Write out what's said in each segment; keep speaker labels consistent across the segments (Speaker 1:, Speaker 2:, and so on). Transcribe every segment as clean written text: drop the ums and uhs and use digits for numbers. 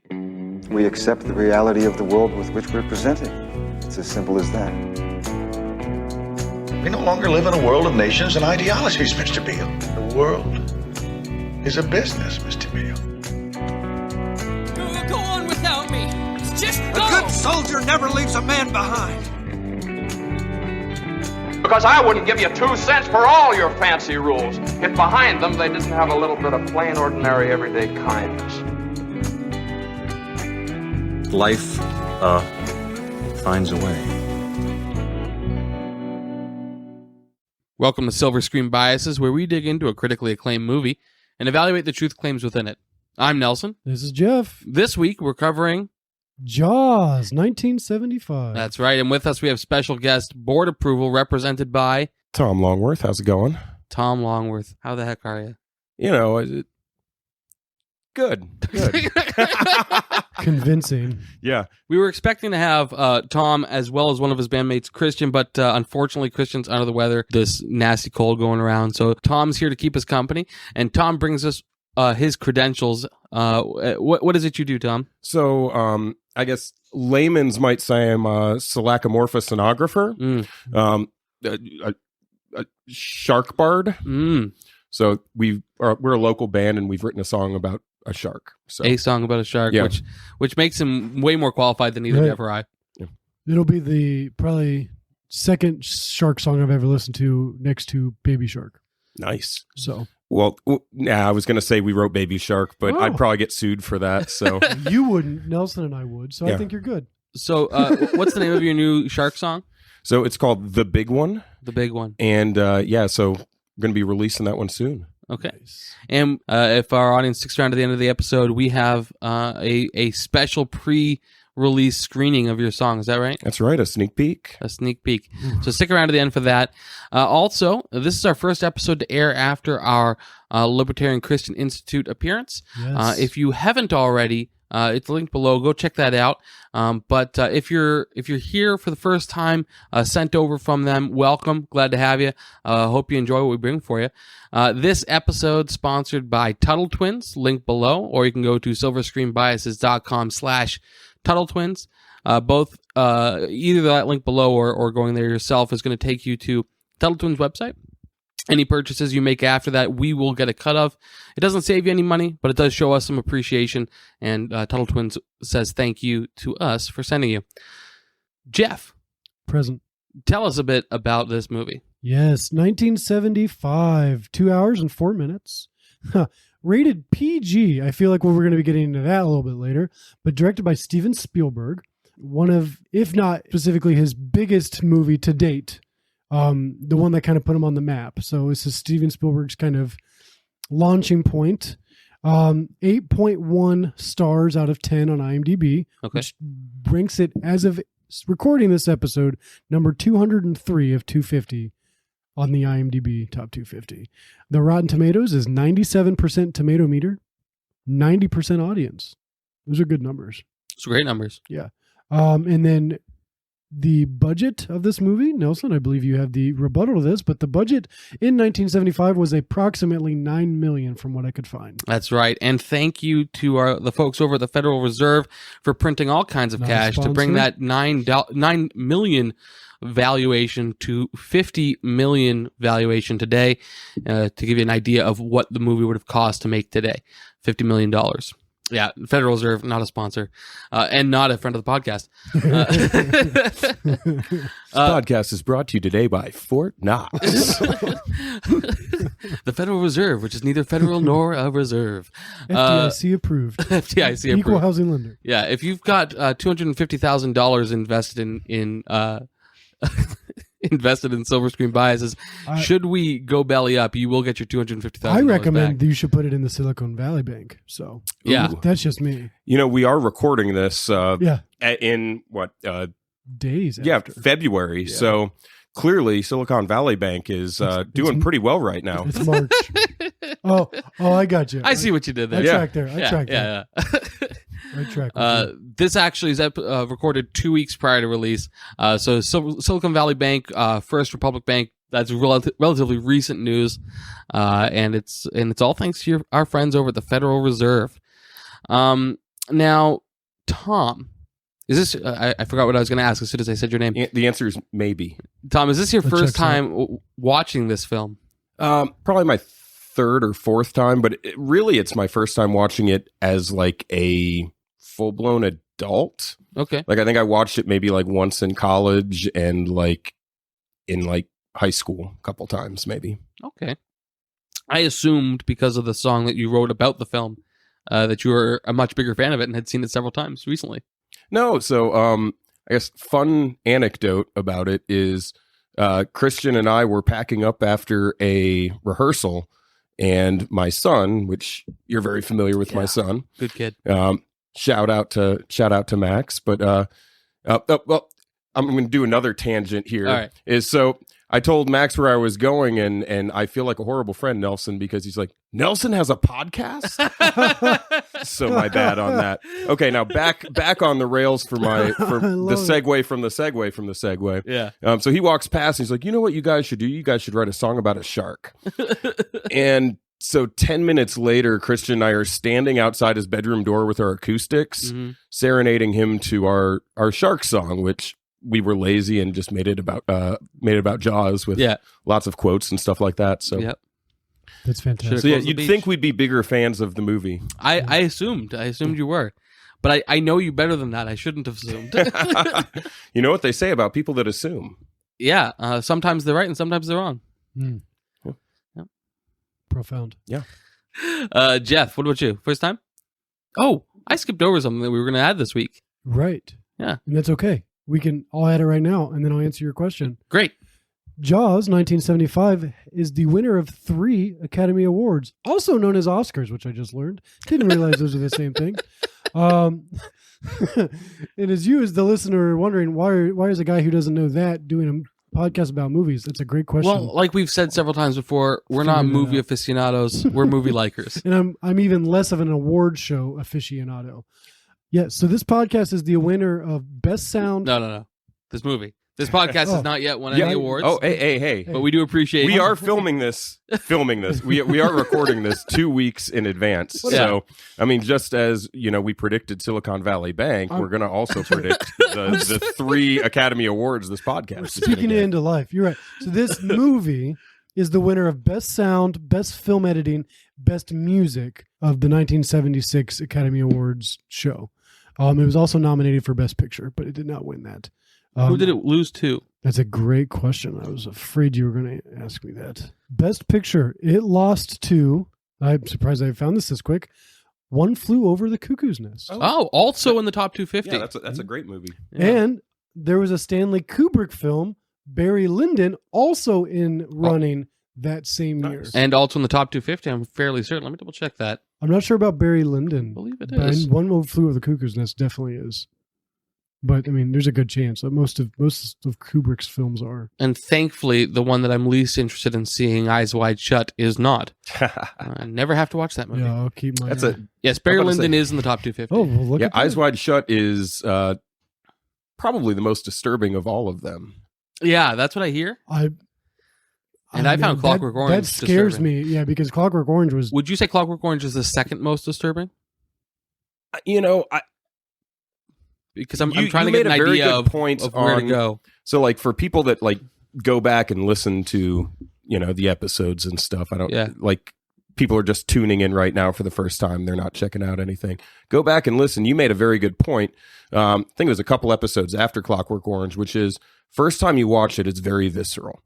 Speaker 1: We accept the reality of the world with which we're presented. It's as simple as that.
Speaker 2: We no longer live in a world of nations and ideologies, Mr. Beale. The world is a business, Mr. Beale.
Speaker 3: Go on without me. Just go.
Speaker 4: A good soldier never leaves a man behind.
Speaker 5: Because I wouldn't give you 2 cents for all your fancy rules if behind them they didn't have a little bit of plain, ordinary, everyday kindness.
Speaker 6: Life, finds a way.
Speaker 7: Welcome to Silver Screen Biases, where we dig into a critically acclaimed movie and evaluate the truth claims within it. I'm Nelson.
Speaker 8: This is Jeff.
Speaker 7: This week, we're covering
Speaker 8: Jaws, 1975.
Speaker 7: That's right. And with us, we have special guest board approval represented by
Speaker 9: Tom Longworth. How's it going?
Speaker 7: Tom Longworth. How the heck are you?
Speaker 9: You know, good.
Speaker 8: Convincing.
Speaker 9: Yeah.
Speaker 7: We were expecting to have Tom as well as one of his bandmates, Christian, but unfortunately, Christian's under the weather. This nasty cold going around. So Tom's here to keep us company, and Tom brings us his credentials. What is it you do, Tom?
Speaker 9: So, I guess layman's might say I'm a silacomorphous sonographer, a shark bard. So we're a local band, and we've written a song about a shark. So
Speaker 7: a song about a shark,
Speaker 9: yeah.
Speaker 7: which makes him way more qualified than either Jeff or I.
Speaker 9: Yeah.
Speaker 8: It'll be the probably second shark song I've ever listened to next to Baby Shark.
Speaker 9: Nice.
Speaker 8: So.
Speaker 9: Well, I was going to say we wrote Baby Shark, but I'd probably get sued for that. So
Speaker 8: You wouldn't. Nelson and I would. So
Speaker 9: Yeah.
Speaker 8: I think you're good.
Speaker 7: So what's the name of your new shark song?
Speaker 9: So it's called The Big One.
Speaker 7: The Big One.
Speaker 9: And so we're going to be releasing that one soon.
Speaker 7: Okay. And if our audience sticks around to the end of the episode, we have a special pre-release screening of your song. Is that right?
Speaker 9: That's right. A sneak peek.
Speaker 7: A sneak peek. So stick around to the end for that. Also, this is our first episode to air after our Libertarian Christian Institute appearance.
Speaker 8: Yes.
Speaker 7: If you haven't already, it's linked below. Go check that out. But if you're here for the first time, sent over from them, welcome. Glad to have you. Hope you enjoy what we bring for you. This episode sponsored by Tuttle Twins, link below, or you can go to silverscreenbiases.com/Tuttle Twins. Both either that link below or going there yourself is going to take you to Tuttle Twins website. Any purchases you make after that, we will get a cut of. It doesn't save you any money, but it does show us some appreciation. And Tuttle Twins says thank you to us for sending you. Jeff.
Speaker 8: Present.
Speaker 7: Tell us a bit about this movie.
Speaker 8: Yes, 1975, 2 hours and 4 minutes. Rated PG. I feel like we're going to be getting into that a little bit later. But directed by Steven Spielberg. One of, if not specifically his biggest movie to date. The one that kind of put him on the map. So this is Steven Spielberg's kind of launching point. 8.1 stars out of 10 on IMDb, which brings it, as of recording this episode, number 203 of 250 on the IMDb top 250. The Rotten Tomatoes is 97% tomato meter, 90% audience. Those are good numbers.
Speaker 7: It's great numbers.
Speaker 8: Yeah. And then the budget of this movie, Nelson, I believe you have the rebuttal to this, but the budget in 1975 was approximately $9 million from what I could find.
Speaker 7: That's right. And thank you to the folks over at the Federal Reserve for printing all kinds of cash to bring that $9 million valuation to $50 million valuation today, to give you an idea of what the movie would have cost to make today. $50 million. Yeah, Federal Reserve, not a sponsor, and not a friend of the podcast.
Speaker 9: This podcast is brought to you today by Fort Knox.
Speaker 7: The Federal Reserve, which is neither federal nor a reserve.
Speaker 8: FDIC approved.
Speaker 7: FDIC approved.
Speaker 8: Equal housing lender.
Speaker 7: Yeah, if you've got $250,000 invested in invested in Silver Screen Biases, should we go belly up, you will get your $250,000
Speaker 8: I recommend
Speaker 7: back.
Speaker 8: You should put it in the Silicon Valley Bank. So
Speaker 7: yeah,
Speaker 8: that's just me.
Speaker 9: You know, we are recording this in what
Speaker 8: days
Speaker 9: after. February. Yeah. So clearly Silicon Valley Bank is doing pretty well right now.
Speaker 8: It's March. oh, I got you.
Speaker 7: I see what you did there.
Speaker 8: I tracked there. I tracked there. I track.
Speaker 7: This actually is recorded 2 weeks prior to release. So Silicon Valley Bank, First Republic Bank, that's relatively recent news, and it's all thanks to our friends over at the Federal Reserve. Now, Tom, is this? I forgot what I was going to ask as soon as I said your name.
Speaker 9: The answer is maybe.
Speaker 7: Tom, is this your
Speaker 8: That
Speaker 7: first
Speaker 8: checks out.
Speaker 7: time watching this film?
Speaker 9: Probably my third or fourth time, but it's my first time watching it as like a full-blown adult.
Speaker 7: Okay.
Speaker 9: Like I think I watched it maybe like once in college and like in like high school a couple times maybe.
Speaker 7: Okay. I assumed because of the song that you wrote about the film that you were a much bigger fan of it and had seen it several times recently.
Speaker 9: No, so I guess fun anecdote about it is Christian and I were packing up after a rehearsal, and my son, which you're very familiar with, my son,
Speaker 7: Good kid.
Speaker 9: shout out to Max, but well, I'm going to do another tangent here.
Speaker 7: All right.
Speaker 9: Is so I told Max where I was going, and I feel like a horrible friend, Nelson, because he's like, Nelson has a podcast. So my bad on that. Okay, now back on the rails for the segue from the segue from the segue.
Speaker 7: Yeah.
Speaker 9: So he walks past and he's like, you know what you guys should do? You guys should write a song about a shark. And so 10 minutes later, Christian and I are standing outside his bedroom door with our acoustics, serenading him to our shark song, which we were lazy and just made it about Jaws with lots of quotes and stuff like that. So
Speaker 7: Yep.
Speaker 8: That's fantastic.
Speaker 9: So yeah, you'd think we'd be bigger fans of the movie.
Speaker 7: I assumed you were, but I know you better than that. I shouldn't have assumed.
Speaker 9: You know what they say about people that assume?
Speaker 7: Yeah, sometimes they're right and sometimes they're wrong.
Speaker 8: Mm.
Speaker 7: Yeah.
Speaker 8: Profound.
Speaker 9: Yeah.
Speaker 7: Jeff, what about you? First time? Oh, I skipped over something that we were going to add this week.
Speaker 8: Right.
Speaker 7: Yeah.
Speaker 8: And that's okay. We can all add it right now, and then I'll answer your question.
Speaker 7: Great.
Speaker 8: Jaws 1975 is the winner of 3 Academy Awards, also known as Oscars, which I just learned. Didn't realize those are the same thing. And as you, as the listener, are wondering, why is a guy who doesn't know that doing a podcast about movies? That's a great question.
Speaker 7: Well, like we've said several times before, we're not movie aficionados. We're movie likers.
Speaker 8: And I'm even less of an award show aficionado. Yeah, so this podcast is the winner of Best Sound.
Speaker 7: No. This movie. This podcast has not yet won any awards.
Speaker 9: Oh, hey.
Speaker 7: But we do appreciate
Speaker 9: We are filming this. We are recording this 2 weeks in advance. So, I mean, just as, we predicted Silicon Valley Bank, we're going to also predict the 3 Academy Awards this podcast is gonna
Speaker 8: Speaking it
Speaker 9: get.
Speaker 8: into life. You're right. So this movie is the winner of Best Sound, Best Film Editing, Best Music of the 1976 Academy Awards show. It was also nominated for Best Picture, but it did not win that.
Speaker 7: Who did it lose to?
Speaker 8: That's a great question. I was afraid you were going to ask me that. Best Picture, it lost to, I'm surprised I found this quick, One Flew Over the Cuckoo's Nest.
Speaker 7: Oh, also in the top 250.
Speaker 9: Yeah, that's a great movie.
Speaker 7: Yeah.
Speaker 8: And there was a Stanley Kubrick film, Barry Lyndon, also in running that same year.
Speaker 7: And also in the top 250, I'm fairly certain. Let me double check that.
Speaker 8: I'm not sure about Barry Lyndon.
Speaker 7: I believe it
Speaker 8: but
Speaker 7: is.
Speaker 8: One Flew Over the Cuckoo's Nest definitely is. But I mean, there's a good chance that most of Kubrick's films are.
Speaker 7: And thankfully, the one that I'm least interested in seeing, Eyes Wide Shut, is not. I never have to watch that movie.
Speaker 8: Yeah, I'll keep my.
Speaker 7: Yes, Barry
Speaker 9: I'm about to
Speaker 7: Lyndon
Speaker 9: say-
Speaker 7: is in the top 250.
Speaker 8: Oh, well, look
Speaker 9: Yeah,
Speaker 8: at that.
Speaker 9: Eyes Wide Shut is probably the most disturbing of all of them.
Speaker 7: Yeah, that's what I hear. I found Clockwork Orange
Speaker 8: That scares
Speaker 7: disturbing.
Speaker 8: me. Yeah, because Clockwork Orange was.
Speaker 7: Would you say Clockwork Orange is the second most disturbing? Because I'm trying to get an idea of where to go.
Speaker 9: So, like, for people that like go back and listen to the episodes and stuff, I don't like people are just tuning in right now for the first time. They're not checking out anything. Go back and listen. You made a very good point. I think it was a couple episodes after Clockwork Orange, which is first time you watch it, it's very visceral,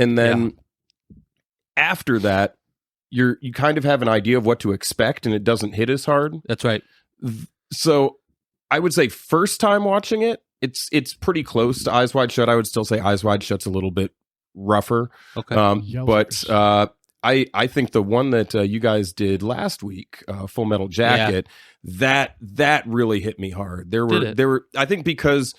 Speaker 9: and then after that, you kind of have an idea of what to expect, and it doesn't hit as hard.
Speaker 7: That's right.
Speaker 9: So I would say first time watching it, it's pretty close to Eyes Wide Shut. I would still say Eyes Wide Shut's a little bit rougher.
Speaker 7: Okay.
Speaker 9: But I think the one that you guys did last week, Full Metal Jacket, that really hit me hard. There were I think because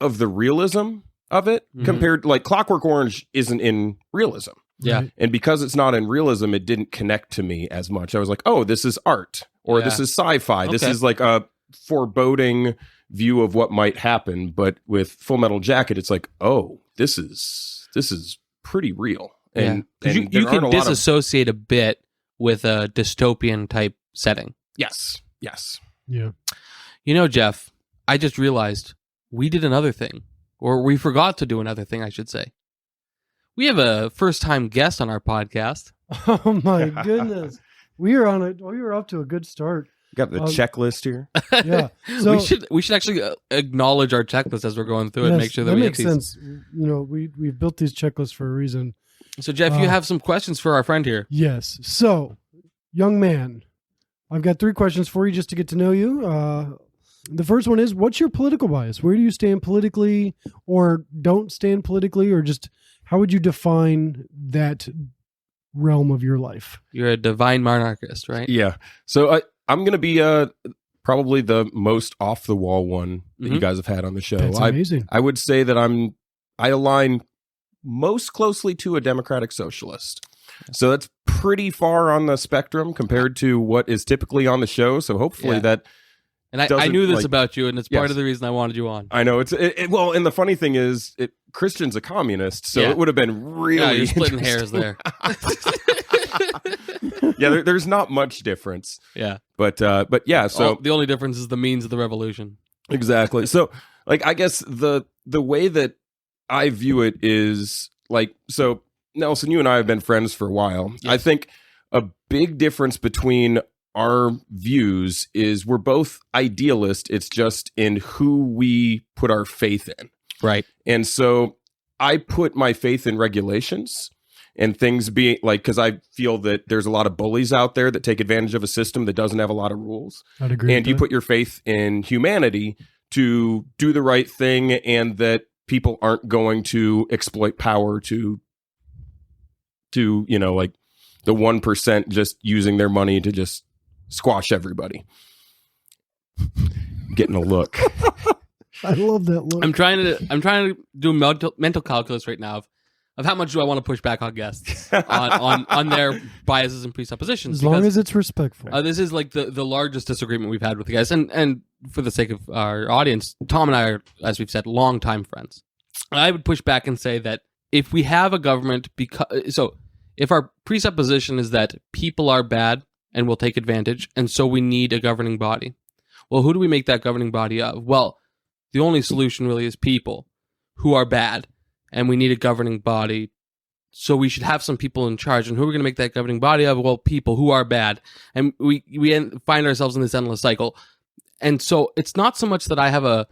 Speaker 9: of the realism of it compared, like Clockwork Orange isn't in realism.
Speaker 7: Yeah.
Speaker 9: And because it's not in realism, it didn't connect to me as much. I was like, oh, this is art, or this is sci-fi. This is like a foreboding view of what might happen. But with Full Metal Jacket, it's like, oh, this is pretty real. And,
Speaker 7: you can disassociate a bit with a dystopian type setting.
Speaker 9: Yes.
Speaker 8: Yeah.
Speaker 7: You know, Jeff, I just realized we did another thing, or we forgot to do another thing, I should say. We have a first-time guest on our podcast.
Speaker 8: Oh my goodness. We were off to a good start.
Speaker 9: Got the checklist here.
Speaker 8: Yeah. So
Speaker 7: we should actually acknowledge our checklist as we're going through it and make sure that we
Speaker 8: makes
Speaker 7: have these.
Speaker 8: sense. You know, we've built these checklists for a reason.
Speaker 7: So Jeff, you have some questions for our friend here.
Speaker 8: Yes. So, young man, I've got 3 questions for you just to get to know you. The first one is, what's your political bias? Where do you stand politically, or don't stand politically, or just how would you define that realm of your life?
Speaker 7: You're a divine monarchist, right?
Speaker 9: Yeah. So I'm going to be probably the most off the wall one that you guys have had on the show.
Speaker 8: That's amazing.
Speaker 9: I would say that I align most closely to a democratic socialist. So that's pretty far on the spectrum compared to what is typically on the show. So hopefully that.
Speaker 7: And I knew this about you, and it's part of the reason I wanted you on.
Speaker 9: I know well, and the funny thing is, Christian's a communist, so it would have been really
Speaker 7: you're splitting hairs there.
Speaker 9: Yeah, there's not much difference.
Speaker 7: Yeah,
Speaker 9: but yeah. So
Speaker 7: the only difference is the means of the revolution.
Speaker 9: Exactly. So, like, I guess the way that I view it is like, so Nelson, you and I have been friends for a while. Yes. I think a big difference between our views is we're both idealist. It's just in who we put our faith in.
Speaker 7: Right.
Speaker 9: And so I put my faith in regulations and things being like, because I feel that there's a lot of bullies out there that take advantage of a system that doesn't have a lot of rules.
Speaker 8: I'd agree.
Speaker 9: And you put your faith in humanity to do the right thing, and that people aren't going to exploit power to like the 1% just using their money to just squash everybody. Getting a look.
Speaker 8: I love that look.
Speaker 7: I'm trying to do a mental calculus right now of how much do I want to push back on guests on their biases and presuppositions.
Speaker 8: As long as it's respectful.
Speaker 7: This is like the largest disagreement we've had with the guys, and for the sake of our audience, Tom and I are, as we've said, longtime friends. I would push back and say that if we have a government, if our presupposition is that people are bad and will take advantage, and so we need a governing body. Well, who do we make that governing body of? Well, the only solution really is people who are bad, and we need a governing body. So we should have some people in charge. And who are we going to make that governing body of? Well, people who are bad. And we find ourselves in this endless cycle. And so it's not so much that I have a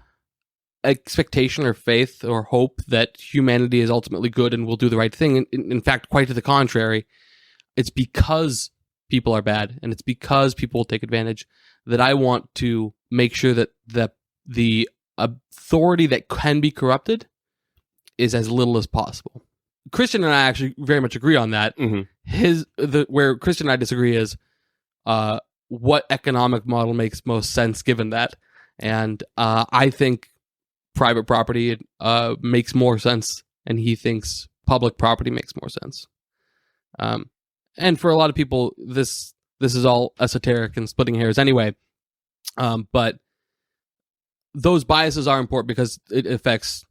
Speaker 7: expectation or faith or hope that humanity is ultimately good and will do the right thing. In fact, quite to the contrary. It's because people are bad, and it's because people will take advantage, that I want to make sure that the authority that can be corrupted is as little as possible. Christian and I actually very much agree on that. Mm-hmm. Where Christian and I disagree is what economic model makes most sense given that. And I think private property makes more sense, and he thinks public property makes more sense. And for a lot of people, this is all esoteric and splitting hairs anyway. But those biases are important because it affects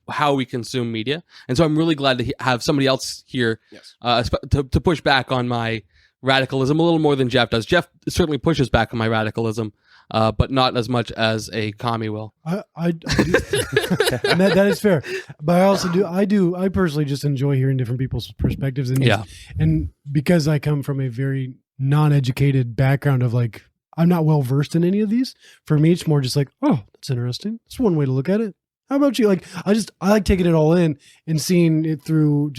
Speaker 7: how we consume media. And so I'm really glad to have somebody else here to push back on my radicalism a little more than Jeff does. Jeff certainly pushes back on my radicalism, but not as much as a commie will.
Speaker 8: I do. And that is fair. But I also I personally just enjoy hearing different people's perspectives. And because I come from a very non-educated background of like, I'm not well versed in any of these. For me, it's more just like, oh, that's interesting. That's one way to look at it. How about you? Like, I like taking it all in and seeing it through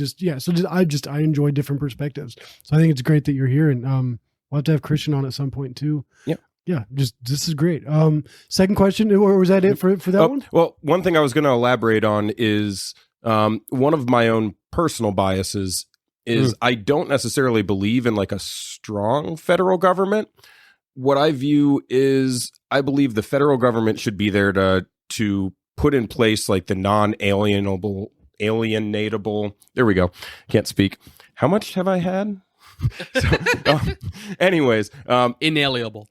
Speaker 8: I enjoy different perspectives. So I think it's great that you're here, and we'll have to have Christian on at some point too.
Speaker 9: Yeah.
Speaker 8: Yeah. This is great. Second question, or was that it for that one?
Speaker 9: Well, one thing I was going to elaborate on is one of my own personal biases is I don't necessarily believe in like a strong federal government. What I view is I believe the federal government should be there to put in place like the alienatable. There we go. Can't speak. How much have I had? Anyways,
Speaker 7: inalienable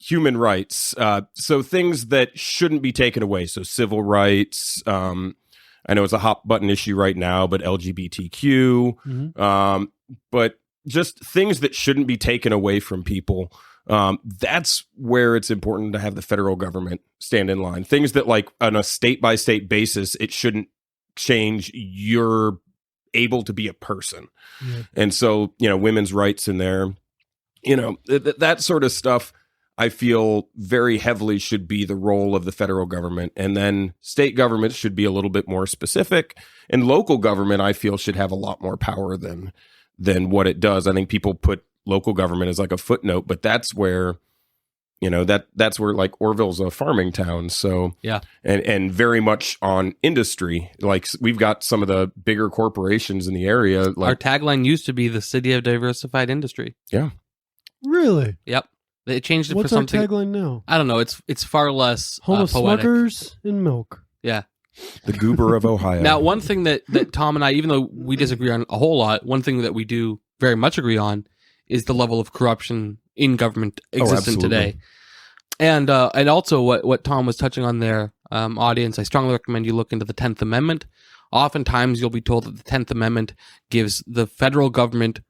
Speaker 9: human rights. So things that shouldn't be taken away. So civil rights. I know it's a hot button issue right now, but LGBTQ. But just things that shouldn't be taken away from people. That's where it's important to have the federal government stand in line. Things that, like, on a state-by-state basis, it shouldn't change you're able to be a person. Yeah. And so, women's rights in there, that sort of stuff, I feel very heavily should be the role of the federal government. And then state governments should be a little bit more specific. And local government, I feel, should have a lot more power than what it does. I think people put local government as like a footnote, but that's where, that's where, like, Orville's a farming town. So,
Speaker 7: yeah.
Speaker 9: And very much on industry. Like, we've got some of the bigger corporations in the area. Like,
Speaker 7: our tagline used to be the city of diversified industry.
Speaker 9: Yeah.
Speaker 8: Really?
Speaker 7: Yep. They changed it
Speaker 8: What's
Speaker 7: for something.
Speaker 8: What's our tagline now?
Speaker 7: I don't know. It's far less
Speaker 8: Home of
Speaker 7: poetic.
Speaker 8: Smuckers and milk.
Speaker 7: Yeah.
Speaker 9: The goober of Ohio.
Speaker 7: Now, one thing that Tom and I, even though we disagree on a whole lot, one thing that we do very much agree on is the level of corruption in government existent today. And also what Tom was touching on there, audience, I strongly recommend you look into the 10th Amendment. Oftentimes you'll be told that the 10th Amendment gives the federal government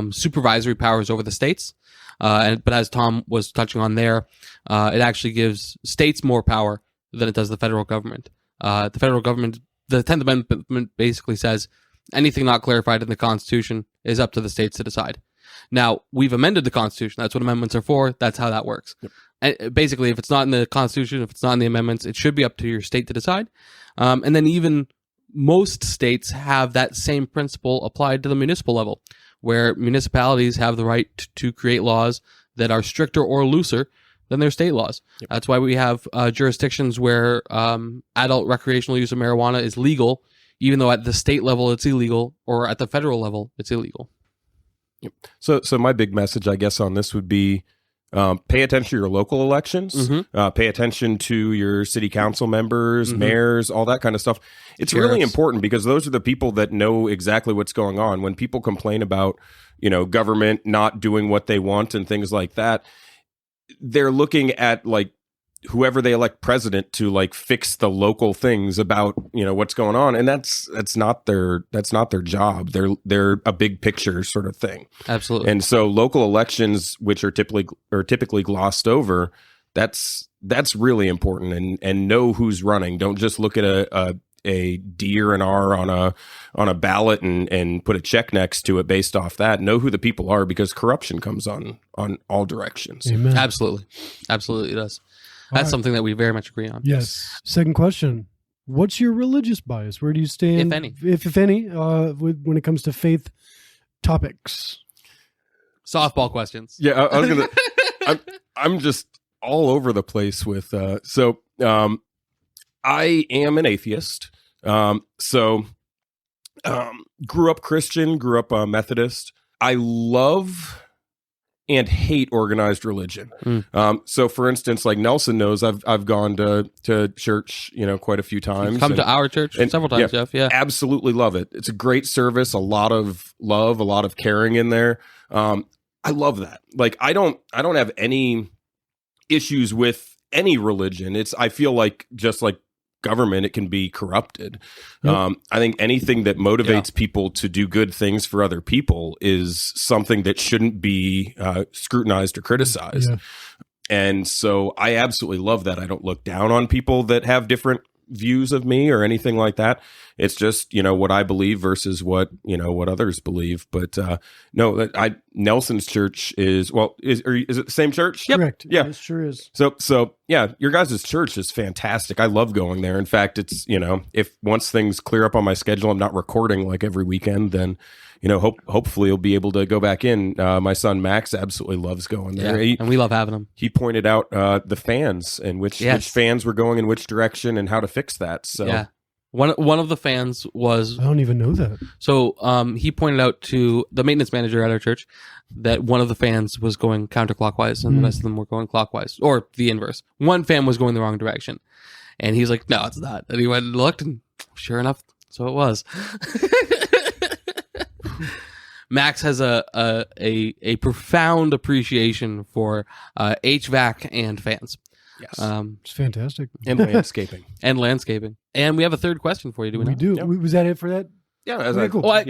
Speaker 7: supervisory powers over the states. But as Tom was touching on there, it actually gives states more power than it does the federal government. The federal government, the 10th Amendment basically says anything not clarified in the Constitution is up to the states to decide. Now, we've amended the Constitution. That's what amendments are for. That's how that works. Yep. And basically, if it's not in the Constitution, if it's not in the amendments, it should be up to your state to decide. And then even most states have that same principle applied to the municipal level, where municipalities have the right to create laws that are stricter or looser than their state laws. Yep. That's why we have jurisdictions where adult recreational use of marijuana is legal, even though at the state level it's illegal, or at the federal level it's illegal.
Speaker 9: Yep. So my big message, I guess, on this would be pay attention to your local elections, pay attention to your city council members, mayors, all that kind of stuff. It's really important because those are the people that know exactly what's going on. When people complain about, government not doing what they want and things like that, they're looking at, like, whoever they elect president to, like, fix the local things about, what's going on. And that's not their job. They're a big picture sort of thing.
Speaker 7: Absolutely.
Speaker 9: And so local elections, which are typically glossed over, that's really important, and know who's running. Don't just look at a D or an R on a ballot and put a check next to it based off that. Know who the people are, because corruption comes on all directions.
Speaker 8: Amen.
Speaker 7: Absolutely it does. That's something that we very much agree on.
Speaker 8: Yes. Second question. What's your religious bias? Where do you stand,
Speaker 7: if any,
Speaker 8: when it comes to faith topics?
Speaker 7: Softball questions.
Speaker 9: Yeah, I was gonna. I'm just all over the place with. I am an atheist. Grew up Christian. Grew up Methodist. I love and hate organized religion. So, for instance, like Nelson knows, I've gone to church, quite a few times.
Speaker 7: You've come to our church several times, Jeff. Yeah,
Speaker 9: absolutely love it. It's a great service. A lot of love, a lot of caring in there. I love that. Like, I don't have any issues with any religion. I feel like, just like government, it can be corrupted. I think anything that motivates people to do good things for other people is something that shouldn't be scrutinized or criticized. And so I absolutely love that. I don't look down on people that have different views of me or anything like that. It's just, what I believe versus what others believe. But no, Nelson's church is it the same church?
Speaker 7: Yep.
Speaker 8: Correct.
Speaker 9: Yeah,
Speaker 8: it sure is.
Speaker 9: So yeah, your guys' church is fantastic. I love going there. In fact, it's, if once things clear up on my schedule, I'm not recording like every weekend, then hopefully you'll be able to go back in. My son Max absolutely loves going there.
Speaker 7: And we love having him.
Speaker 9: He pointed out the fans and which fans were going in which direction and how to fix that. So
Speaker 7: yeah. One of the fans was...
Speaker 8: I don't even know that.
Speaker 7: So he pointed out to the maintenance manager at our church that one of the fans was going counterclockwise and the rest of them were going clockwise, or the inverse. One fan was going the wrong direction. And he's like, no, it's not. And he went and looked, and sure enough, so it was. Max has a profound appreciation for HVAC and fans.
Speaker 9: Yes.
Speaker 8: It's fantastic.
Speaker 9: And landscaping.
Speaker 7: And we have a third question for you, do we not?
Speaker 8: We do.
Speaker 9: Yep.
Speaker 8: Was that it for that?
Speaker 9: Yeah.
Speaker 8: Okay, cool.
Speaker 7: Well, I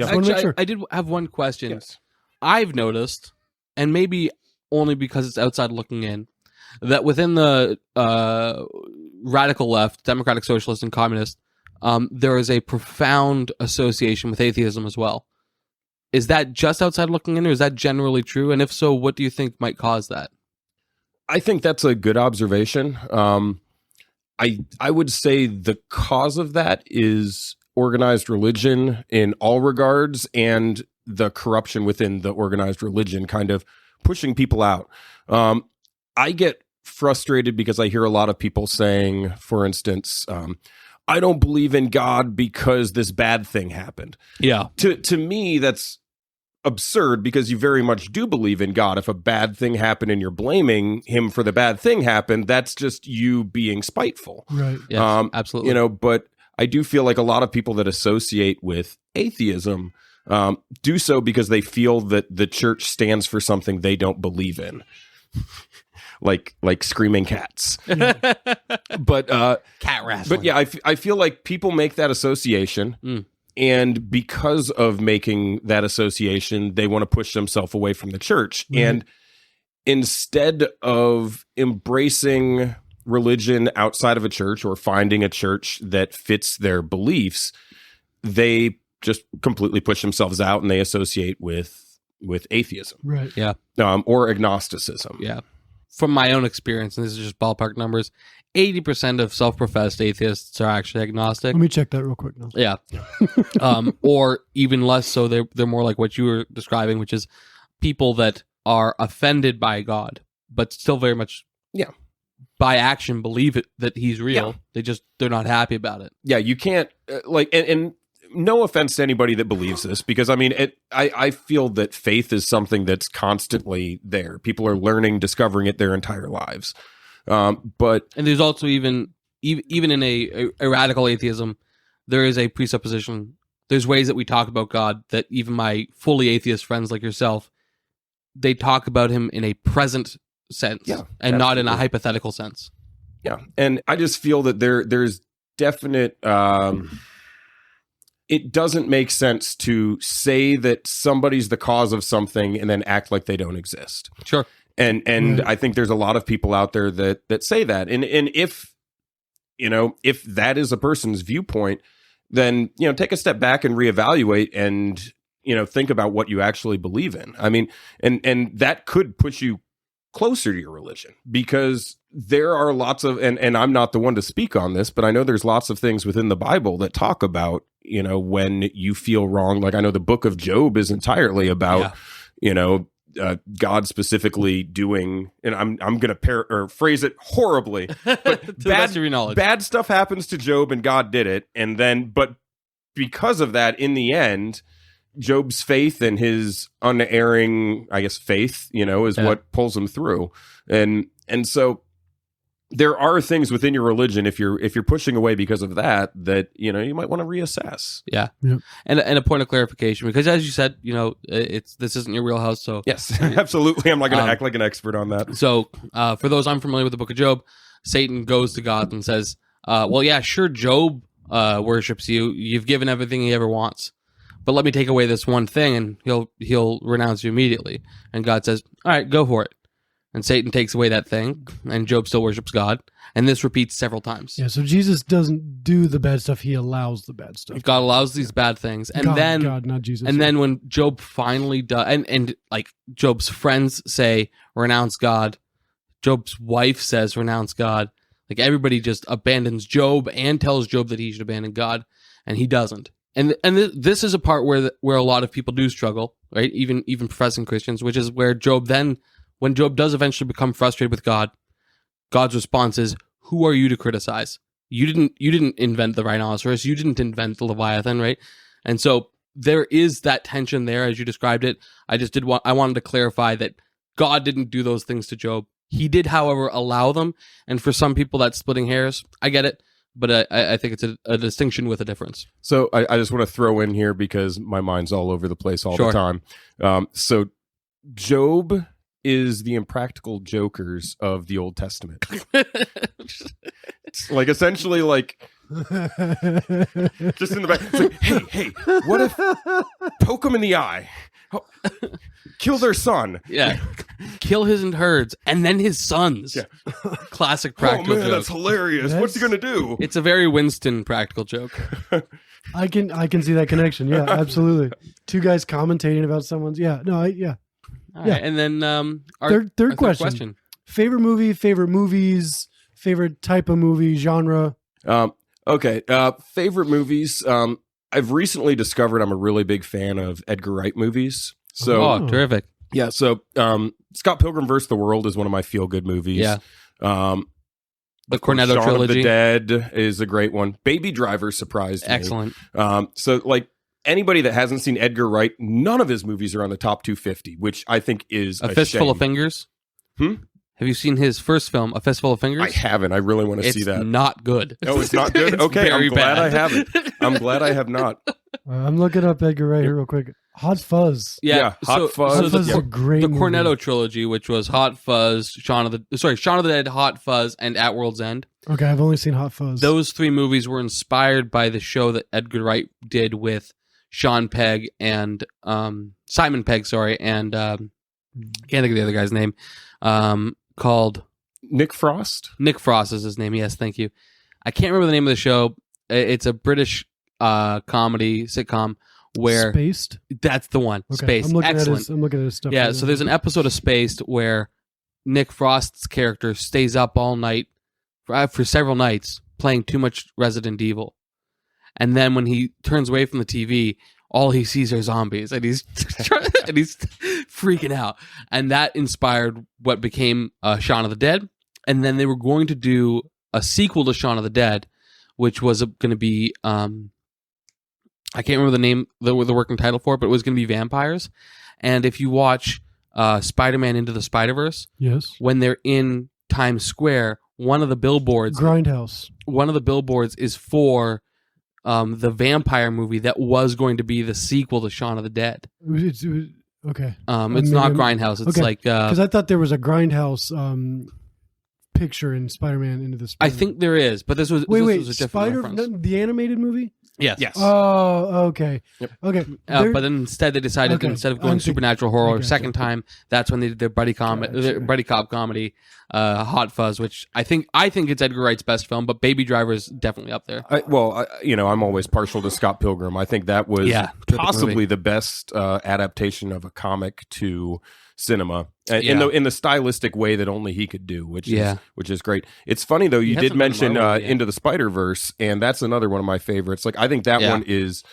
Speaker 7: did have one question.
Speaker 9: Yes.
Speaker 7: I've noticed, and maybe only because it's outside looking in, that within the radical left, democratic socialist and communist, there is a profound association with atheism as well. Is that just outside looking in, or is that generally true? And if so, what do you think might cause that?
Speaker 9: I think that's a good observation. I would say the cause of that is organized religion in all regards, and the corruption within the organized religion kind of pushing people out. I get frustrated because I hear a lot of people saying, for instance, I don't believe in God because this bad thing happened.
Speaker 7: Yeah.
Speaker 9: To me, that's absurd, because you very much do believe in God. If a bad thing happened and you're blaming him for the bad thing happened, that's just you being spiteful.
Speaker 8: Right.
Speaker 7: Yes, absolutely.
Speaker 9: But I do feel like a lot of people that associate with atheism do so because they feel that the church stands for something they don't believe in. like screaming cats. But
Speaker 7: cat wrestling.
Speaker 9: But yeah, I feel like people make that association. And because of making that association, they want to push themselves away from the church. And instead of embracing religion outside of a church or finding a church that fits their beliefs, they just completely push themselves out and they associate with atheism.
Speaker 8: Right.
Speaker 7: Yeah.
Speaker 9: Or agnosticism.
Speaker 7: Yeah. From my own experience, and this is just ballpark numbers, 80% of self-professed atheists are actually agnostic.
Speaker 8: Let me check that real quick now.
Speaker 7: Yeah. Or even less so, they're more like what you were describing, which is people that are offended by God, but still very much by action believe it, that he's real. Yeah. They're not happy about it.
Speaker 9: Yeah, you can't and no offense to anybody that believes this, because I mean, I feel that faith is something that's constantly there. People are learning, discovering it their entire lives. And
Speaker 7: there's also even in a radical atheism, there is a presupposition. There's ways that we talk about God that even my fully atheist friends like yourself, they talk about him in a present sense, and absolutely. Not in a hypothetical sense.
Speaker 9: Yeah, and I just feel that there's definite. It doesn't make sense to say that somebody's the cause of something and then act like they don't exist.
Speaker 7: Sure.
Speaker 9: And I think there's a lot of people out there that say that. And if that is a person's viewpoint, then, take a step back and reevaluate and, think about what you actually believe in. I mean, and that could push you closer to your religion, because there are lots of, and I'm not the one to speak on this, but I know there's lots of things within the Bible that talk about, when you feel wrong. Like I know the book of Job is entirely about, God specifically doing, and I'm going to phrase it horribly, but bad stuff happens to Job and God did it. And then, but because of that, in the end, Job's faith and his unerring, I guess, faith, is what pulls him through. And so there are things within your religion, if you're pushing away because of that you might want to reassess.
Speaker 7: Yeah. Yep. And a point of clarification, because as you said, this isn't your wheelhouse. So
Speaker 9: yes, absolutely. I'm not going to act like an expert on that.
Speaker 7: So for those unfamiliar with the book of Job, Satan goes to God and says, well, yeah, sure, Job worships you. You've given everything he ever wants. But let me take away this one thing, and he'll renounce you immediately. And God says, all right, go for it. And Satan takes away that thing, and Job still worships God. And this repeats several times.
Speaker 8: Yeah, so Jesus doesn't do the bad stuff. He allows the bad stuff.
Speaker 7: God allows these bad things. And
Speaker 8: God, not Jesus.
Speaker 7: And then when Job finally does, and like Job's friends say, renounce God. Job's wife says, renounce God. Like everybody just abandons Job and tells Job that he should abandon God, and he doesn't. And this is a part where a lot of people do struggle, right? Even professing Christians, which is where Job then, when Job does eventually become frustrated with God, God's response is, "Who are you to criticize? You didn't invent the rhinoceros. You didn't invent the Leviathan, right?" And so there is that tension there, as you described it. I wanted to clarify that God didn't do those things to Job. He did, however, allow them. And for some people, that's splitting hairs. I get it. But I think it's a distinction with a difference.
Speaker 9: So I just want to throw in here, because my mind's all over the place all the time. So Job is the impractical jokers of the Old Testament. It's like essentially like just in the back. It's like, hey, what if poke him in the eye? Kill their son.
Speaker 7: Yeah. Kill his herds and then his sons.
Speaker 9: Yeah.
Speaker 7: Classic practical joke.
Speaker 9: That's hilarious. What's he going to do?
Speaker 7: It's a very Winston practical joke.
Speaker 8: I can see that connection. Yeah, absolutely. Two guys commentating about someone's. Yeah, no,
Speaker 7: All right, and then our
Speaker 8: third question. Favorite movie, favorite movies, favorite type of movie, genre.
Speaker 9: Okay. Favorite movies. I've recently discovered I'm a really big fan of Edgar Wright movies. So,
Speaker 7: terrific.
Speaker 9: Yeah. So, Scott Pilgrim vs. the World is one of my feel good movies.
Speaker 7: Yeah. The Cornetto
Speaker 9: Shaun
Speaker 7: trilogy.
Speaker 9: of the Dead is a great one. Baby Driver surprised me.
Speaker 7: Excellent.
Speaker 9: So, like, anybody that hasn't seen Edgar Wright, none of his movies are on the top 250, which I think is
Speaker 7: A Fistful of Fingers. Have you seen his first film, A Fistful of Fingers?
Speaker 9: I haven't. I really want to see that.
Speaker 7: It's not good.
Speaker 9: Oh, it's not good?
Speaker 7: It's
Speaker 9: Okay, I'm
Speaker 7: very
Speaker 9: glad
Speaker 7: bad.
Speaker 9: I haven't. I'm glad I have not.
Speaker 8: I'm looking up Edgar Wright here real quick. Hot Fuzz.
Speaker 9: Yeah, Hot Fuzz.
Speaker 8: Hot Fuzz is a great
Speaker 7: The
Speaker 8: movie.
Speaker 7: Cornetto trilogy, which was Hot Fuzz, Shaun of the Dead, Hot Fuzz, and At World's End.
Speaker 8: Okay, I've only seen Hot Fuzz.
Speaker 7: Those three movies were inspired by the show that Edgar Wright did with Sean Pegg and Simon Pegg, and can't think of the other guy's name, called
Speaker 9: Nick Frost?
Speaker 7: Nick Frost is his name. Yes, thank you. I can't remember the name of the show. It's a British comedy sitcom where
Speaker 8: Spaced.
Speaker 7: That's the one.
Speaker 8: Okay,
Speaker 7: Spaced. Excellent.
Speaker 8: I'm looking at his stuff.
Speaker 7: Yeah,
Speaker 8: right
Speaker 7: so
Speaker 8: now.
Speaker 7: there's an episode of Spaced where Nick Frost's character stays up all night for several nights playing too much Resident Evil. And then when he turns away from the TV, all he sees are zombies, and he's freaking out. And that inspired what became Shaun of the Dead. And then they were going to do a sequel to Shaun of the Dead, which was going to be I can't remember the name, the working title for it, but it was going to be vampires. And if you watch Spider-Man Into the Spider-Verse,
Speaker 8: yes,
Speaker 7: when they're in Times Square, one of the billboards is for the vampire movie that was going to be the sequel to Shaun of the Dead.
Speaker 8: It was, okay.
Speaker 7: It's not Grindhouse. It's like
Speaker 8: because I thought there was a Grindhouse picture in Spider-Man Into the Spider-Man.
Speaker 7: I think there is, but this was a different reference.
Speaker 8: The animated movie.
Speaker 7: Yes.
Speaker 8: Oh, okay.
Speaker 9: Yep.
Speaker 8: Okay.
Speaker 7: But then instead they decided instead of going supernatural horror a second time, that's when they did their buddy cop comedy, Hot Fuzz, which I think it's Edgar Wright's best film, but Baby Driver is definitely up there.
Speaker 9: I'm always partial to Scott Pilgrim. I think that was possibly the best adaptation of a comic to cinema in the stylistic way that only he could do, which is great. It's funny though, you did mention Into the Spider-Verse, and that's another one of my favorites. Like I think that one is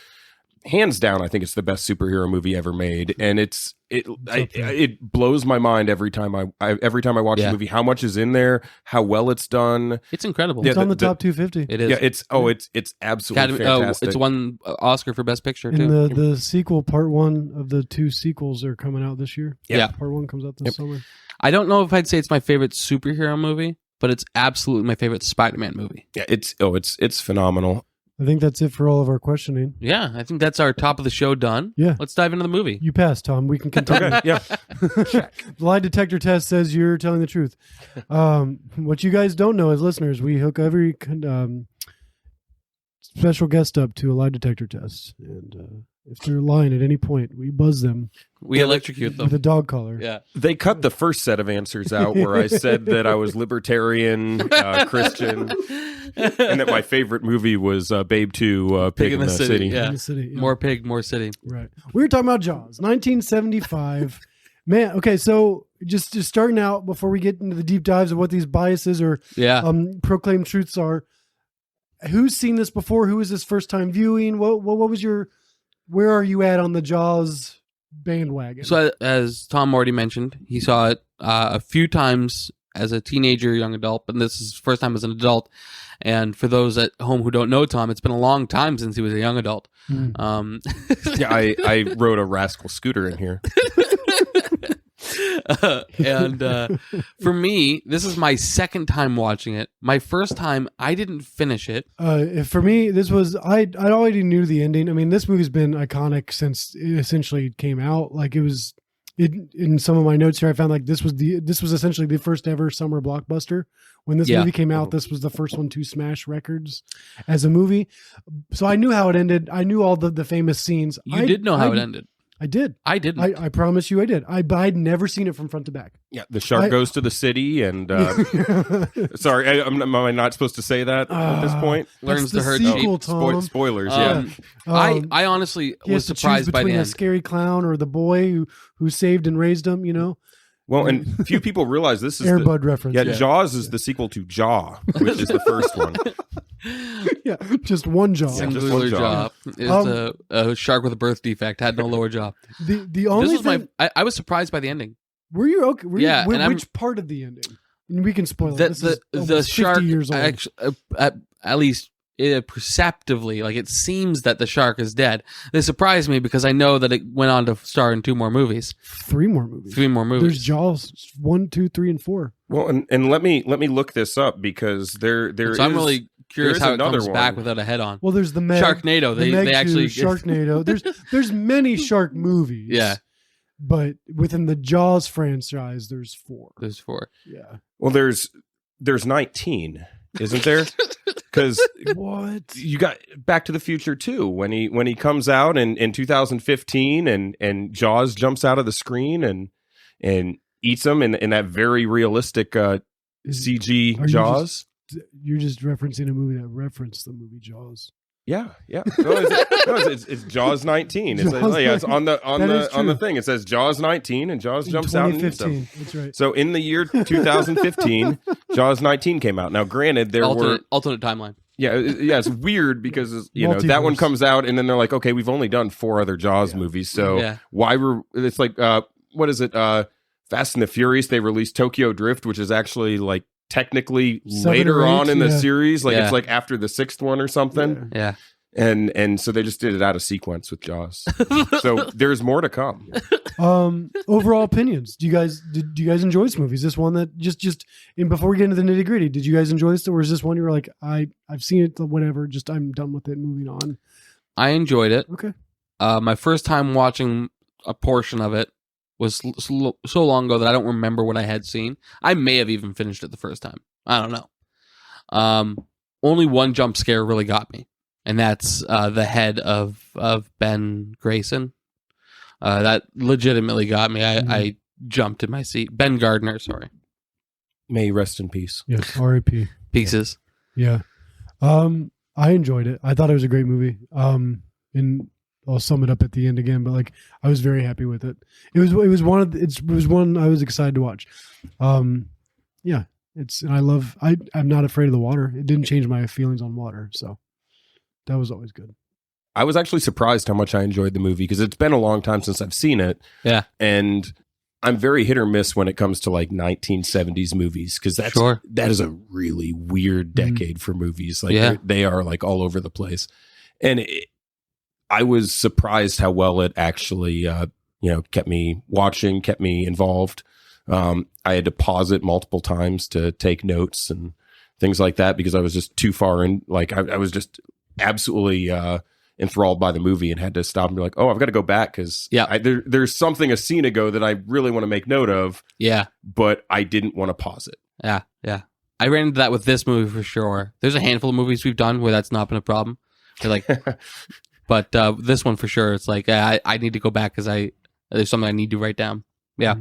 Speaker 9: hands down, I think it's the best superhero movie ever made, and it blows my mind every time I watch the movie. How much is in there? How well it's done?
Speaker 7: It's incredible.
Speaker 8: It's on the top 250.
Speaker 7: It is.
Speaker 9: Yeah, it's absolutely fantastic.
Speaker 7: It's won Oscar for Best Picture too.
Speaker 8: And the sequel, part one of the two sequels, are coming out this year.
Speaker 7: Yeah,
Speaker 8: part one comes out this summer.
Speaker 7: I don't know if I'd say it's my favorite superhero movie, but it's absolutely my favorite Spider-Man movie.
Speaker 9: Yeah, it's phenomenal.
Speaker 8: I think that's it for all of our questioning.
Speaker 7: Yeah, I think that's our top of the show done.
Speaker 8: Yeah.
Speaker 7: Let's dive into the movie.
Speaker 8: You passed, Tom. We can continue.
Speaker 9: Okay, yeah.
Speaker 8: The lie detector test says you're telling the truth. What you guys don't know as listeners, we hook every special guest up to a lie detector test. And if they're lying at any point, we buzz them.
Speaker 7: We electrocute them
Speaker 8: with a dog collar.
Speaker 7: Yeah.
Speaker 9: They cut the first set of answers out where I said that I was libertarian, Christian, and that my favorite movie was Babe 2, Pig in the City.
Speaker 7: Yeah.
Speaker 8: In the City, yeah.
Speaker 7: More pig, more city.
Speaker 8: Right. We were talking about Jaws, 1975. Man, okay, so just starting out before we get into the deep dives of what these biases or proclaimed truths are, who's seen this before? Who is this first time viewing? What was where are you at on the Jaws bandwagon?
Speaker 7: So as Tom already mentioned, he saw it a few times as a teenager, young adult, but this is his first time as an adult. And for those at home who don't know Tom, it's been a long time since he was a young adult.
Speaker 9: Yeah, I rode a rascal scooter in here.
Speaker 7: And for me, this is my second time watching it. My first time, I didn't finish it.
Speaker 8: For me, this was I already knew the ending. I mean, this movie's been iconic since it essentially came out. Like it was. In some of my notes here, I found like this was essentially the first ever summer blockbuster. When this movie came out, this was the first one to smash records as a movie. So I knew how it ended. I knew all the famous scenes.
Speaker 7: You did know how it ended.
Speaker 8: I did.
Speaker 7: I didn't.
Speaker 8: I promise you I did. I'd never seen it from front to back.
Speaker 9: Yeah, the shark goes to the city and sorry, am I not supposed to say that at this point?
Speaker 7: Learns to hurt
Speaker 8: sequel,
Speaker 7: sheep.
Speaker 8: Tom.
Speaker 9: Spoilers,
Speaker 7: I honestly
Speaker 8: he
Speaker 7: was
Speaker 8: has to
Speaker 7: surprised
Speaker 8: choose
Speaker 7: by the
Speaker 8: between a
Speaker 7: end.
Speaker 8: scary clown or the boy who saved and raised him, you know?
Speaker 9: Well, and few people realize this is
Speaker 8: Air Bud reference.
Speaker 9: Yeah, Jaws is the sequel to Jaw, which is the first one.
Speaker 8: Yeah, just one jaw.
Speaker 7: Singular jaw. It's a shark with a birth defect, had no lower jaw.
Speaker 8: The only thing...
Speaker 7: I was surprised by the ending.
Speaker 8: Were you okay?
Speaker 7: Yeah,
Speaker 8: which part of the ending? And we can spoil
Speaker 7: That
Speaker 8: it. This is
Speaker 7: the
Speaker 8: almost
Speaker 7: shark
Speaker 8: 50 years old.
Speaker 7: actually, at least perceptively, like it seems that the shark is dead. This surprised me because I know that it went on to star in 2 more movies.
Speaker 8: 3 more movies.
Speaker 7: 3 more movies.
Speaker 8: There's Jaws 1, 2, 3, and 4.
Speaker 9: Well, and let me look this up because there is.
Speaker 7: I'm really curious how it comes
Speaker 9: one.
Speaker 7: back without a head on.
Speaker 8: Well, there's the Meg.
Speaker 7: Sharknado.
Speaker 8: The
Speaker 7: They
Speaker 8: Meg
Speaker 7: actually
Speaker 8: 2, Sharknado. There's many shark movies.
Speaker 7: Yeah.
Speaker 8: But within the Jaws franchise, there's 4.
Speaker 7: There's 4.
Speaker 8: Yeah.
Speaker 9: Well, there's 19, isn't there? Because
Speaker 8: what
Speaker 9: you got Back to the Future 2 when he comes out in 2015 and Jaws jumps out of the screen and eats him in that very realistic CG Jaws.
Speaker 8: You're just referencing a movie that referenced the movie Jaws.
Speaker 9: Yeah. No, it's Jaws 19. It's, it's on the thing. It says Jaws 19, and Jaws jumps out and eats them.
Speaker 8: That's right.
Speaker 9: So in the year 2015, Jaws 19 came out. Now, granted, there were
Speaker 7: alternate timeline.
Speaker 9: Yeah, it's weird because that one comes out, and then they're like, okay, we've only done 4 other Jaws movies, so why were it's like what is it? Fast and the Furious. They released Tokyo Drift, which is actually like technically later on in the series, like it's like after the 6th one or something.
Speaker 7: Yeah.
Speaker 9: And so they just did it out of sequence with Jaws. So there's more to come.
Speaker 8: Overall opinions. Do you guys enjoy this movie? Is this one that just and before we get into the nitty gritty, did you guys enjoy this, or is this one you were like, I've seen it, whatever, just I'm done with it, moving on?
Speaker 7: I enjoyed it.
Speaker 8: Okay.
Speaker 7: My first time watching a portion of it was so long ago that I don't remember what I had seen. I may have even finished it the first time. I don't know. Only one jump scare really got me, and that's the head of Ben Grayson. That legitimately got me. I jumped in my seat. Ben Gardner, sorry.
Speaker 9: May he rest in peace.
Speaker 8: Yes, R.I.P.
Speaker 7: Pieces.
Speaker 8: Yeah. I enjoyed it. I thought it was a great movie. And I'll sum it up at the end again, but like I was very happy with it. It was one I was excited to watch. Yeah, I'm not afraid of the water. It didn't change my feelings on water, so that was always good.
Speaker 9: I was actually surprised how much I enjoyed the movie because it's been a long time since I've seen it.
Speaker 7: Yeah,
Speaker 9: and I'm very hit or miss when it comes to like 1970s movies because that is a really weird decade for movies. Like they are like all over the place, and I was surprised how well it actually, kept me watching, kept me involved. I had to pause it multiple times to take notes and things like that because I was just too far in. Like I was just absolutely enthralled by the movie and had to stop and be like, oh, I've got to go back because there's something a scene ago that I really want to make note of.
Speaker 7: Yeah, but
Speaker 9: I didn't want to pause it.
Speaker 7: Yeah. I ran into that with this movie for sure. There's a handful of movies we've done where that's not been a problem. They're like. But this one for sure, it's like I need to go back because there's something I need to write down. Yeah,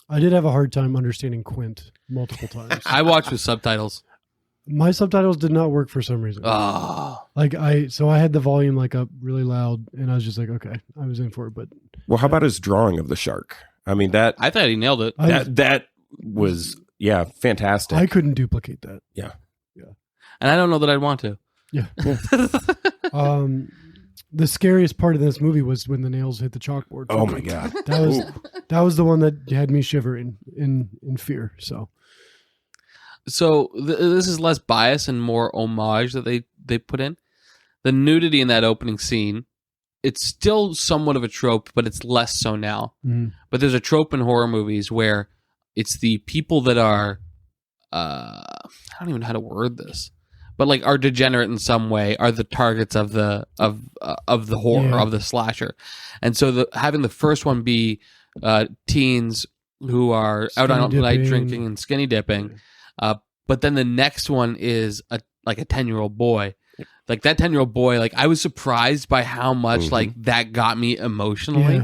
Speaker 8: I did have a hard time understanding Quint multiple times.
Speaker 7: I watched with subtitles.
Speaker 8: My subtitles did not work for some reason.
Speaker 7: Oh,
Speaker 8: so I had the volume like up really loud, and I was just like, okay, I was in for it. But
Speaker 9: how about his drawing of the shark? I mean I
Speaker 7: thought he nailed it.
Speaker 9: That was fantastic.
Speaker 8: I couldn't duplicate that.
Speaker 9: Yeah,
Speaker 7: and I don't know that I'd want to.
Speaker 8: Yeah. The scariest part of this movie was when the nails hit the chalkboard.
Speaker 9: Oh my god,
Speaker 8: that was the one that had me shivering in fear. So
Speaker 7: this is less bias and more homage that they put in. The nudity in that opening scene, it's still somewhat of a trope, but it's less so now.
Speaker 8: Mm.
Speaker 7: But there's a trope in horror movies where it's the people that are I don't even know how to word this. But like are degenerate in some way are the targets of the horror of the slasher, and so having the first one be teens who are out on night drinking and skinny dipping, but then the next one is a 10-year-old boy. like that 10-year-old boy, like I was surprised by how much like that got me emotionally.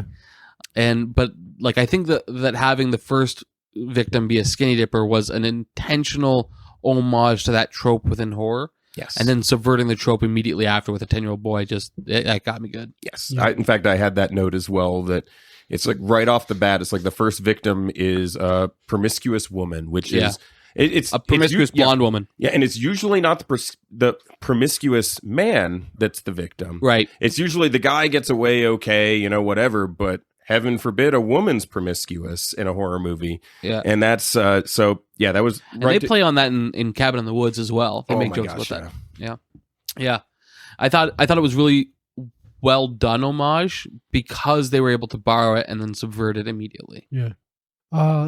Speaker 7: But like I think that having the first victim be a skinny dipper was an intentional homage to that trope within horror.
Speaker 9: Yes.
Speaker 7: And then subverting the trope immediately after with a 10-year-old boy, that got me good.
Speaker 9: Yes. Yeah. In fact, I had that note as well, that it's like right off the bat, it's like the first victim is a promiscuous woman, which is it's
Speaker 7: a promiscuous blonde woman.
Speaker 9: Yeah, and it's usually not the promiscuous man that's the victim.
Speaker 7: Right.
Speaker 9: It's usually the guy gets away okay, you know, whatever, but heaven forbid a woman's promiscuous in a horror movie. Yeah. And that's that was
Speaker 7: and right. They play on that in Cabin in the Woods as well. They make jokes about that. Yeah. I thought it was really well done homage because they were able to borrow it and then subvert it immediately.
Speaker 8: Yeah.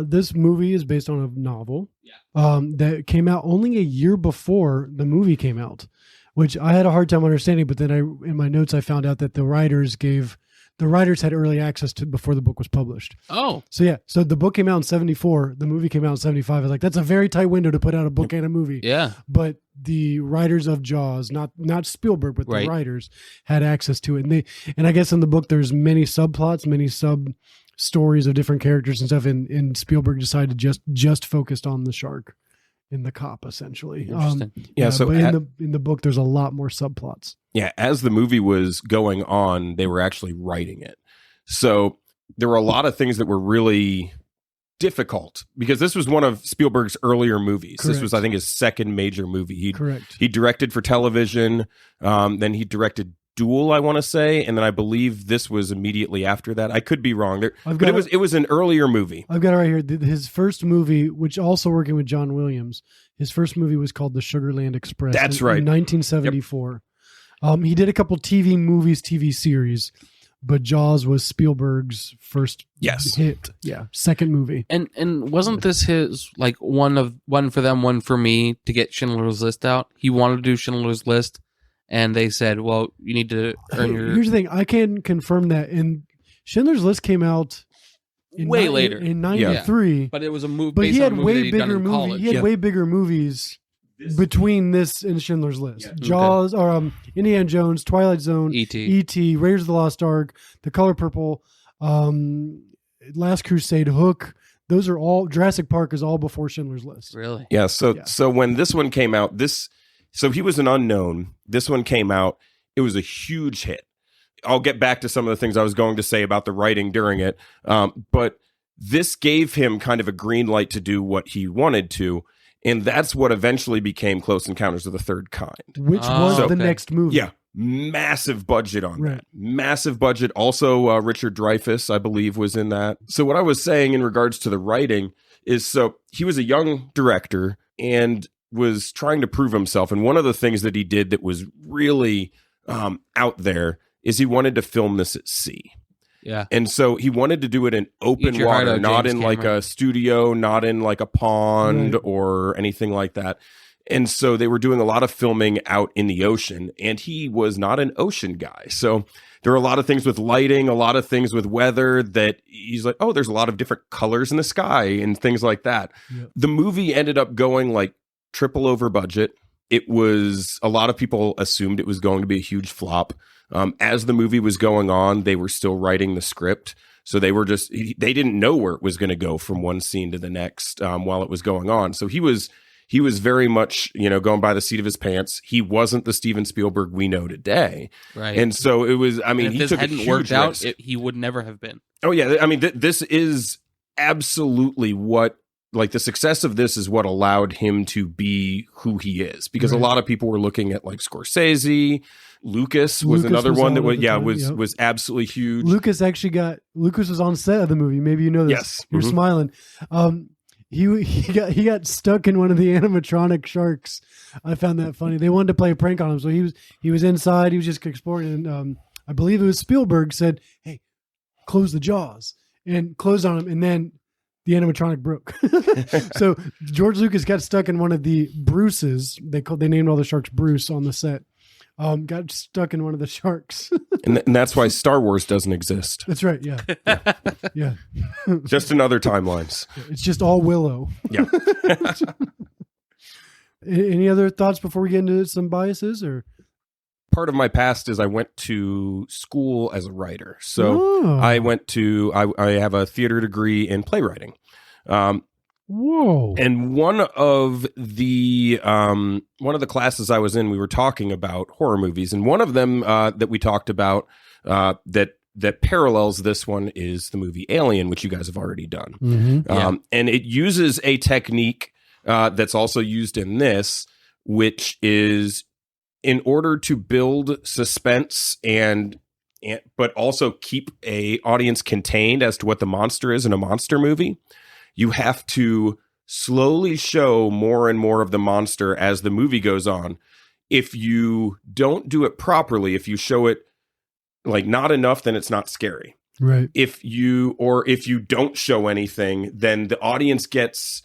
Speaker 8: This movie is based on a novel that came out only a year before the movie came out, which I had a hard time understanding. But then in my notes, I found out that the writers had early access to before the book was published.
Speaker 7: Oh.
Speaker 8: So the book came out in 1974. The movie came out in 1975. I was like, that's a very tight window to put out a book and a movie.
Speaker 7: Yeah.
Speaker 8: But the writers of Jaws, not Spielberg, but the writers had access to it. And I guess in the book, there's many subplots, many sub stories of different characters and stuff. And Spielberg decided just focused on the shark and the cop, essentially.
Speaker 7: Interesting.
Speaker 9: So
Speaker 8: but in the book, there's a lot more subplots.
Speaker 9: Yeah, as the movie was going on, they were actually writing it. So there were a lot of things that were really difficult because this was one of Spielberg's earlier movies.
Speaker 8: Correct.
Speaker 9: This was, I think, his second major movie.
Speaker 8: Correct.
Speaker 9: He directed for television. Then he directed Duel, I want to say, and then I believe this was immediately after that. I could be wrong there, but it was an earlier movie.
Speaker 8: I've got it right here. His first movie, which also working with John Williams, his first movie was called The Sugarland Express.
Speaker 9: That's right,
Speaker 8: in 1974. Yep. He did a couple TV series, but Jaws was Spielberg's first hit. Yeah, second movie.
Speaker 7: And wasn't this his like one for them, one for me to get Schindler's List out? He wanted to do Schindler's List. And they said, well, you need to earn your...
Speaker 8: Here's the thing. I can confirm that. And Schindler's List came out
Speaker 7: way later.
Speaker 8: In 93.
Speaker 7: Yeah. But it was a movie
Speaker 8: but
Speaker 7: based
Speaker 8: he had
Speaker 7: on a movie that he'd done in college.
Speaker 8: He had way bigger movies between this and Schindler's List. Jaws, or Indiana Jones, Twilight Zone, E.T., Raiders of the Lost Ark, The Color Purple, Last Crusade, Hook. Those are all... Jurassic Park is all before Schindler's List.
Speaker 7: Really?
Speaker 9: Yeah. So when this one came out, So he was an unknown. This one came out. It was a huge hit. I'll get back to some of the things I was going to say about the writing during it. But this gave him kind of a green light to do what he wanted to. And that's what eventually became Close Encounters of the Third Kind.
Speaker 8: Which was the next movie.
Speaker 9: Yeah. Massive budget on that. Massive budget. Also, Richard Dreyfuss, I believe, was in that. So what I was saying in regards to the writing is, so he was a young director and was trying to prove himself. And one of the things that he did that was really out there is he wanted to film this at sea.
Speaker 7: Yeah.
Speaker 9: And so he wanted to do it in open water, not in like a studio, not in like a pond or anything like that. And so they were doing a lot of filming out in the ocean, and he was not an ocean guy. So there are a lot of things with lighting, a lot of things with weather that he's like, oh, there's a lot of different colors in the sky and things like that. Yep. The movie ended up going like triple over budget. It was, a lot of people assumed it was going to be a huge flop. As the movie was going on, they were still writing the script. So they were they didn't know where it was going to go from one scene to the next while it was going on. So he was very much, going by the seat of his pants. He wasn't the Steven Spielberg we know today.
Speaker 7: Right.
Speaker 9: And so it was, he
Speaker 7: if this
Speaker 9: took
Speaker 7: hadn't
Speaker 9: a huge
Speaker 7: worked out,
Speaker 9: risk.
Speaker 7: he would never have been.
Speaker 9: Oh yeah. This is absolutely what, like, the success of this is what allowed him to be who he is, because a lot of people were looking at like Scorsese. Lucas was another one that was absolutely huge.
Speaker 8: Lucas was on set of the movie. Maybe you know this.
Speaker 9: Yes.
Speaker 8: You're smiling. He got stuck in one of the animatronic sharks. I found that funny. They wanted to play a prank on him, so he was inside. He was just exploring, and I believe it was Spielberg said, "Hey, close the jaws," and closed on him, and then the animatronic broke. So George Lucas got stuck in one of the Bruces. They named all the sharks Bruce on the set. Got stuck in one of the sharks.
Speaker 9: and that's why Star Wars doesn't exist.
Speaker 8: That's right. Yeah. Yeah.
Speaker 9: Just in other timelines.
Speaker 8: It's just all Willow.
Speaker 9: Yeah.
Speaker 8: Any other thoughts before we get into some biases, or?
Speaker 9: part of my past is I went to school as a writer. So I have a theater degree in playwriting.
Speaker 8: Whoa!
Speaker 9: And one of the classes I was in, we were talking about horror movies, and one of them that we talked about that parallels this one is the movie Alien, which you guys have already done.
Speaker 8: Mm-hmm.
Speaker 9: And it uses a technique that's also used in this, which is in order to build suspense and but also keep a audience contained as to what the monster is in a monster movie. You have to slowly show more and more of the monster as the movie goes on. If you don't do it properly, if you show it like not enough, then it's not scary.
Speaker 8: Right.
Speaker 9: If you don't show anything, then the audience gets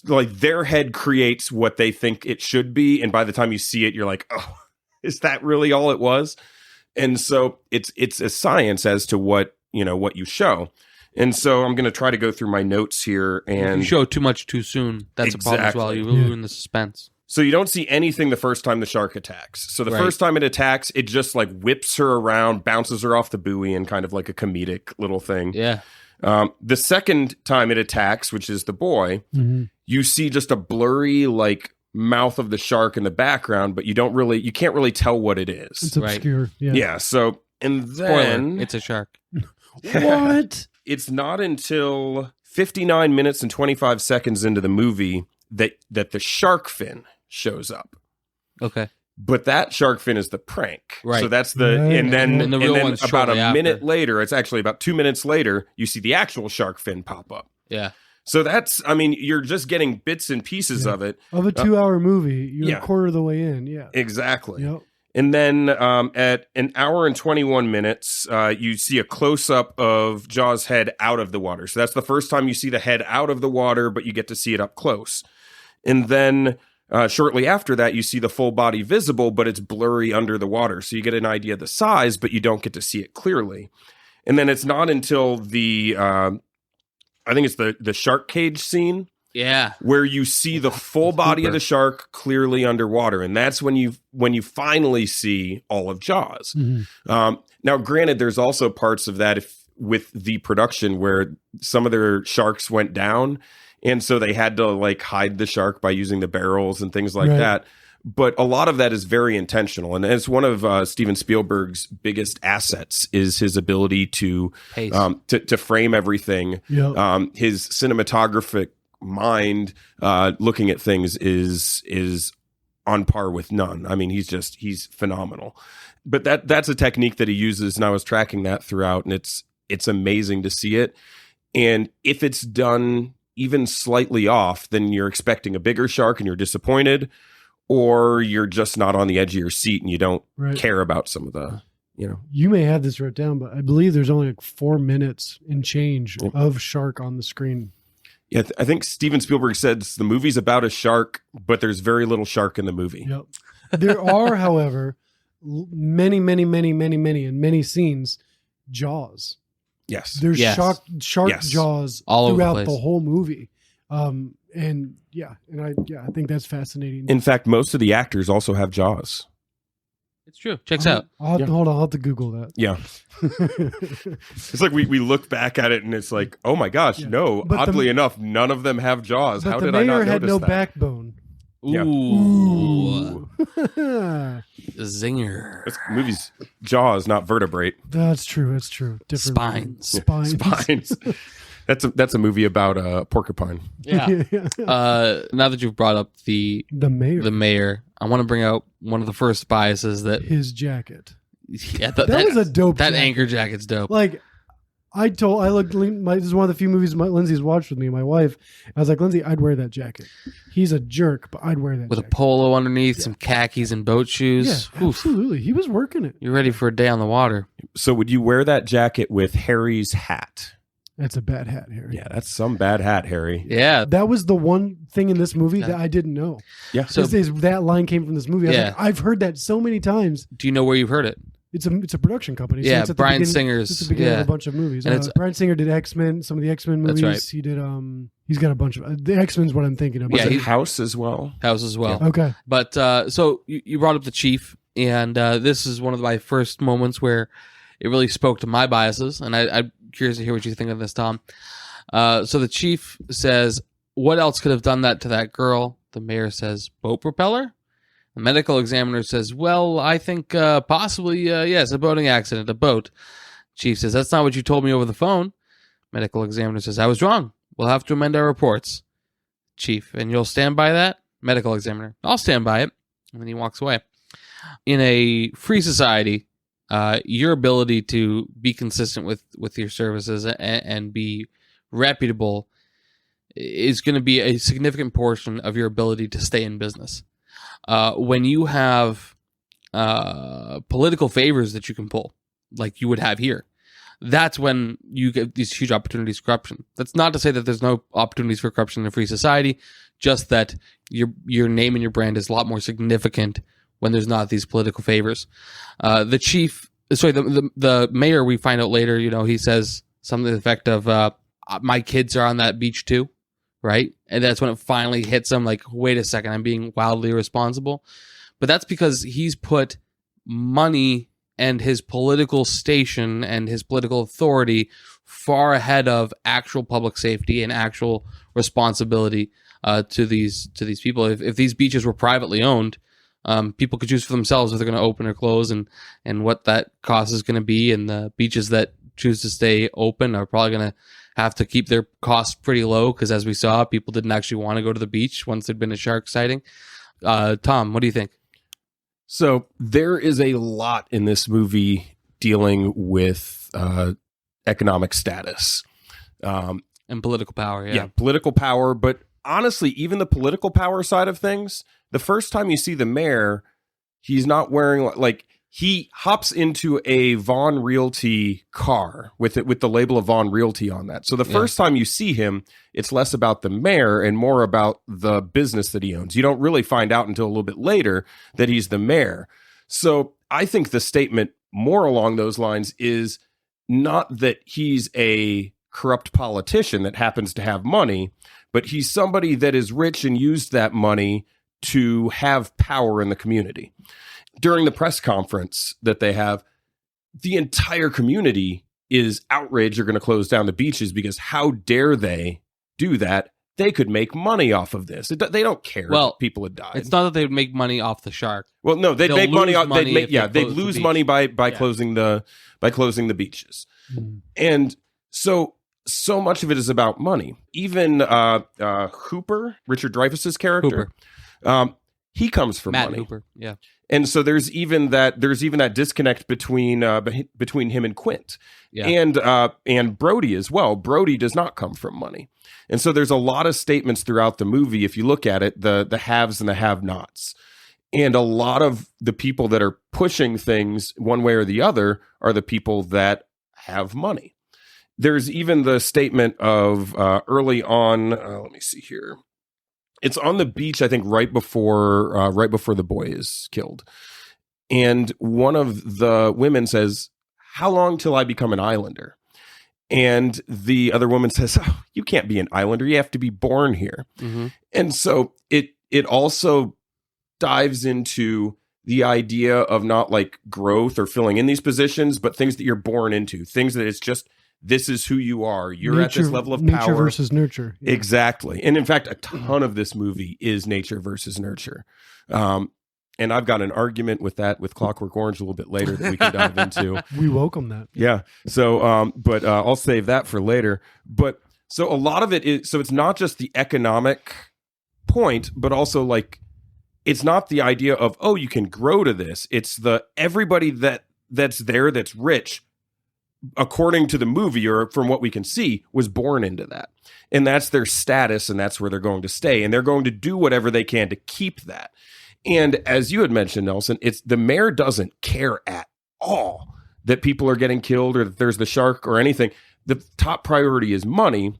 Speaker 9: like their head creates what they think it should be. And by the time you see it, you're like, oh, is that really all it was? And so it's a science as to what you show. And so I'm going to try to go through my notes here. And
Speaker 7: if you show too much too soon, that's a problem as well. You ruin the suspense.
Speaker 9: So you don't see anything the first time the shark attacks. So the first time it attacks, it just like whips her around, bounces her off the buoy in kind of like a comedic little thing.
Speaker 7: Yeah.
Speaker 9: The second time it attacks, which is the boy, you see just a blurry like mouth of the shark in the background, but you can't really tell what it is.
Speaker 8: It's obscure. Yeah.
Speaker 9: Yeah. So, and then
Speaker 7: Spoiler, it's a shark.
Speaker 8: What?
Speaker 9: It's not until 59 minutes and 25 seconds into the movie that the shark fin shows up.
Speaker 7: Okay.
Speaker 9: But that shark fin is the prank.
Speaker 7: Right.
Speaker 9: So that's the,
Speaker 8: Right.
Speaker 9: and then
Speaker 7: And the real one's
Speaker 9: about a
Speaker 7: shortly
Speaker 9: minute
Speaker 7: after.
Speaker 9: later, it's actually about 2 minutes later, you see the actual shark fin pop up.
Speaker 7: Yeah.
Speaker 9: So that's, I mean, you're just getting bits and pieces of it.
Speaker 8: Of a 2-hour movie, you're
Speaker 9: yeah.
Speaker 8: a quarter of the way in. Yeah.
Speaker 9: Exactly.
Speaker 8: Yep.
Speaker 9: And then at an hour and 21 minutes, you see a close-up of Jaws' head out of the water. So that's the first time you see the head out of the water, but you get to see it up close. And then shortly after that, you see the full body visible, but it's blurry under the water. So you get an idea of the size, but you don't get to see it clearly. And then it's not until the, I think it's the shark cage scene.
Speaker 7: Yeah.
Speaker 9: Where you see the full body of the shark clearly underwater. And that's when you finally see all of Jaws.
Speaker 8: Mm-hmm.
Speaker 9: Now, granted, there's also parts of that with the production where some of their sharks went down. And so they had to like hide the shark by using the barrels and things like that. But a lot of that is very intentional. And it's one of Steven Spielberg's biggest assets is his ability to frame everything.
Speaker 8: Yep.
Speaker 9: His cinematographic mind looking at things is on par with none. I mean, he's phenomenal. But that's a technique that he uses, and I was tracking that throughout, and it's amazing to see it. And if it's done even slightly off, then you're expecting a bigger shark and you're disappointed, or you're just not on the edge of your seat and you don't care about some of the,
Speaker 8: You may have this wrote down, but I believe there's only like 4 minutes and change of shark on the screen.
Speaker 9: Yeah, I think Steven Spielberg says the movie's about a shark, but there's very little shark in the movie.
Speaker 8: Yep. There are, however, many scenes, Jaws.
Speaker 9: Yes.
Speaker 8: There's shark Jaws
Speaker 7: all
Speaker 8: throughout
Speaker 7: over
Speaker 8: the whole movie. I think that's fascinating.
Speaker 9: In fact, most of the actors also have Jaws.
Speaker 7: It's true. Checks out.
Speaker 8: Hold on, I'll have to Google that.
Speaker 9: Yeah. It's like we look back at it and it's like, oh my gosh, no. But oddly enough, none of them have Jaws.
Speaker 8: But
Speaker 9: How
Speaker 8: the
Speaker 9: did I not
Speaker 8: mayor
Speaker 9: notice
Speaker 8: had no
Speaker 9: that?
Speaker 8: backbone.
Speaker 9: Yeah.
Speaker 7: Ooh. Zinger.
Speaker 9: This movie's Jaws, not vertebrate.
Speaker 8: That's true. That's true. Different
Speaker 7: Spines.
Speaker 8: Spines.
Speaker 9: That's a movie about a porcupine.
Speaker 7: Yeah. Now that you've brought up the mayor, I want to bring out one of the first biases that
Speaker 8: his jacket.
Speaker 7: Yeah,
Speaker 8: that was a dope.
Speaker 7: That
Speaker 8: jacket.
Speaker 7: anchor jacket's dope.
Speaker 8: Like, this is one of the few movies Lindsay's watched with me, my wife. I was like, Lindsay, I'd wear that jacket. He's a jerk, but I'd wear that
Speaker 7: with
Speaker 8: jacket.
Speaker 7: a polo underneath, some khakis and boat shoes.
Speaker 8: Yeah, absolutely. He was working it.
Speaker 7: You're ready for a day on the water.
Speaker 9: So would you wear that jacket with Harry's hat?
Speaker 8: That's a bad hat, Harry.
Speaker 9: Yeah, that's some bad hat, Harry.
Speaker 7: Yeah.
Speaker 8: That was the one thing in this movie that I didn't know.
Speaker 9: Yeah.
Speaker 8: So that line came from this movie. I was like, I've heard that so many times.
Speaker 7: Do you know where you've heard it?
Speaker 8: It's a production company. So
Speaker 7: Yeah,
Speaker 8: it's at
Speaker 7: Brian
Speaker 8: the
Speaker 7: Singer's.
Speaker 8: It's at the beginning of a bunch of movies.
Speaker 7: And
Speaker 8: Brian Singer did X-Men, some of the X-Men movies.
Speaker 7: That's right.
Speaker 8: He did. He's got a bunch of the X-Men's what I'm thinking of.
Speaker 9: Yeah, House as well.
Speaker 7: House as well.
Speaker 8: Yeah. Okay.
Speaker 7: But so you brought up the chief, And this is one of my first moments where it really spoke to my biases. And I'm curious to hear what you think of this, Tom. So the chief says, what else could have done that to that girl? The mayor says, boat propeller? The medical examiner says, well, I think possibly, yes, a boating accident, a boat. Chief says, that's not what you told me over the phone. Medical examiner says, I was wrong. We'll have to amend our reports. Chief, and you'll stand by that? Medical examiner, I'll stand by it. And then he walks away. In a free society, your ability to be consistent with your services and be reputable is going to be a significant portion of your ability to stay in business. When you have political favors that you can pull, like you would have here, that's when you get these huge opportunities for corruption. That's not to say that there's no opportunities for corruption in a free society, just that your name and your brand is a lot more significant when there's not these political favors. The mayor, we find out later, he says something to the effect of, my kids are on that beach too, right? And that's when it finally hits him, like, wait a second, I'm being wildly irresponsible. But that's because he's put money and his political station and his political authority far ahead of actual public safety and actual responsibility to these people. If these beaches were privately owned, people could choose for themselves if they're going to open or close and what that cost is going to be. And the beaches that choose to stay open are probably going to have to keep their costs pretty low because, as we saw, people didn't actually want to go to the beach once there'd been a shark sighting. Tom, what do you think?
Speaker 9: So there is a lot in this movie dealing with economic status.
Speaker 7: And political power,
Speaker 9: Yeah, political power. But honestly, even the political power side of things, the first time you see the mayor, he's not wearing, he hops into a Vaughn Realty car with the label of Vaughn Realty on that. So the first time you see him, it's less about the mayor and more about the business that he owns. You don't really find out until a little bit later that he's the mayor. So I think the statement more along those lines is not that he's a corrupt politician that happens to have money, but he's somebody that is rich and used that money to have power in the community. During the press conference that they have, the entire community is outraged. They're going to close down the beaches because how dare they do that? They could make money off of this. They don't care that people had died.
Speaker 7: It's not that they'd make money off the shark.
Speaker 9: Well, no, they'd make money. They'd lose money by closing the beaches. Mm. And so much of it is about money. Even Hooper, Richard Dreyfuss's character, he comes from
Speaker 7: Matt
Speaker 9: money.
Speaker 7: Hooper, yeah.
Speaker 9: And so there's even that disconnect between him and Quint, and Brody as well. Brody does not come from money, and so there's a lot of statements throughout the movie. If you look at it, the haves and the have-nots, and a lot of the people that are pushing things one way or the other are the people that have money. There's even the statement of early on. Let me see here. It's on the beach, I think, right before the boy is killed. And one of the women says, how long till I become an islander? And the other woman says, oh, you can't be an islander. You have to be born here. Mm-hmm. And so it also dives into the idea of not like growth or filling in these positions, but things that you're born into, things that it's just, this is who you are. You're at this level of power.
Speaker 8: Nature versus nurture.
Speaker 9: Yeah. Exactly. And in fact, a ton of this movie is nature versus nurture. And I've got an argument with Clockwork Orange a little bit later that we can dive into.
Speaker 8: We welcome that.
Speaker 9: Yeah. So, but I'll save that for later. But so a lot of it is, so it's not just the economic point, but also like, it's not the idea of, oh, you can grow to this. It's everybody that's there, that's rich, according to the movie or from what we can see, was born into that. And that's their status, and that's where they're going to stay. And they're going to do whatever they can to keep that. And as you had mentioned, Nelson, it's the mayor doesn't care at all that people are getting killed or that there's the shark or anything. The top priority is money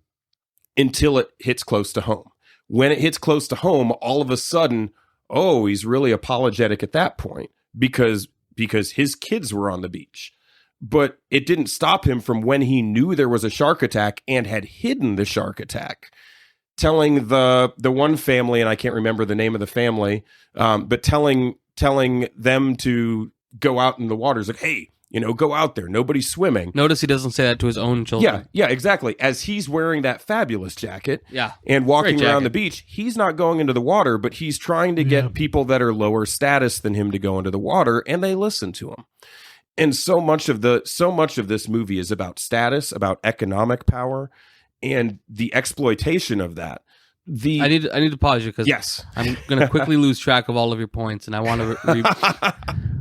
Speaker 9: until it hits close to home. When it hits close to home, all of a sudden, oh, he's really apologetic at that point because his kids were on the beach. But it didn't stop him from when he knew there was a shark attack and had hidden the shark attack, telling the one family, and I can't remember the name of the family, but telling telling them to go out in the water. He's like, hey, go out there. Nobody's swimming.
Speaker 7: Notice he doesn't say that to his own children.
Speaker 9: Yeah, exactly. As he's wearing that fabulous jacket
Speaker 7: Yeah.
Speaker 9: and walking
Speaker 7: Great
Speaker 9: around the
Speaker 7: jacket.
Speaker 9: beach, he's not going into the water, but he's trying to get people that are lower status than him to go into the water, and they listen to him. And so much of this movie is about status, about economic power, and the exploitation of that.
Speaker 7: I need to pause you because
Speaker 9: Yes.
Speaker 7: I'm going to quickly lose track of all of your points, and I want to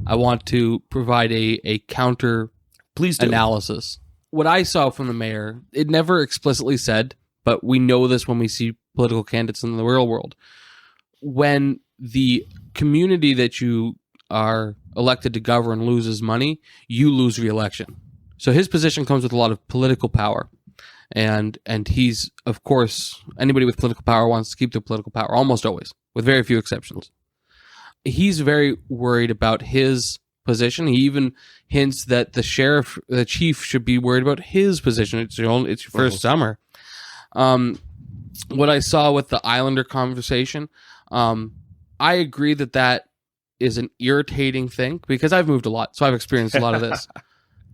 Speaker 7: I want to provide a counter
Speaker 9: Please do.
Speaker 7: analysis. What I saw from the mayor, it never explicitly said, but we know this when we see political candidates in the real world. When the community that you are elected to govern loses money, you lose re-election. So his position comes with a lot of political power. And he's, of course, anybody with political power wants to keep their political power, almost always, with very few exceptions. He's very worried about his position. He even hints that the chief should be worried about his position. It's your first summer. What I saw with the Islander conversation, I agree that is an irritating thing because I've moved a lot, so I've experienced a lot of this.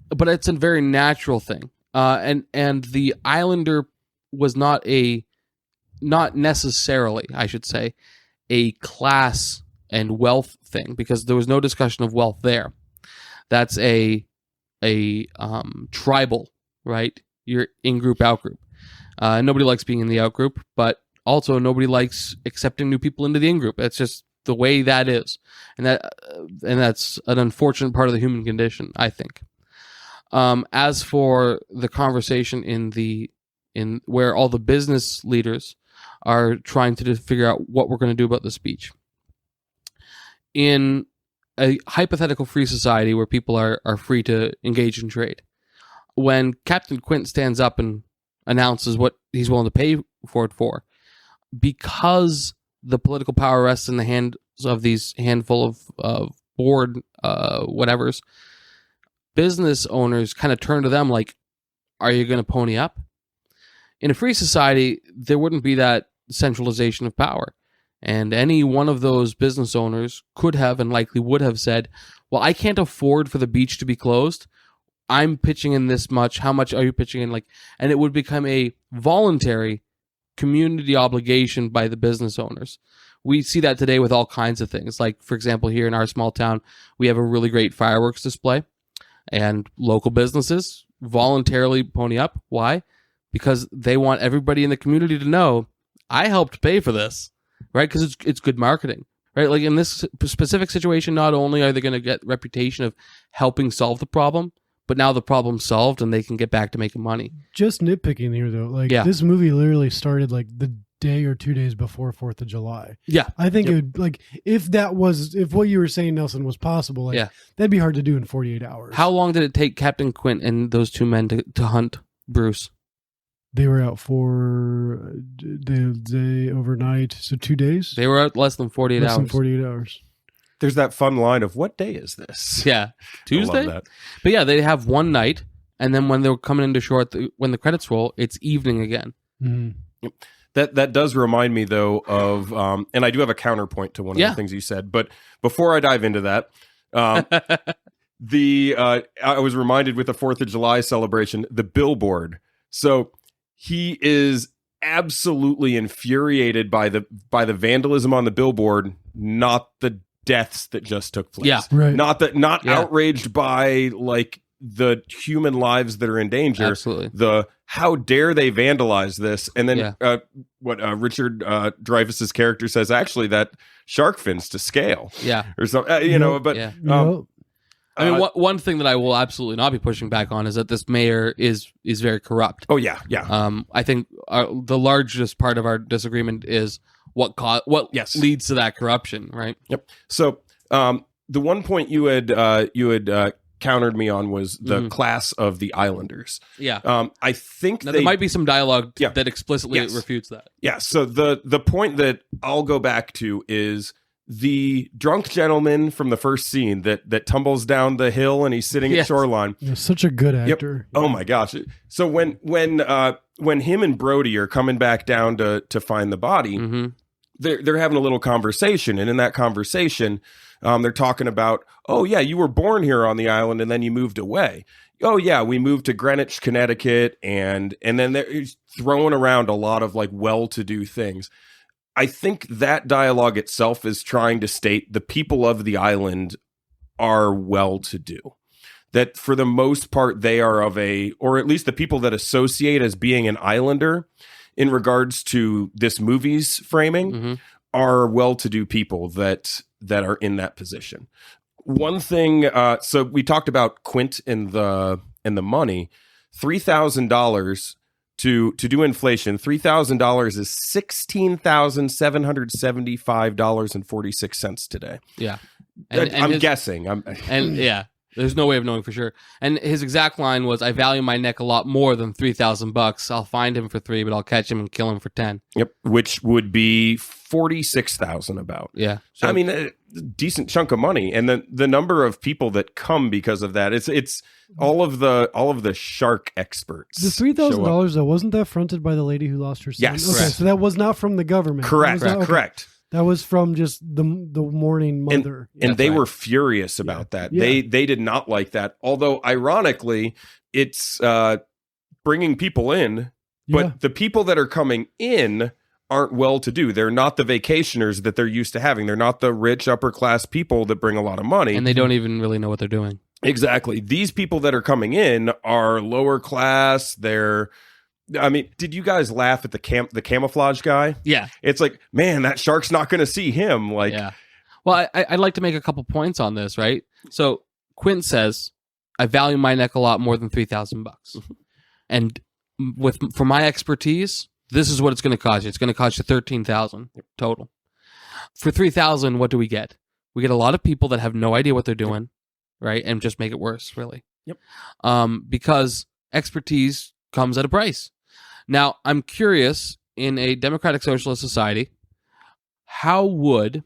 Speaker 7: But it's a very natural thing. And the Islander was not necessarily, I should say, a class and wealth thing because there was no discussion of wealth there. That's a tribal, right? You're in group, out group. Nobody likes being in the out group, but also nobody likes accepting new people into the in group. It's just the way that is, and that's an unfortunate part of the human condition, I think. As for the conversation in where all the business leaders are trying to figure out what we're going to do about the speech. In a hypothetical free society where people are free to engage in trade, when Captain Quint stands up and announces what he's willing to pay for it for, because the political power rests in the hands of these handful of board whatevers, business owners kind of turn to them like, are you going to pony up? In a free society, there wouldn't be that centralization of power. And any one of those business owners could have and likely would have said, well, I can't afford for the beach to be closed. I'm pitching in this much. How much are you pitching in? And it would become a voluntary community obligation by the business owners. We see that today with all kinds of things. Like, for example, here in our small town, we have a really great fireworks display. And local businesses voluntarily pony up. Why? Because they want everybody in the community to know, I helped pay for this, right? Because it's good marketing, right? Like in this specific situation, not only are they going to get reputation of helping solve the problem, but now the problem's solved and they can get back to making money.
Speaker 8: Just nitpicking here, though. This movie literally started the day or 2 days before 4th of July.
Speaker 7: Yeah.
Speaker 8: I think it would, if what you were saying, Nelson, was possible, that'd be hard to do in 48 hours.
Speaker 7: How long did it take Captain Quint and those two men to hunt Bruce?
Speaker 8: They were out for the day overnight, so 2 days?
Speaker 7: They were out less than 48 hours.
Speaker 8: Less than 48 hours.
Speaker 9: There's that fun line of, what day is this?
Speaker 7: Yeah. Tuesday?
Speaker 9: I love that.
Speaker 7: But yeah, they have one night, and then when they're coming into shore, when the credits roll, it's evening again.
Speaker 8: Mm-hmm.
Speaker 9: Yep. That does remind me, though, of, and I do have a counterpoint to one of the things you said, but before I dive into that, I was reminded with the 4th of July celebration, the billboard. So he is absolutely infuriated by the vandalism on the billboard, not the deaths that just took place.
Speaker 7: Yeah.
Speaker 8: Right.
Speaker 9: Not outraged by the human lives that are in danger.
Speaker 7: Absolutely.
Speaker 9: How dare they vandalize this? And then Richard Dreyfuss's character says, actually, that shark fin's to scale.
Speaker 7: Yeah.
Speaker 9: Or something, but
Speaker 7: I mean, one thing that I will absolutely not be pushing back on is that this mayor is very corrupt.
Speaker 9: Oh yeah, yeah.
Speaker 7: I think the largest part of our disagreement is what leads to that corruption, right?
Speaker 9: Yep. So the one point you had countered me on was the class of the Islanders.
Speaker 7: Yeah.
Speaker 9: I think
Speaker 7: there might be some dialogue that explicitly refutes that.
Speaker 9: Yeah. So the point that I'll go back to is the drunk gentleman from the first scene that tumbles down the hill and he's sitting at shoreline.
Speaker 8: He's such a good actor.
Speaker 9: Yep. Oh my gosh. So when him and Brody are coming back down to find the body, they're having a little conversation, and in that conversation, they're talking about, oh yeah, you were born here on the island and then you moved away. Oh yeah, we moved to Greenwich, Connecticut, and then they're throwing around a lot of like well-to-do things. I think that dialogue itself is trying to state the people of the island are well-to-do. That for the most part, they are or at least the people that associate as being an islander in regards to this movie's framing are well-to-do people that are in that position. One thing, so we talked about Quint and the money. $3,000 to do inflation. $3,000 is $16,775.46 today.
Speaker 7: Yeah,
Speaker 9: I'm guessing.
Speaker 7: Yeah. There's no way of knowing for sure. And his exact line was, "I value my neck a lot more than $3,000. I'll find him for $3, but I'll catch him and kill him for $10."
Speaker 9: Yep, which would be $46,000 about.
Speaker 7: Yeah,
Speaker 9: so, I mean, a decent chunk of money, and the number of people that come because of that. It's all of the shark experts.
Speaker 8: The $3,000 though, wasn't that fronted by the lady who lost her son?
Speaker 9: Yes.
Speaker 8: Okay,
Speaker 9: Correct.
Speaker 8: so that was not from the government.
Speaker 9: Correct. Correct.
Speaker 8: That was from just the mourning mother.
Speaker 9: And they were furious about that. Yeah. They did not like that. Although, ironically, it's bringing people in, but the people that are coming in aren't well-to-do. They're not the vacationers that they're used to having. They're not the rich, upper-class people that bring a lot of money.
Speaker 7: And they don't even really know what they're doing.
Speaker 9: Exactly. These people that are coming in are lower class. I mean, did you guys laugh at the camouflage guy?
Speaker 7: Yeah.
Speaker 9: It's like, man, that shark's not going to see him. Like,
Speaker 7: yeah. Well, I'd like to make a couple points on this, right? So Quint says, "I value my neck a lot more than $3,000, and for my expertise, this is what it's going to cost you. It's going to cost you $13,000 total. For $3,000, what do we get? We get a lot of people that have no idea what they're doing, right, and just make it worse, really.
Speaker 9: Yep.
Speaker 7: Because expertise comes at a price. Now, I'm curious, in a democratic socialist society, how would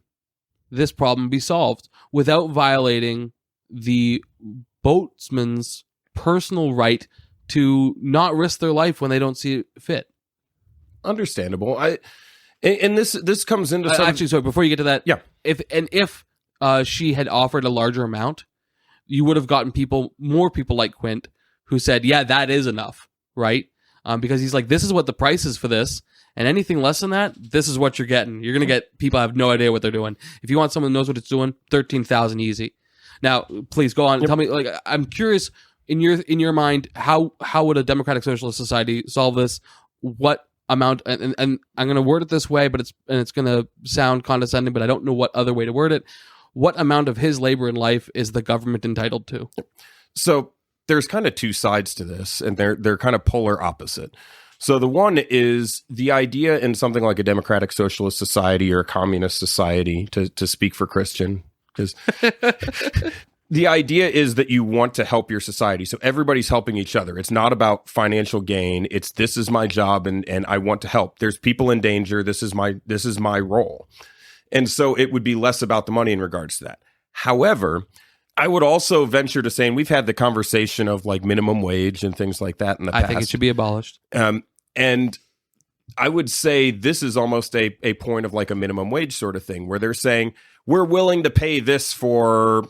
Speaker 7: this problem be solved without violating the boatsman's personal right to not risk their life when they don't see it fit?
Speaker 9: Understandable. And this comes into some...
Speaker 7: Actually, sorry, before you get to that,
Speaker 9: yeah.
Speaker 7: If she had offered a larger amount, you would have gotten more people like Quint who said, yeah, that is enough, right? Because he's like, this is what the price is for this, and anything less than that, this is what you're getting. You're going to get people who have no idea what they're doing. If you want someone who knows what it's doing, $13,000 easy. Now, please go on and tell me. Like, I'm curious, in your mind, how would a democratic socialist society solve this? What amount? And I'm going to word it this way, but it's going to sound condescending, but I don't know what other way to word it. What amount of his labor in life is the government entitled to? So there's kind of two sides to this, and they're kind of polar opposite. So the one is the idea in something like a democratic socialist society or a communist society, to speak for Christian, because the idea is that you want to help your society. So everybody's helping each other. It's not about financial gain. It's, this is my job and I want to help. There's people in danger. This is my role. And so it would be less about the money in regards to that. However, I would also venture to say, and we've had the conversation of like minimum wage and things like that in the past. I think it should be abolished.
Speaker 9: And I would say this is almost a point of like a minimum wage sort of thing, where they're saying, we're willing to pay this for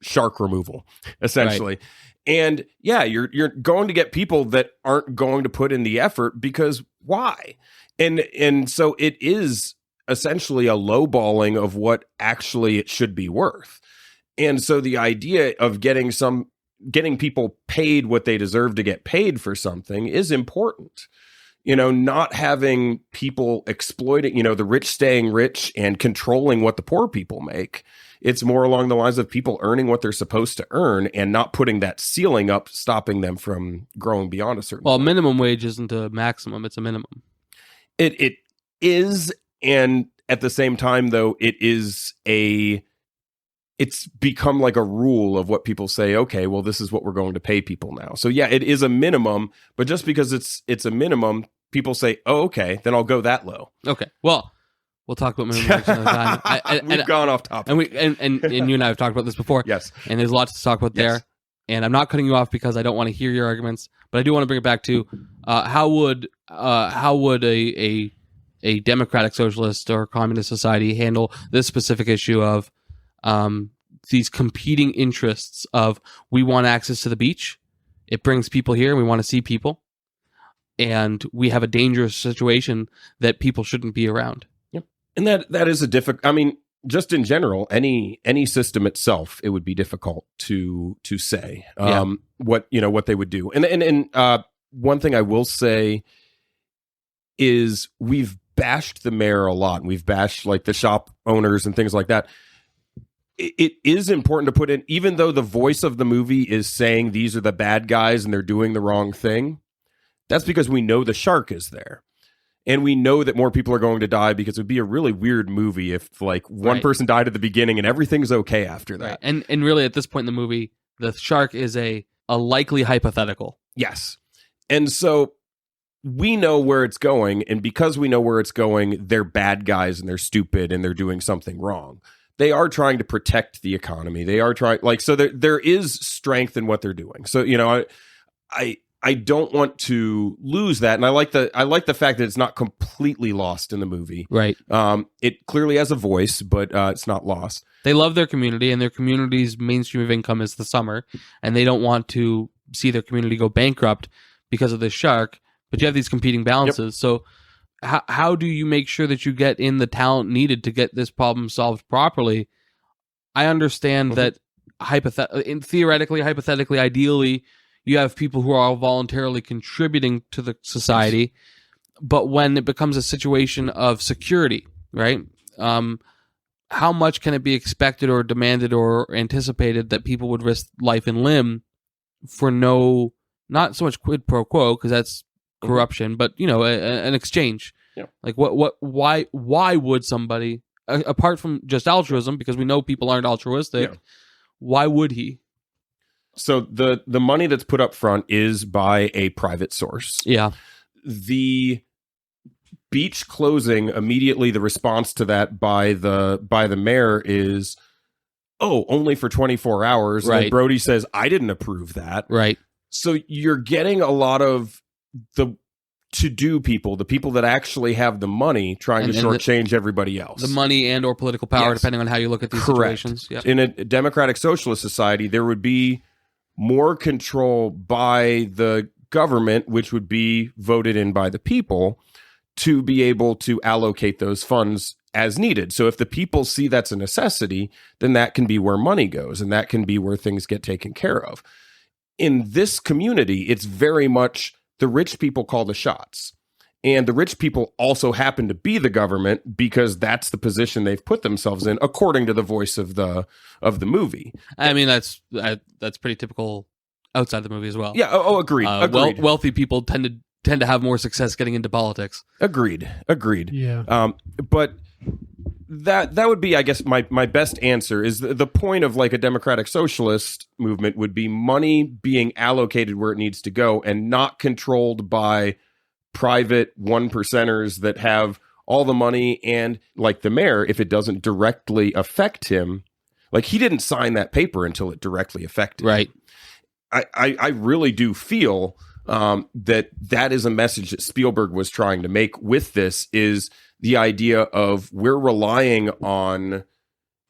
Speaker 9: shark removal, essentially. Right. And yeah, you're going to get people that aren't going to put in the effort, because why? And so it is essentially a lowballing of what actually it should be worth. And so the idea of getting people paid what they deserve to get paid for something is important. Not having people exploiting, the rich staying rich and controlling what the poor people make. It's more along the lines of people earning what they're supposed to earn and not putting that ceiling up, stopping them from growing beyond a certain point.
Speaker 7: Minimum wage isn't a maximum, it's a minimum.
Speaker 9: It is, and at the same time, though, it's become like a rule of what people say, okay, well, this is what we're going to pay people now. So yeah, it is a minimum, but just because it's a minimum, people say, oh, okay, then I'll go that low.
Speaker 7: Okay. Well, we'll talk about minimum wage another time.
Speaker 9: We've gone off topic.
Speaker 7: And you and I have talked about this before.
Speaker 9: Yes.
Speaker 7: And there's lots to talk about there. And I'm not cutting you off because I don't want to hear your arguments, but I do want to bring it back to how would a a democratic socialist or communist society handle this specific issue of these competing interests of, we want access to the beach, it brings people here, and we want to see people, and we have a dangerous situation that people shouldn't be around.
Speaker 9: Yep. And that is a difficult, I mean, just in general, any system itself, it would be difficult to say what they would do. And one thing I will say is we've bashed the mayor a lot, and we've bashed like the shop owners and things like that. It is important to put in, even though the voice of the movie is saying these are the bad guys and they're doing the wrong thing, that's because we know the shark is there. And we know that more people are going to die, because it would be a really weird movie if like one person died at the beginning and everything's okay after that.
Speaker 7: Right. And really at this point in the movie, the shark is a likely hypothetical.
Speaker 9: Yes. And so we know where it's going. And because we know where it's going, they're bad guys and they're stupid and they're doing something wrong. They are trying to protect the economy. They are trying, like, so there is strength in what they're doing. So, I don't want to lose that, and I like the fact that it's not completely lost in the movie.
Speaker 7: Right.
Speaker 9: It clearly has a voice, but it's not lost.
Speaker 7: They love their community, and their community's mainstream of income is the summer, and they don't want to see their community go bankrupt because of this shark. But you have these competing balances. Yep. So how do you make sure that you get in the talent needed to get this problem solved properly? I understand that theoretically, hypothetically, ideally, you have people who are all voluntarily contributing to the society, but when it becomes a situation of security, right? How much can it be expected or demanded or anticipated that people would risk life and limb for not so much quid pro quo, because that's corruption, but an exchange. Yeah. Like why would somebody, apart from just altruism, because we know people aren't altruistic, why would he?
Speaker 9: So the money that's put up front is by a private source.
Speaker 7: Yeah.
Speaker 9: The beach closing, immediately the response to that by the mayor is, only for 24 hours.
Speaker 7: Right.
Speaker 9: And Brody says, I didn't approve that.
Speaker 7: Right.
Speaker 9: So you're getting a lot of the to-do people, the people that actually have the money, trying to shortchange everybody else.
Speaker 7: The money and or political power, depending on how you look at these situations. Yep.
Speaker 9: In a democratic socialist society, there would be more control by the government, which would be voted in by the people, to be able to allocate those funds as needed. So if the people see that's a necessity, then that can be where money goes, and that can be where things get taken care of. In this community, it's very much the rich people call the shots. And the rich people also happen to be the government, because that's the position they've put themselves in, according to the voice of the movie.
Speaker 7: I mean, that's pretty typical outside the movie as well.
Speaker 9: Yeah. Agreed. Agreed.
Speaker 7: Wealthy people tend to have more success getting into politics.
Speaker 9: Agreed.
Speaker 8: Yeah.
Speaker 9: But that would be, I guess, my best answer is the point of like a democratic socialist movement would be money being allocated where it needs to go and not controlled by private 1%ers that have all the money. And like the mayor, if it doesn't directly affect him, like he didn't sign that paper until it directly affected him.
Speaker 7: Right.
Speaker 9: I really do feel that is a message that Spielberg was trying to make with this, is the idea of we're relying on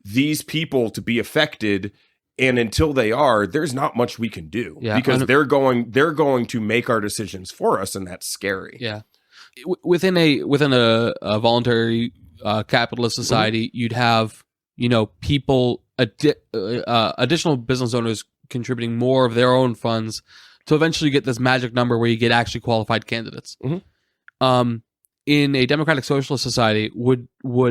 Speaker 9: these people to be affected, and until they are, there's not much we can do, because they're going to make our decisions for us, and that's scary.
Speaker 7: Yeah. Within a voluntary capitalist society, you'd have people, additional business owners contributing more of their own funds to eventually get this magic number where you get actually qualified candidates. Mm-hmm. In a democratic socialist society, would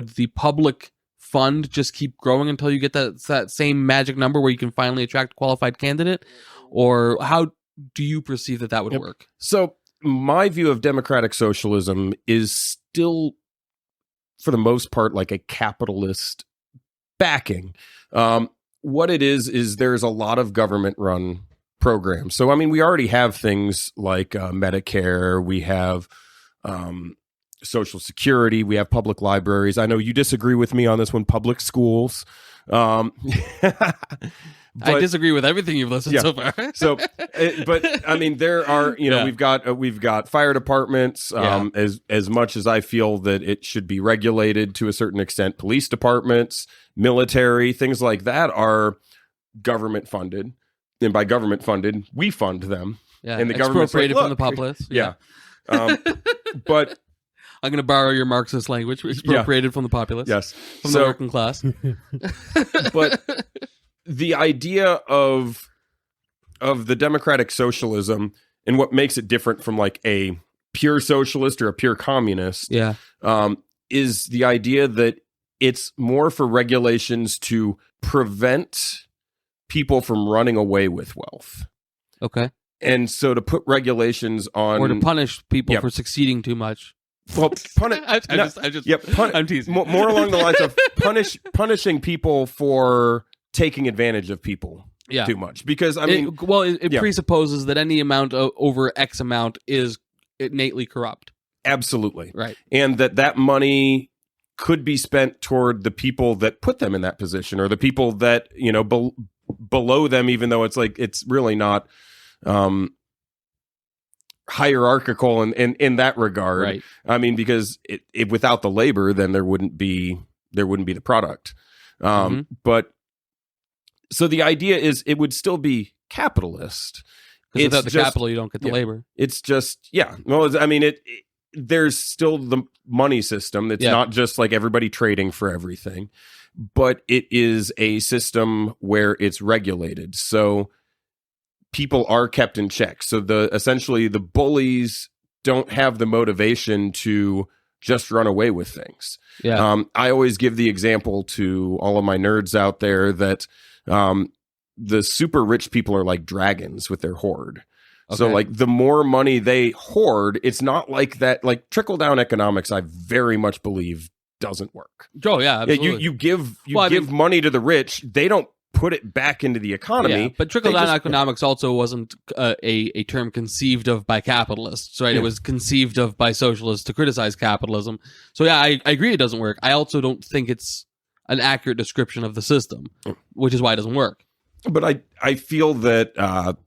Speaker 7: the public fund just keep growing until you get that same magic number where you can finally attract a qualified candidate? Or how do you perceive that would work?
Speaker 9: So my view of democratic socialism is still, for the most part, like a capitalist backing. What it is there's a lot of government-run programs. So, I mean, we already have things like Medicare, we have Social Security, we have public libraries. I know you disagree with me on this one, public schools.
Speaker 7: I disagree with everything you've listened so far.
Speaker 9: But I mean, there are, we've got fire departments, as much as I feel that it should be regulated to a certain extent, police departments, military, things like that are government funded. And by government funded, we fund them.
Speaker 7: Yeah,
Speaker 9: and the government's
Speaker 7: expropriated
Speaker 9: like,
Speaker 7: from the populace.
Speaker 9: Yeah. But
Speaker 7: I'm going to borrow your Marxist language, expropriated from the populace.
Speaker 9: Yes.
Speaker 7: From the working class.
Speaker 9: But the idea of the democratic socialism and what makes it different from like a pure socialist or a pure communist is the idea that it's more for regulations to prevent people from running away with wealth.
Speaker 7: Okay.
Speaker 9: And so to put regulations on...
Speaker 7: Or to punish people for succeeding too much.
Speaker 9: Well, I'm teasing. More along the lines of punishing people for taking advantage of people too much. Because, I mean...
Speaker 7: It presupposes that any amount over X amount is innately corrupt.
Speaker 9: Absolutely.
Speaker 7: Right.
Speaker 9: And that money could be spent toward the people that put them in that position, or the people that, below them, even though it's like, it's really not... hierarchical in that regard,
Speaker 7: right?
Speaker 9: I mean, because it without the labor, then there wouldn't be the product. But so the idea is it would still be capitalist.
Speaker 7: Because without the capital, you don't get the labor.
Speaker 9: It's just Well, I mean, there's still the money system. It's not just like everybody trading for everything, but it is a system where it's regulated. So people are kept in check. So essentially the bullies don't have the motivation to just run away with things.
Speaker 7: Yeah.
Speaker 9: I always give the example to all of my nerds out there that the super rich people are like dragons with their hoard. Okay. So like the more money they hoard, it's not like that, like trickle down economics, I very much believe doesn't work.
Speaker 7: Oh yeah, absolutely.
Speaker 9: You give money to the rich, they don't put it back into the economy.
Speaker 7: Yeah, but trickle-down economics also wasn't a term conceived of by capitalists, right? Yeah. It was conceived of by socialists to criticize capitalism. So yeah, I agree it doesn't work. I also don't think it's an accurate description of the system, which is why it doesn't work.
Speaker 9: But I feel that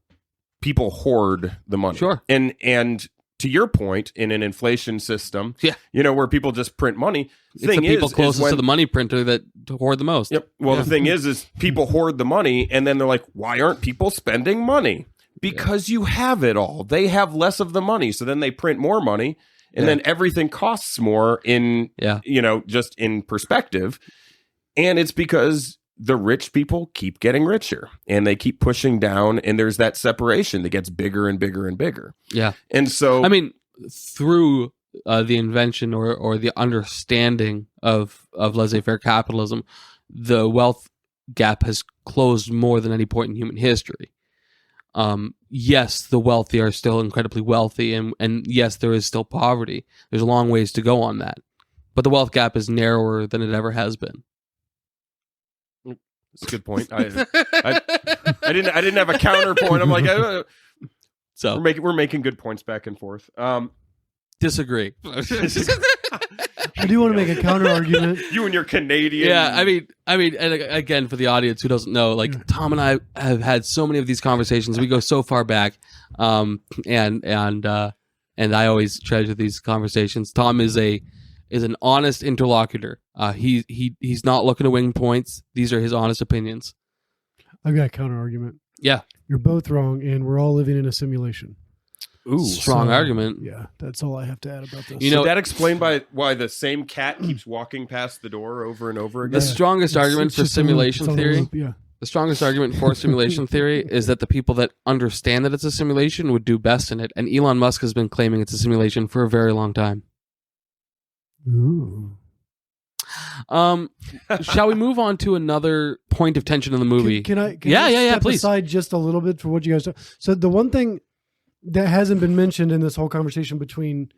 Speaker 9: people hoard the money.
Speaker 7: Sure.
Speaker 9: And to your point, in an inflation system, where people just print money,
Speaker 7: it's the people closest to the money printer that hoard the most.
Speaker 9: Yep. Well, the thing is people hoard the money, and then they're like, why aren't people spending money? Because you have it all. They have less of the money, so then they print more money, and then everything costs more in, just in perspective. And it's because the rich people keep getting richer, and they keep pushing down, and there's that separation that gets bigger and bigger and bigger.
Speaker 7: Yeah.
Speaker 9: And so...
Speaker 7: I mean, through the invention or the understanding of laissez-faire capitalism, the wealth gap has closed more than any point in human history. Yes, the wealthy are still incredibly wealthy, and yes, there is still poverty. There's a long ways to go on that. But the wealth gap is narrower than it ever has been.
Speaker 9: That's a good point. I didn't have a counterpoint. I'm like,
Speaker 7: so
Speaker 9: we're making good points back and forth.
Speaker 7: Disagree.
Speaker 8: I do want to make a counter argument.
Speaker 9: You and your Canadian.
Speaker 7: Yeah, I mean, and again, for the audience who doesn't know, like Tom and I have had so many of these conversations. We go so far back, and I always treasure these conversations. Tom is an honest interlocutor. He's not looking to win points. These are his honest opinions.
Speaker 8: I've got a counter argument.
Speaker 7: Yeah,
Speaker 8: you're both wrong, and we're all living in a simulation.
Speaker 7: Ooh, strong argument.
Speaker 8: Yeah, that's all I have to add about this.
Speaker 9: Should that explain why the same cat keeps walking past the door over and over again?
Speaker 7: The strongest argument for simulation theory.
Speaker 8: Yeah.
Speaker 7: The strongest argument for simulation theory is that the people that understand that it's a simulation would do best in it, and Elon Musk has been claiming it's a simulation for a very long time.
Speaker 8: Ooh.
Speaker 7: Shall we move on to another point of tension in the movie?
Speaker 8: Can I
Speaker 7: step
Speaker 8: please aside just a little bit for what you guys do? So the one thing that hasn't been mentioned in this whole conversation between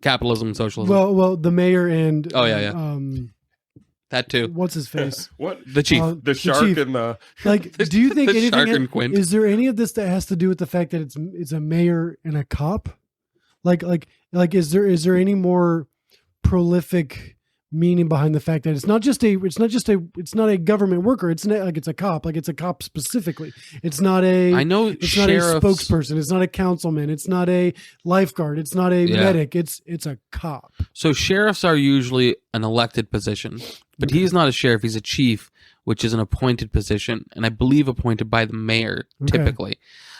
Speaker 7: capitalism and socialism.
Speaker 8: Well, the mayor and
Speaker 7: that too.
Speaker 8: What's his face?
Speaker 9: What
Speaker 7: the chief?
Speaker 9: The shark
Speaker 8: chief.
Speaker 9: and the
Speaker 8: do you think anything?
Speaker 7: Shark and Quint.
Speaker 8: Is there any of this that has to do with the fact that it's a mayor and a cop? Like is there any more prolific meaning behind the fact that it's not a government worker. It's not like it's a cop. Like it's a cop specifically. It's not a.
Speaker 7: I know
Speaker 8: it's not a spokesperson. It's not a councilman. It's not a lifeguard. It's not a medic. It's a cop.
Speaker 7: So sheriffs are usually an elected position, but he's not a sheriff. He's a chief, which is an appointed position, and I believe appointed by the mayor typically.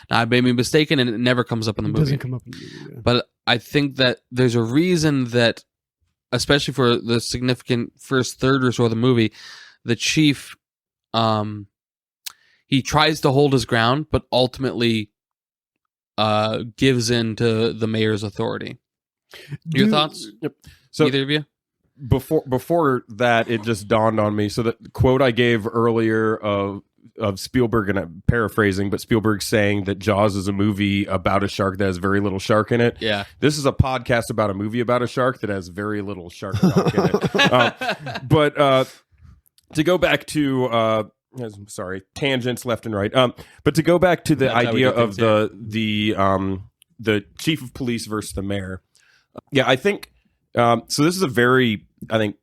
Speaker 7: Now, I may be mistaken, and it never comes up in the movie.
Speaker 8: It doesn't come up in the movie. Yeah.
Speaker 7: But I think that there's a reason that, especially for the significant first third or so of the movie, the chief, he tries to hold his ground, but ultimately gives in to the mayor's authority. Your thoughts?
Speaker 9: Yep. So
Speaker 7: either of you?
Speaker 9: Before that, it just dawned on me. So the quote I gave earlier of Spielberg, and I'm paraphrasing, but Spielberg saying that Jaws is a movie about a shark that has very little shark in it.
Speaker 7: Yeah.
Speaker 9: This is a podcast about a movie about a shark that has very little shark talk in it. But to go back to tangents left and right. But to go back to the idea of the chief of police versus the mayor. I think so this is a very, I think,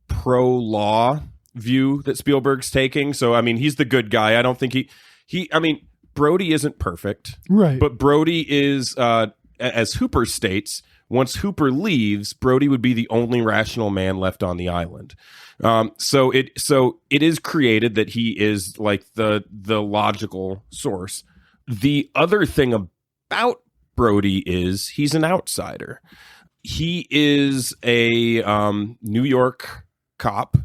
Speaker 9: pro-law view that Spielberg's taking. So, I mean, he's the good guy. I don't think I mean, Brody isn't perfect.
Speaker 8: Right.
Speaker 9: But Brody is, as Hooper states, once Hooper leaves, Brody would be the only rational man left on the island. So it is created that he is like the logical source. The other thing about Brody is he's an outsider. He is a New York cop.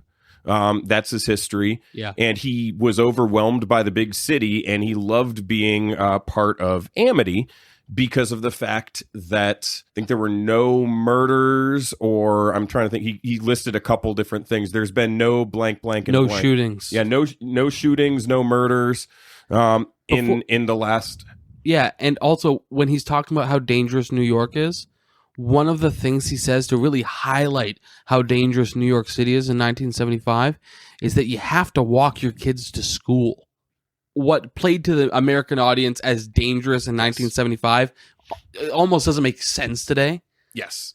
Speaker 9: That's his history.
Speaker 7: Yeah.
Speaker 9: And he was overwhelmed by the big city, and he loved being part of Amity because of the fact that I think there were no murders, or I'm trying to think, he listed a couple different things. There's been no blank and
Speaker 7: no
Speaker 9: blank.
Speaker 7: shootings.
Speaker 9: Yeah, no shootings, no murders in the last.
Speaker 7: Yeah, and also when he's talking about how dangerous New York is, one of the things he says to really highlight how dangerous New York City is in 1975 is that you have to walk your kids to school. What played to the American audience as dangerous in 1975 almost doesn't make sense today.
Speaker 9: Yes.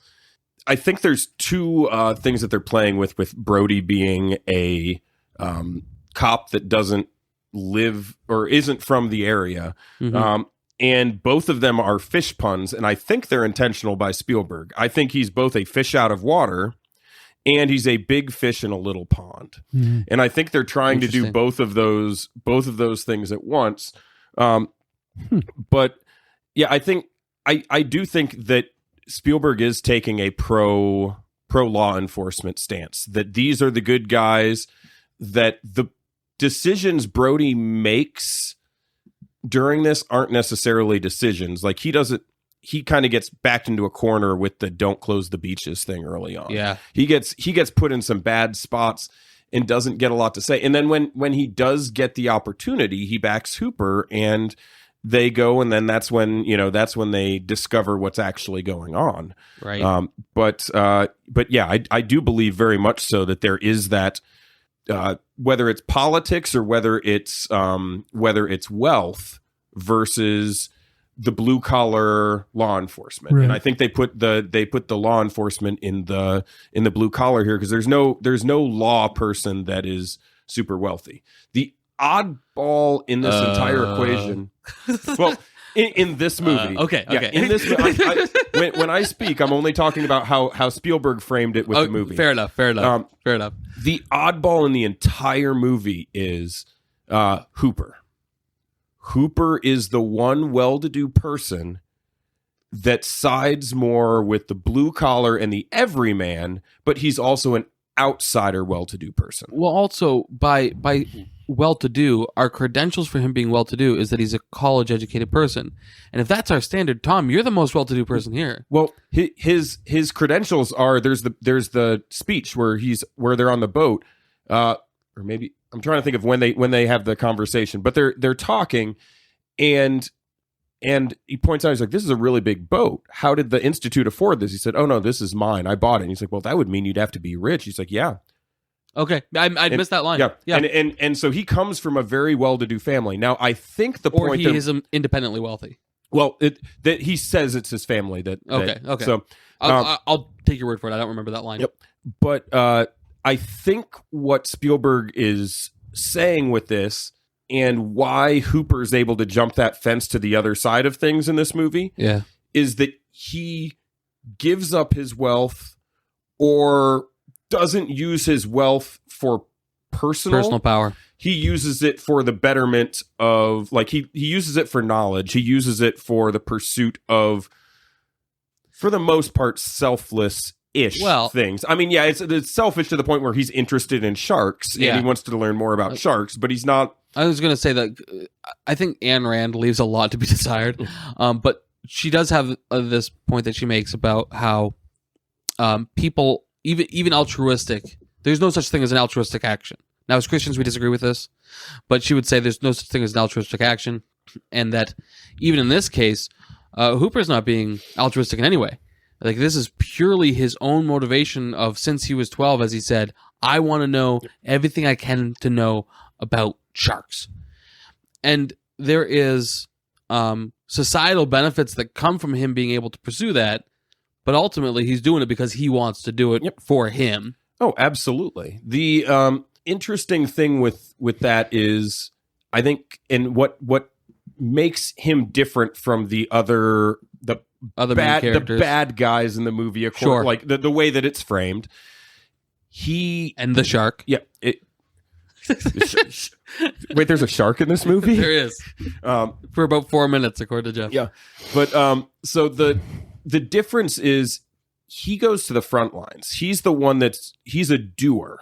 Speaker 9: I think there's two things that they're playing with Brody being a cop that doesn't live or isn't from the area. Mm-hmm. And both of them are fish puns, and I think they're intentional by Spielberg. I think he's both a fish out of water, and he's a big fish in a little pond. Mm-hmm. And I think they're trying to do both of those things at once. But yeah, I do think that Spielberg is taking a pro law enforcement stance. That these are the good guys. That the decisions Brody makes during this aren't necessarily decisions. Like he kind of gets backed into a corner with the don't close the beaches thing early on.
Speaker 7: Yeah.
Speaker 9: He gets put in some bad spots and doesn't get a lot to say. And then when he does get the opportunity, he backs Hooper and they go, and then that's when they discover what's actually going on.
Speaker 7: Right.
Speaker 9: But yeah, I do believe very much so that there is that, whether it's politics or whether it's wealth versus the blue collar law enforcement. Right. And I think they put the law enforcement in the blue collar here because there's no law person that is super wealthy. The oddball in this entire equation, well, in this movie,
Speaker 7: okay.
Speaker 9: In this, when I speak, I'm only talking about how Spielberg framed it with the movie.
Speaker 7: Fair enough. Fair enough.
Speaker 9: The oddball in the entire movie is Hooper. Hooper is the one well-to-do person that sides more with the blue collar and the everyman, but he's also an outsider well-to-do person.
Speaker 7: Well, also by well-to-do, our credentials for him being well-to-do is that he's a college-educated person. And if that's our standard, Tom, you're the most well-to-do person here.
Speaker 9: Well, his credentials are there's the speech where they're on the boat, or maybe I'm trying to think of when they have the conversation, but they're talking, and he points out, he's like, this is a really big boat. How did the Institute afford this? He said, oh no, this is mine. I bought it. And he's like, well, that would mean you'd have to be rich. He's like, yeah.
Speaker 7: Okay, I missed that line.
Speaker 9: Yeah. And so he comes from a very well-to-do family. Now, I think the point
Speaker 7: he is independently wealthy.
Speaker 9: Well, that he says it's his family that.
Speaker 7: Okay.
Speaker 9: So
Speaker 7: I'll take your word for it. I don't remember that line.
Speaker 9: Yep. But I think what Spielberg is saying with this, and why Hooper is able to jump that fence to the other side of things in this movie, is that he gives up his wealth or doesn't use his wealth for personal
Speaker 7: power.
Speaker 9: He uses it for the betterment of, like, he uses it for knowledge. He uses it for the pursuit of, for the most part, selfless-ish things. I mean, yeah, it's selfish to the point where he's interested in sharks and he wants to learn more about sharks, but he's not.
Speaker 7: I was going to say that I think Ayn Rand leaves a lot to be desired, but she does have this point that she makes about how people, even altruistic, there's no such thing as an altruistic action. Now, as Christians, we disagree with this, but she would say there's no such thing as an altruistic action, and that even in this case, Hooper's not being altruistic in any way. Like, this is purely his own motivation of, since he was 12, as he said, I want to know everything I can to know about sharks. And there is societal benefits that come from him being able to pursue that, but ultimately he's doing it because he wants to do it for him.
Speaker 9: Oh, absolutely. The interesting thing with that is, I think, and what makes him different from the other
Speaker 7: main characters,
Speaker 9: the bad guys in the movie, like the way that it's framed, and
Speaker 7: the shark.
Speaker 9: Yeah. Wait, there's a shark in this movie?
Speaker 7: There is. For about 4 minutes, according to Jeff.
Speaker 9: Yeah. But so the difference is, he goes to the front lines. He's the one he's a doer.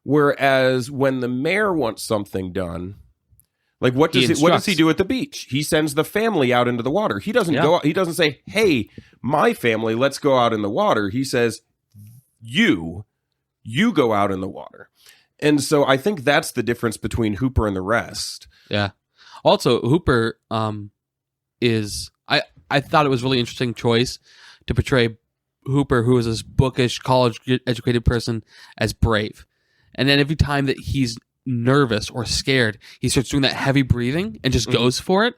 Speaker 9: Whereas when the mayor wants something done, like what does he do at the beach? He sends the family out into the water. He doesn't go out, he doesn't say, "Hey, my family, let's go out in the water." He says, You go out in the water. And so I think that's the difference between Hooper and the rest.
Speaker 7: Yeah. Also, Hooper is I thought it was a really interesting choice to portray Hooper, who is this bookish, college-educated person, as brave. And then every time that he's nervous or scared, he starts doing that heavy breathing and just goes for it.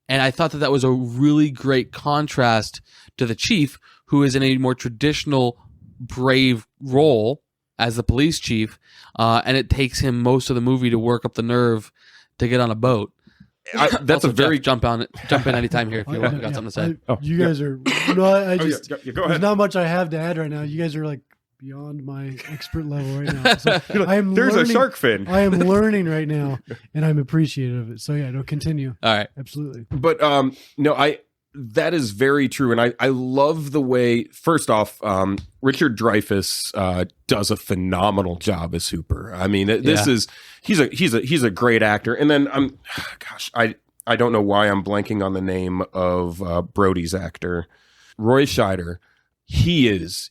Speaker 7: And I thought that was a really great contrast to the chief, who is in a more traditional, brave role as the police chief. And it takes him most of the movie to work up the nerve to get on a boat.
Speaker 9: That's also, a very
Speaker 7: jump in anytime here if you got something to say.
Speaker 8: You guys are I just
Speaker 9: go ahead.
Speaker 8: There's not much I have to add right now. You guys are like beyond my expert level right now. So
Speaker 9: there's a shark fin.
Speaker 8: I am learning right now, and I'm appreciative of it. So yeah, no, continue.
Speaker 7: All right,
Speaker 8: absolutely.
Speaker 9: But that is very true, and I love the way. First off, Richard Dreyfuss does a phenomenal job as Hooper. I mean, he's a great actor. And then I don't know why I'm blanking on the name of Brody's actor, Roy Scheider. He is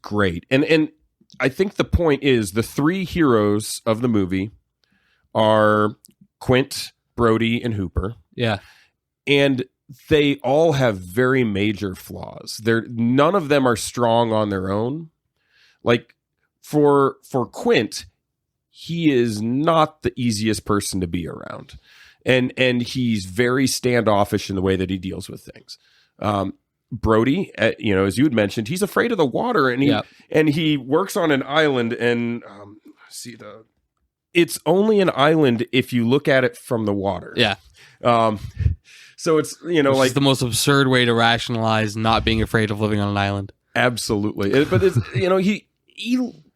Speaker 9: great, and I think the point is, the three heroes of the movie are Quint, Brody, and Hooper.
Speaker 7: Yeah,
Speaker 9: and they all have very major flaws. None of them are strong on their own. Like for Quint, he is not the easiest person to be around, and he's very standoffish in the way that he deals with things. Brody, as you had mentioned, he's afraid of the water, and he works on an island. And it's only an island if you look at it from the water.
Speaker 7: Yeah.
Speaker 9: So it's
Speaker 7: like the most absurd way to rationalize not being afraid of living on an island.
Speaker 9: Absolutely, but it's he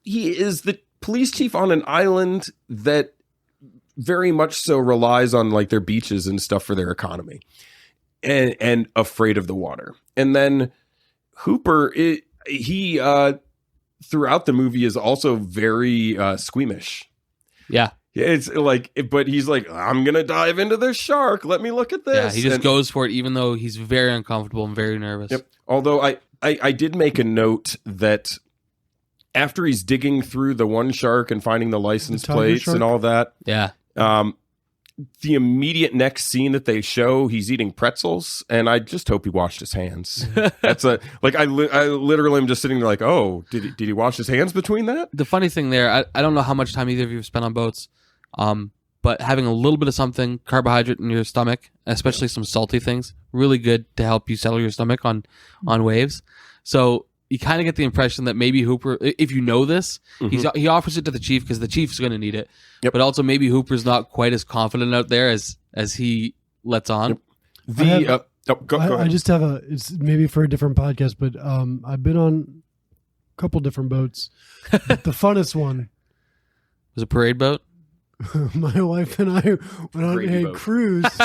Speaker 9: is the police chief on an island that very much so relies on like their beaches and stuff for their economy. And afraid of the water. And then Hooper, he throughout the movie is also very squeamish.
Speaker 7: Yeah.
Speaker 9: It's like, but he's like, I'm going to dive into this shark. Let me look at this.
Speaker 7: Yeah, he just goes for it, even though he's very uncomfortable and very nervous.
Speaker 9: Yep. Although I did make a note that after he's digging through the one shark and finding the license plates and all that.
Speaker 7: Yeah.
Speaker 9: The immediate next scene that they show, he's eating pretzels, and I just hope he washed his hands. That's I literally am just sitting there like, oh, did he wash his hands between that?
Speaker 7: The funny thing there, I don't know how much time either of you have spent on boats, but having a little bit of something, carbohydrate in your stomach, especially some salty things, really good to help you settle your stomach on waves. So you kind of get the impression that maybe Hooper, if you know this, he offers it to the chief because the chief's going to need it.
Speaker 9: Yep.
Speaker 7: But also maybe Hooper's not quite as confident out there as he lets on.
Speaker 9: Yep. Go ahead.
Speaker 8: I just have it's maybe for a different podcast, but I've been on a couple different boats. The funnest one
Speaker 7: was a parade boat.
Speaker 8: My wife and I went on a cruise,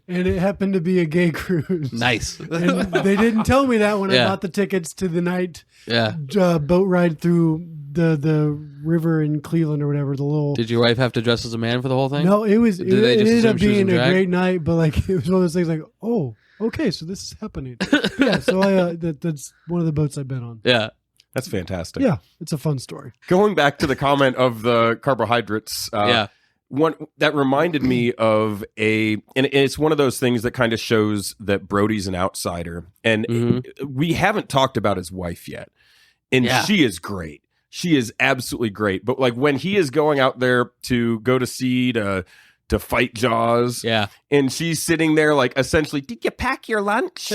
Speaker 8: and it happened to be a gay cruise.
Speaker 7: Nice.
Speaker 8: And they didn't tell me that when I bought the tickets to the night boat ride through the river in Cleveland or whatever. The little.
Speaker 7: Did your wife have to dress as a man for the whole thing?
Speaker 8: No, it was. It ended up being a
Speaker 7: drag?
Speaker 8: great night, but like it was one of those things like, oh, okay, so this is happening. But yeah, so that's one of the boats I've been on.
Speaker 7: Yeah.
Speaker 9: That's fantastic.
Speaker 8: Yeah, it's a fun story.
Speaker 9: Going back to the comment of the carbohydrates, one that reminded me of and it's one of those things that kind of shows that Brody's an outsider, and we haven't talked about his wife yet, and she is great. She is absolutely great. But like when he is going out there to go to sea to fight Jaws, and she's sitting there like essentially, did you pack your lunch?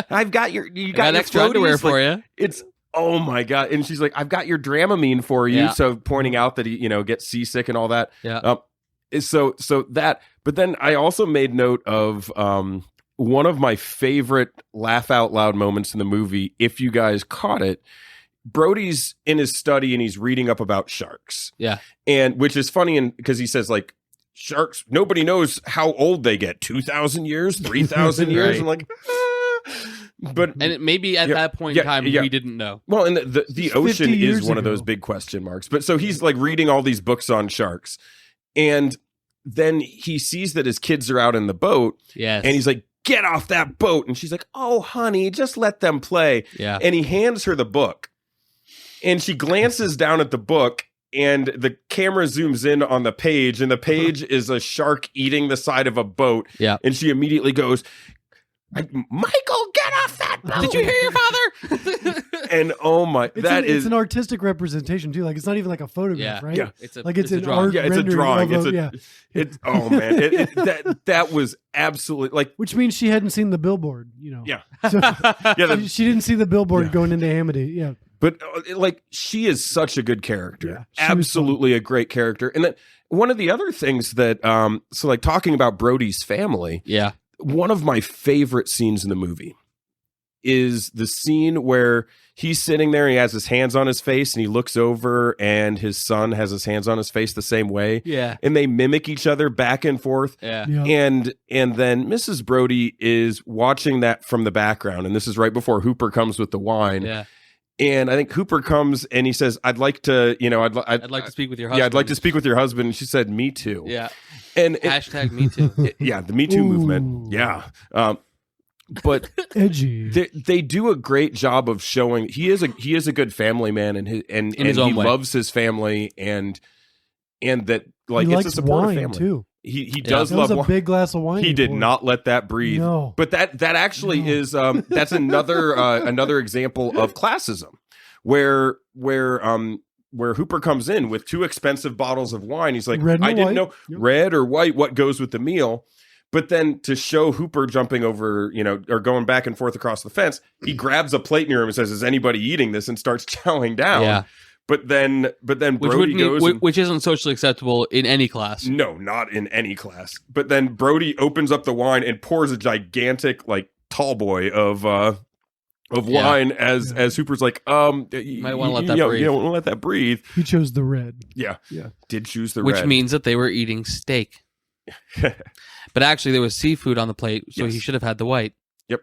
Speaker 9: I've got you got your
Speaker 7: extra underwear for you.
Speaker 9: It's. Oh my God. And she's like, I've got your Dramamine for you. So pointing out that he, gets seasick and all that.
Speaker 7: Yeah.
Speaker 9: So that, but then I also made note of one of my favorite laugh out loud moments in the movie. If you guys caught it, Brody's in his study and he's reading up about sharks.
Speaker 7: Yeah.
Speaker 9: And which is funny because he says like, sharks, nobody knows how old they get. 2,000 years, 3,000 years.
Speaker 7: Right.
Speaker 9: I'm like, But
Speaker 7: and maybe at that point in time we didn't know.
Speaker 9: Well, and the ocean is one of those big question marks. But so he's like reading all these books on sharks, and then he sees that his kids are out in the boat.
Speaker 7: Yes.
Speaker 9: And he's like, "Get off that boat!" And she's like, "Oh, honey, just let them play."
Speaker 7: Yeah.
Speaker 9: And he hands her the book, and she glances down at the book. And the camera zooms in on the page, and the page is a shark eating the side of a boat.
Speaker 7: Yeah.
Speaker 9: And she immediately goes, Michael, get off that boat.
Speaker 7: Did you hear your father?
Speaker 9: And oh my,
Speaker 8: it's an artistic representation too. Like it's not even like a photograph, right?
Speaker 9: Yeah.
Speaker 8: It's an
Speaker 9: drawing.
Speaker 8: art.
Speaker 9: Yeah, it's a drawing. It's oh man, that was absolutely like.
Speaker 8: Which means she hadn't seen the billboard,
Speaker 9: Yeah.
Speaker 8: So she didn't see the billboard going into Amity. Yeah.
Speaker 9: But like she is such a good character, absolutely a great character. And then one of the other things that, so like talking about Brody's family, one of my favorite scenes in the movie is the scene where he's sitting there and he has his hands on his face and he looks over and his son has his hands on his face the same way.
Speaker 7: Yeah.
Speaker 9: And they mimic each other back and forth.
Speaker 7: Yeah.
Speaker 9: And then Mrs. Brody is watching that from the background. And this is right before Hooper comes with the wine.
Speaker 7: Yeah.
Speaker 9: And I think Hooper comes and he says, I'd like to speak with your husband. Yeah, I'd like to speak with your husband. And she said, me too.
Speaker 7: Yeah.
Speaker 9: And
Speaker 7: hashtag me too.
Speaker 9: The Me Too movement. Yeah. But
Speaker 8: edgy.
Speaker 9: They do a great job of showing he is a good family man and he loves his family and that like it's a supportive family
Speaker 8: too.
Speaker 9: He does love
Speaker 8: a big glass of wine.
Speaker 9: He did not let that breathe.
Speaker 8: No.
Speaker 9: But that actually is that's another example of classism where Hooper comes in with 2 expensive bottles of wine. He's like, I didn't know red or white what goes with the meal. But then to show Hooper jumping over, or going back and forth across the fence, he grabs a plate near him and says, "Is anybody eating this?" and starts chowing down.
Speaker 7: Yeah.
Speaker 9: But then Brody goes,
Speaker 7: which isn't socially acceptable in any class.
Speaker 9: No, not in any class. But then Brody opens up the wine and pours a gigantic, like, tall boy of wine as Hooper's like,
Speaker 7: you might want to let that breathe.
Speaker 9: You don't want to let that breathe.
Speaker 8: He chose the red.
Speaker 9: Yeah. Did choose the
Speaker 7: red.
Speaker 9: Which
Speaker 7: means that they were eating steak. But actually there was seafood on the plate, so he should have had the white.
Speaker 9: Yep.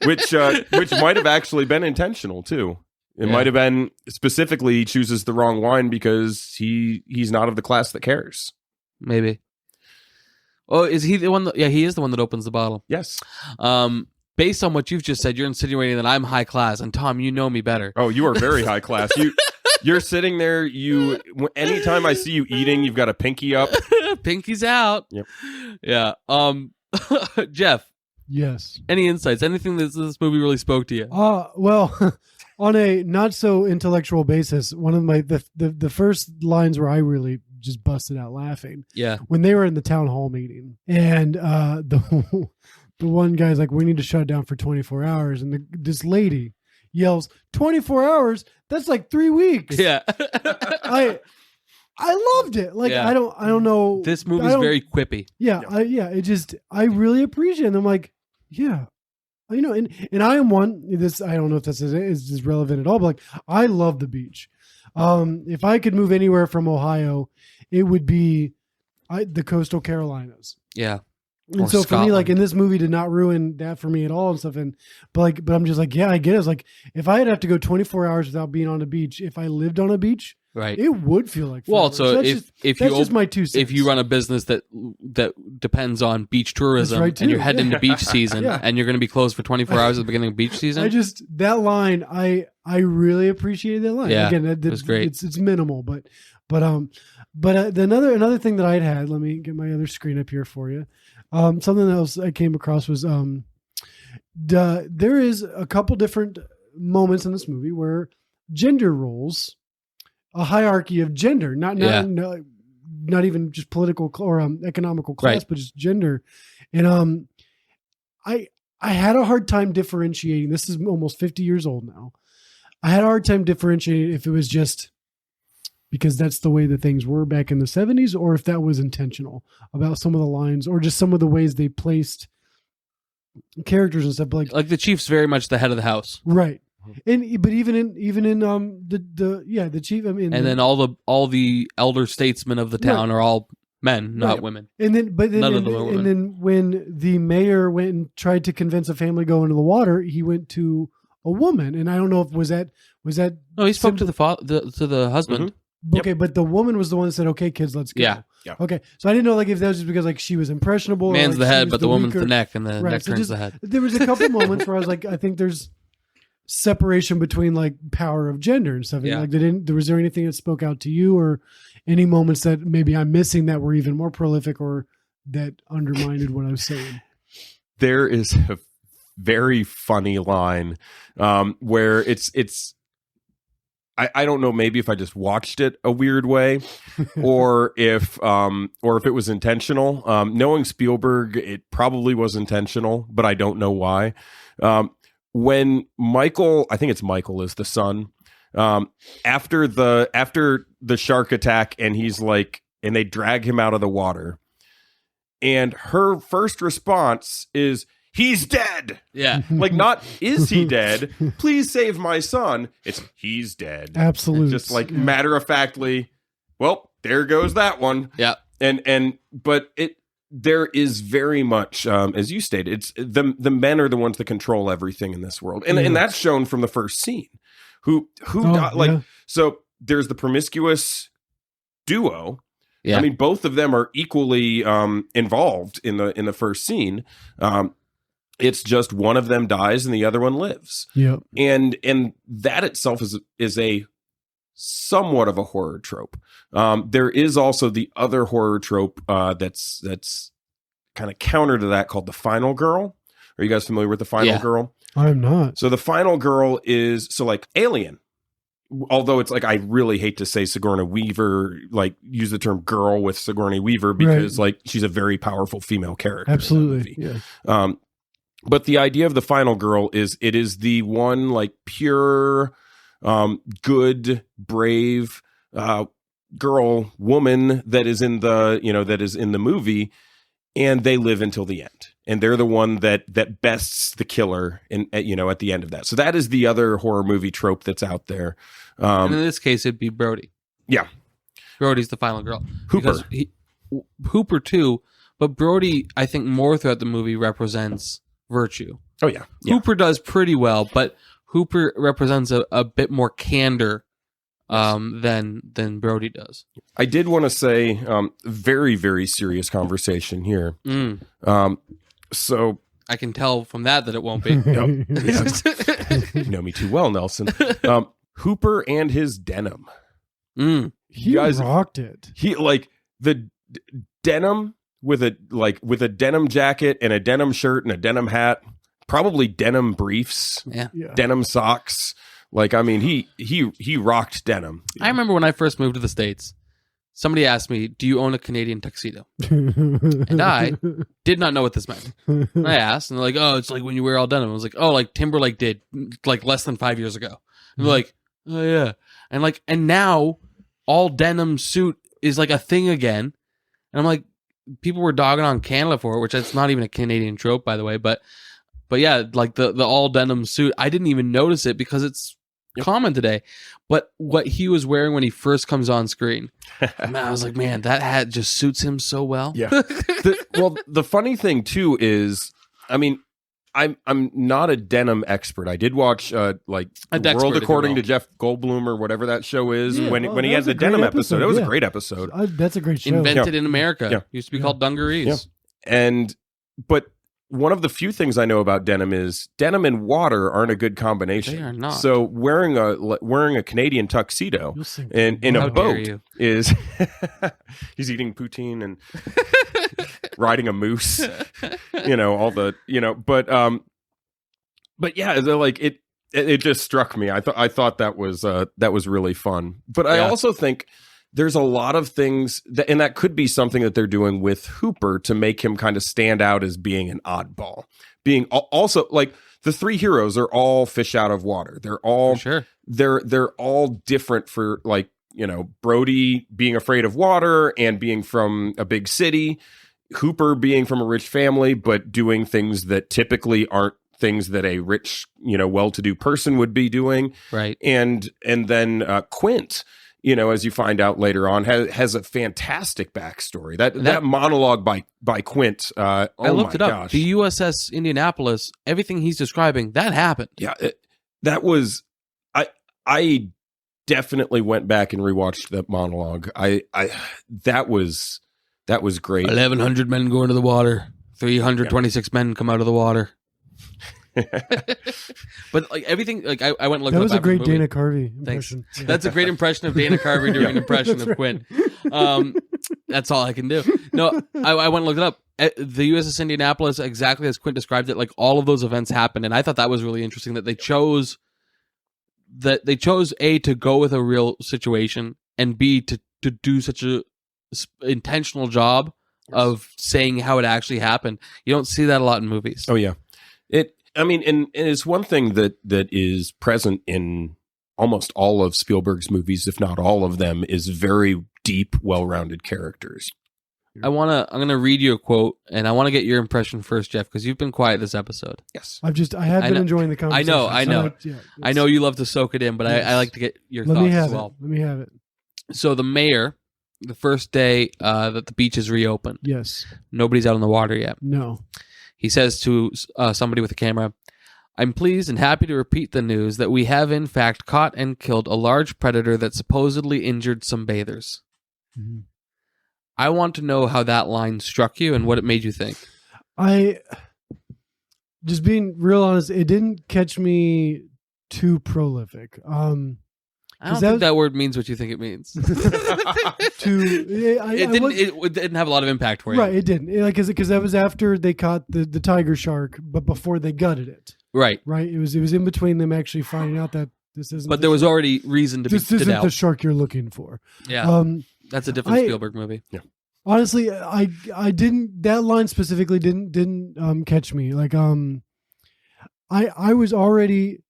Speaker 9: which might have actually been intentional too. It might have been specifically he chooses the wrong wine because he's not of the class that cares.
Speaker 7: Maybe. Oh, is he the one? He is the one that opens the bottle.
Speaker 9: Yes.
Speaker 7: Based on what you've just said, you're insinuating that I'm high class, and Tom, you know me better.
Speaker 9: Oh, you are very high class. You're sitting there. Anytime I see you eating, you've got a pinky up.
Speaker 7: Pinky's out.
Speaker 9: Yep.
Speaker 7: Yeah. Jeff.
Speaker 8: Yes.
Speaker 7: Any insights? Anything that this movie really spoke to you?
Speaker 8: Well, on a not so intellectual basis, one of the first lines where I really just busted out laughing.
Speaker 7: Yeah.
Speaker 8: When they were in the town hall meeting, and the one guy's like, "We need to shut it down for 24 hours," and this lady, yells 24 hours. That's like 3 weeks.
Speaker 7: Yeah.
Speaker 8: I loved it. Like,
Speaker 7: Yeah.
Speaker 8: I don't know.
Speaker 7: This movie's very quippy.
Speaker 8: Yeah. I really appreciate it. And I'm like, yeah, and I am one, I don't know if this is relevant at all, but like, I love the beach. If I could move anywhere from Ohio, it would be the coastal Carolinas.
Speaker 7: Yeah.
Speaker 8: And
Speaker 7: Or
Speaker 8: so for me,
Speaker 7: Scotland.
Speaker 8: like, in this movie did not ruin that for me at all and stuff. But I'm just like, yeah, I get it. It's like, if I had to go 24 hours without being on a beach, if I lived on a beach,
Speaker 7: right,
Speaker 8: it would feel like
Speaker 7: well.
Speaker 8: forever.
Speaker 7: So
Speaker 8: that's
Speaker 7: if
Speaker 8: that's
Speaker 7: you
Speaker 8: just my 2 cents.
Speaker 7: if you run a business that depends on beach tourism,
Speaker 8: That's right,
Speaker 7: and you're
Speaker 8: too.
Speaker 7: heading
Speaker 8: Yeah.
Speaker 7: into beach season,
Speaker 8: Yeah.
Speaker 7: and you're going to be closed for 24 hours at the beginning of beach season,
Speaker 8: that line, I really appreciated that line.
Speaker 7: Yeah,
Speaker 8: Again,
Speaker 7: it was great.
Speaker 8: It's minimal, but another thing that I'd had. Let me get my other screen up here for you. Something else I came across was there is a couple different moments in this movie where gender roles, a hierarchy of gender, not even just political or economical class,
Speaker 7: Right.
Speaker 8: but just gender. And I had a hard time differentiating. This is almost 50 years old now. I had a hard time differentiating if it was just because that's the way that things were back in the 70s, or if that was intentional about some of the lines or just some of the ways they placed characters and stuff.
Speaker 7: like the chief's very much the head of the house,
Speaker 8: Right. But even in the chief, I mean,
Speaker 7: and then all the elder statesmen of the town are all men, not
Speaker 8: Right.
Speaker 7: women.
Speaker 8: And then,
Speaker 7: None of them are women.
Speaker 8: and then when the mayor went and tried to convince a family to go into the water, he went to a woman, and I don't know if was that.
Speaker 7: No, he spoke to the husband.
Speaker 8: Okay, but the woman was the one that said, "Okay, kids, let's go."
Speaker 7: Yeah.
Speaker 8: Okay, so I didn't know like if that was just because like she was impressionable.
Speaker 7: Man's
Speaker 8: or, like,
Speaker 7: the
Speaker 8: she
Speaker 7: head,
Speaker 8: was
Speaker 7: but the woman's
Speaker 8: weaker-
Speaker 7: the neck, and the
Speaker 8: Right,
Speaker 7: neck
Speaker 8: so
Speaker 7: turns
Speaker 8: just-
Speaker 7: the head.
Speaker 8: There was a couple moments where I was like, I think there's separation between like power of gender and stuff. And,
Speaker 7: Yeah.
Speaker 8: like, was there anything that spoke out to you, or any moments that maybe I'm missing that were even more prolific or that undermined what I was saying?
Speaker 9: There is a very funny line where it's I don't know, maybe if I just watched it a weird way or if it was intentional. Knowing Spielberg, it probably was intentional, but I don't know why. When Michael, I think it's Michael is the son, after the shark attack, and he's like, and they drag him out of the water, and her first response is, "He's dead."
Speaker 7: Yeah.
Speaker 9: Like, not, "Is he dead? Please save my son." It's, "He's dead."
Speaker 8: Absolutely.
Speaker 9: Just like matter of factly, well, there goes that one.
Speaker 7: Yeah.
Speaker 9: But there is very much, as you stated, it's the men are the ones that control everything in this world. And that's shown from the first scene. So there's the promiscuous duo.
Speaker 7: Yeah.
Speaker 9: I mean, both of them are equally involved in the first scene. It's just one of them dies and the other one lives.
Speaker 8: Yep.
Speaker 9: And that itself is a somewhat of a horror trope. There is also the other horror trope that's kind of counter to that, called the final girl. Are you guys familiar with the final girl?
Speaker 8: I'm not.
Speaker 9: So the final girl is like Alien. Although it's like, I really hate to say Sigourney Weaver, like use the term girl with Sigourney Weaver, because like she's a very powerful female character.
Speaker 8: Absolutely. Yeah.
Speaker 9: But the idea of the final girl is it is the one like pure, good, brave woman that is in the movie, and they live until the end, and they're the one that bests the killer at the end of that. So that is the other horror movie trope that's out there.
Speaker 7: And in this case, it'd be Brody.
Speaker 9: Yeah,
Speaker 7: Brody's the final girl.
Speaker 9: Hooper.
Speaker 7: Hooper too, but Brody, I think, more throughout the movie represents virtue.
Speaker 9: Oh yeah.
Speaker 7: Hooper does pretty well, but Hooper represents a bit more candor than Brody does.
Speaker 9: I did want to say, very, very serious conversation here. So
Speaker 7: I can tell from that it won't be.
Speaker 9: You know me too well, Nelson. Hooper and his denim.
Speaker 8: He rocked it.
Speaker 9: He like the denim with a denim jacket and a denim shirt and a denim hat, probably denim briefs, denim socks. Like, I mean, he rocked denim.
Speaker 7: I remember when I first moved to the States. somebody asked me, "Do you own a Canadian tuxedo?" And I did not know what this meant. I asked, and they're like, "Oh, it's like when you wear all denim." I was like, "Oh, like Timberlake did, like less than 5 years ago." And they're like, "Oh yeah," and now all denim suit is like a thing again. And I'm like, people were dogging on Canada for it, which it's not even a Canadian trope, by the way. But yeah, like the all denim suit, I didn't even notice it because it's common today. But what he was wearing when he first comes on screen, man, I was like, man, that hat just suits him so well.
Speaker 9: Yeah. The funny thing too is, I mean, I'm not a denim expert. I did watch like World According to Jeff Goldblum or whatever that show is when he had the denim episode. It was a great episode.
Speaker 8: That's a great show.
Speaker 7: Invented in America. Yeah. Used to be called dungarees.
Speaker 9: Yeah. But one of the few things I know about denim is denim and water aren't a good combination.
Speaker 7: They are not.
Speaker 9: So wearing a Canadian tuxedo in a boat is he's eating poutine and riding a moose. But yeah, they're like it just struck me. I thought that was really fun. But I also think there's a lot of things and that could be something that they're doing with Hooper to make him kind of stand out as being an oddball. Being also like the three heroes are all fish out of water. They're all they're all different for like, Brody being afraid of water and being from a big city, Hooper being from a rich family but doing things that typically aren't things that a rich, well-to-do person would be doing.
Speaker 7: Right.
Speaker 9: And then Quint, as you find out later on, has a fantastic backstory. That monologue by Quint. I
Speaker 7: looked it up. Gosh. The USS Indianapolis, everything he's describing, that happened.
Speaker 9: Yeah, that was. I definitely went back and rewatched that monologue. That was great.
Speaker 7: 1,100 men go into the water. 326 men come out of the water. But like everything, like I went and looked.
Speaker 8: That was a great Dana Carvey impression.
Speaker 7: Thanks. That's a great impression of Dana Carvey doing an impression of Quint. That's all I can do. No, I went and looked it up. The USS Indianapolis, exactly as Quint described it, like all of those events happened, and I thought that was really interesting that they chose A, to go with a real situation, and B, to do such a intentional job of saying how it actually happened. You don't see that a lot in movies.
Speaker 9: Oh yeah, and it's one thing that is present in almost all of Spielberg's movies, if not all of them, is very deep, well-rounded characters.
Speaker 7: I'm gonna read you a quote, and I want to get your impression first, Jeff, because you've been quiet this episode.
Speaker 9: Yes,
Speaker 8: I have been enjoying the conversation.
Speaker 7: I know. I know you love to soak it in, but I like to get your thoughts as well.
Speaker 8: Let me have it.
Speaker 7: So the mayor, the first day that the beach is reopened.
Speaker 8: Yes.
Speaker 7: Nobody's out in the water yet.
Speaker 8: No.
Speaker 7: He says to somebody with a camera, "I'm pleased and happy to repeat the news that we have in fact caught and killed a large predator that supposedly injured some bathers." Mm-hmm. I want to know how that line struck you and what it made you think.
Speaker 8: Just being real honest, it didn't catch me too prolific.
Speaker 7: I don't think that word means what you think it means. It didn't have a lot of impact for you.
Speaker 8: Right, it didn't. Because that was after they caught the tiger shark, but before they gutted it.
Speaker 7: Right.
Speaker 8: Right. It was in between them actually finding out that this isn't.
Speaker 7: But there was already reason to
Speaker 8: this isn't the shark you're looking for.
Speaker 7: Yeah. That's a different Spielberg movie.
Speaker 9: Yeah.
Speaker 8: Honestly, I didn't. That line specifically didn't catch me. Like I was already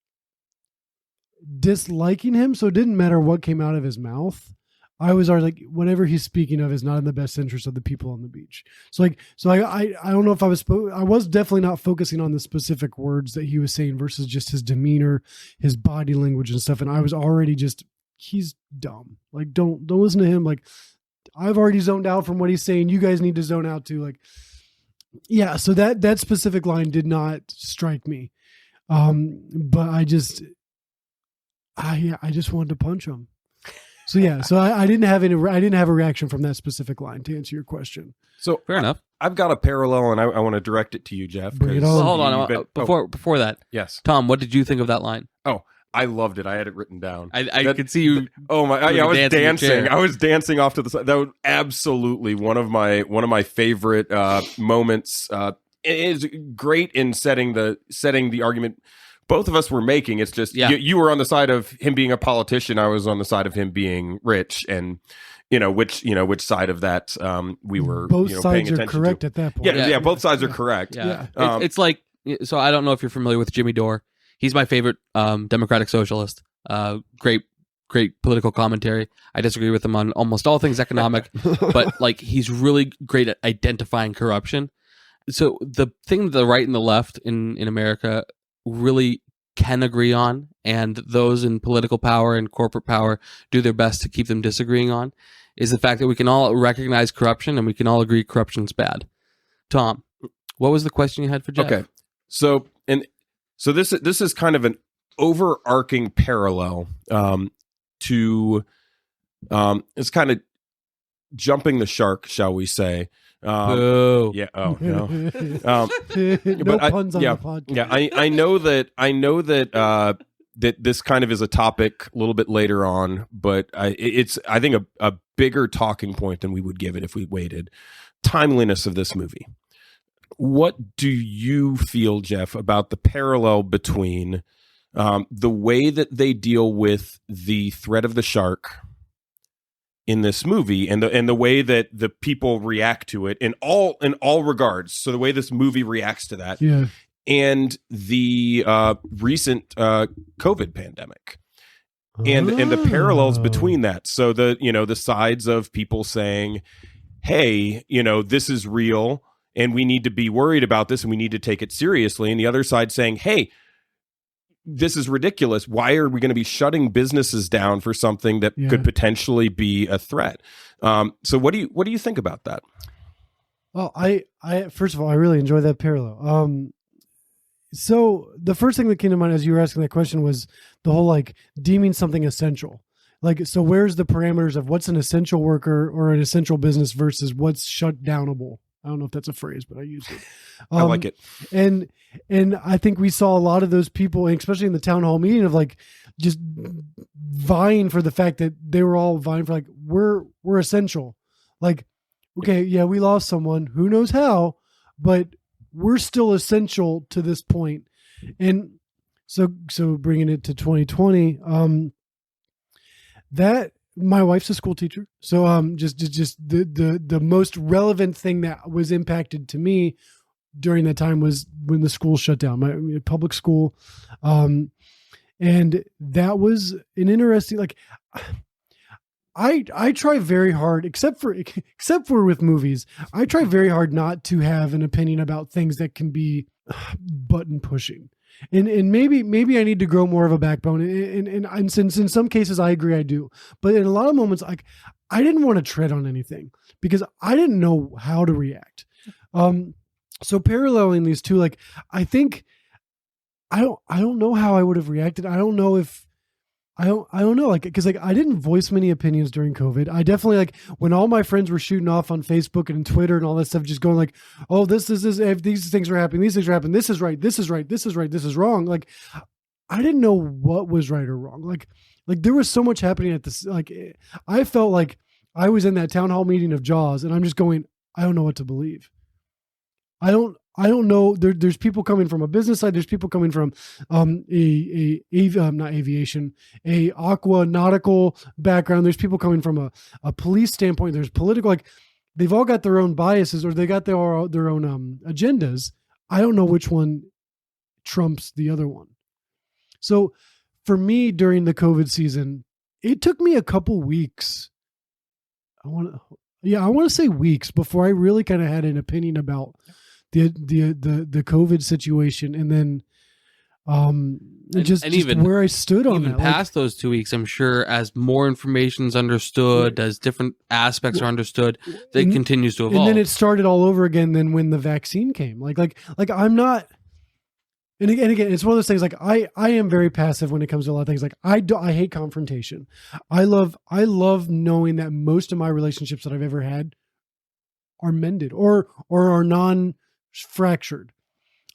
Speaker 8: disliking him, so it didn't matter what came out of his mouth. I was already like, whatever he's speaking of is not in the best interest of the people on the beach. So I don't know if I was definitely not focusing on the specific words that he was saying versus just his demeanor, his body language and stuff. And I was already just, he's dumb. Like, don't listen to him. Like, I've already zoned out from what he's saying. You guys need to zone out too. Like, yeah. So that specific line did not strike me. But I just wanted to punch him. So yeah, I didn't have a reaction from that specific line to answer your question.
Speaker 9: So
Speaker 7: fair enough.
Speaker 9: I've got a parallel, and I want to direct it to you, Jeff.
Speaker 8: Bring it on.
Speaker 7: Well, hold on. Before that,
Speaker 9: yes,
Speaker 7: Tom, what did you think of that line?
Speaker 9: Oh, I loved it. I had it written down.
Speaker 7: I could see you.
Speaker 9: Oh my! I was dancing. I was dancing off to the side. That was absolutely one of my favorite moments. It is great in setting the argument both of us were making. It's just you were on the side of him being a politician. I was on the side of him being rich, and which side of that we were
Speaker 8: both
Speaker 9: paying
Speaker 8: sides are
Speaker 9: attention
Speaker 8: correct
Speaker 9: to.
Speaker 8: at that point.
Speaker 9: Yeah, both sides are correct.
Speaker 7: Yeah. It's like, so I don't know if you're familiar with Jimmy Dore. He's my favorite Democratic socialist. Great political commentary. I disagree with him on almost all things economic, but like he's really great at identifying corruption. So the thing that the right and the left in America really can agree on, and those in political power and corporate power do their best to keep them disagreeing on, is the fact that we can all recognize corruption and we can all agree corruption's bad. Tom, what was the question you had for Jeff?
Speaker 9: Okay. So this is kind of an overarching parallel to it's kind of jumping the shark, shall we say?
Speaker 7: Boo.
Speaker 9: Yeah. Oh no.
Speaker 8: No puns on the podcast.
Speaker 9: Yeah. I know that that this kind of is a topic a little bit later on, but it's I think a bigger talking point than we would give it if we waited. Timeliness of this movie. What do you feel, Jeff, about the parallel between the way that they deal with the threat of the shark in this movie and the way that the people react to it in all regards? So the way this movie reacts to that, and the recent COVID pandemic, and the parallels between that. So the sides of people saying, "Hey, this is real, and we need to be worried about this, and we need to take it seriously," and the other side saying, "Hey, this is ridiculous. Why are we going to be shutting businesses down for something that could potentially be a threat?" So what do you think about that?
Speaker 8: Well, I first of all, I really enjoy that parallel. So the first thing that came to mind as you were asking that question was the whole like deeming something essential. Like, so where's the parameters of what's an essential worker or an essential business versus what's shut downable? I don't know if that's a phrase, but I use it.
Speaker 9: I like it.
Speaker 8: And I think we saw a lot of those people, and especially in the town hall meeting, of like just vying for the fact that they were all vying for like, we're essential. Like, okay, yeah, we lost someone, who knows how, but we're still essential to this point. And so bringing it to 2020, that my wife's a school teacher. So just the most relevant thing that was impacted to me during that time was when the school shut down, my public school. And that was an interesting, like, I try very hard, except for with movies, I try very hard not to have an opinion about things that can be button pushing. And maybe I need to grow more of a backbone. And since in some cases I agree I do, but in a lot of moments, like, I didn't want to tread on anything because I didn't know how to react. So paralleling these two, like, I think I don't know how I would have reacted. I don't know, like, because like I didn't voice many opinions during COVID. I definitely, like, when all my friends were shooting off on Facebook and Twitter and all that stuff, just going like, "Oh, this is these things are happening. These things are happening. This is right. This is right. This is right. This is wrong." Like, I didn't know what was right or wrong. Like there was so much happening at this. Like, I felt like I was in that town hall meeting of Jaws, and I'm just going, I don't know what to believe. I don't know. There's people coming from a business side. There's people coming from not aviation, a aqua nautical background. There's people coming from a police standpoint. There's political. Like, they've all got their own biases, or they got their own agendas. I don't know which one trumps the other one. So for me, during the COVID season, it took me a couple weeks. I want to say weeks before I really kind of had an opinion about the COVID situation, and then just even where I stood on
Speaker 7: even
Speaker 8: that.
Speaker 7: Past those 2 weeks, I'm sure, as more information's understood, as different aspects are understood, it continues to evolve.
Speaker 8: And then it started all over again. Then when the vaccine came, like I'm not. And again, it's one of those things. Like, I am very passive when it comes to a lot of things. Like, I hate confrontation. I love knowing that most of my relationships that I've ever had are mended or are non-fractured.